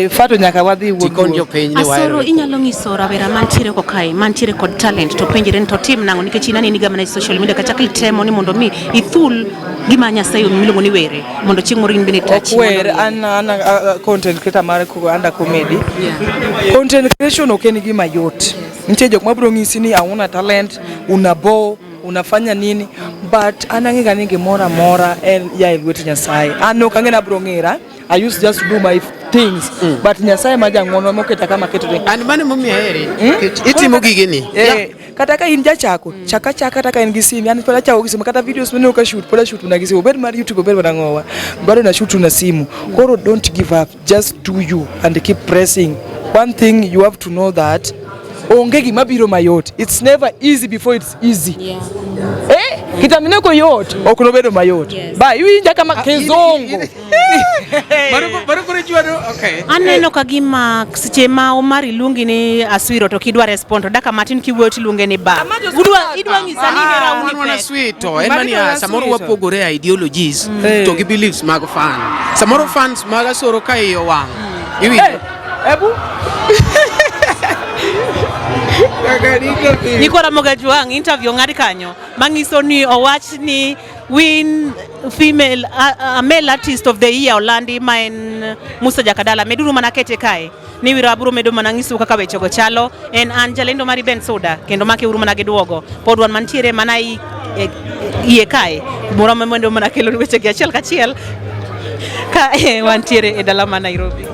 Fato nyaka wadhi wuok. Asoro inyalo nyiso rawera mantiere ko kae, mantiere kod talent to penjere to tim nango nikech inani ni gama na social media kacha kitemo ni mondo mi ithul gima Nyasaye miluongo ni were mondo chieng' moro in bende touch. Were an content creator mar under comedy. Content creation ok en gima yot. Nitie jok mabiro ng'isi ni hauna talent, unafanya nini, but anang'ega ni gimoro amora en ya lwet Nyasaye. An ok ang'ena biro ng'era. I used just to do my things, but Nyasaye ma jang'wono moketa kama keto ni. An mane momi ahere? Itimo gigeni. Kata ka in jachako, chaka kata ka in gi simu, an pala chako gi simu kata videos mene ka shoot, pala shoot na gi simu, bed mar YouTube bed mana ngowa. Bado na shoot na simu. Koro don't give up, just do you and keep pressing. One thing you have to know that onge gima biro mayot. It's never easy before it's easy. Yeah. Kitamine ko yot, ok no bedo mayot. Ba iwinja kama kezongo. Baro kore juado, okay. Aneno ka gima seche ma Omari luongi ni Aswiro to kidwa respond daka Martin kiwuoti luonge ni ba. Idwa ng'isa ni era uni wana sweet to emani samoro wapogore ideologies to gi beliefs mag fan. Samoro fans mag Asoro ka iyo wang. Iwinjo. Ebu Nikwara Mogajwang interview ng'adi kanyo mangiso ni owach ni win female a male artist of the year Olandi maen Musa Jakadala meduru mana kete kae ni wira aburo medo mana ngisu kaka weche go chalo en an jalendo mari Ben Soda kendo make uru mana giduogo podwan mantiere mana iye kae moro medo mana kelo weche gi achiel kachiel ka wantiere e dala ma Nairobi.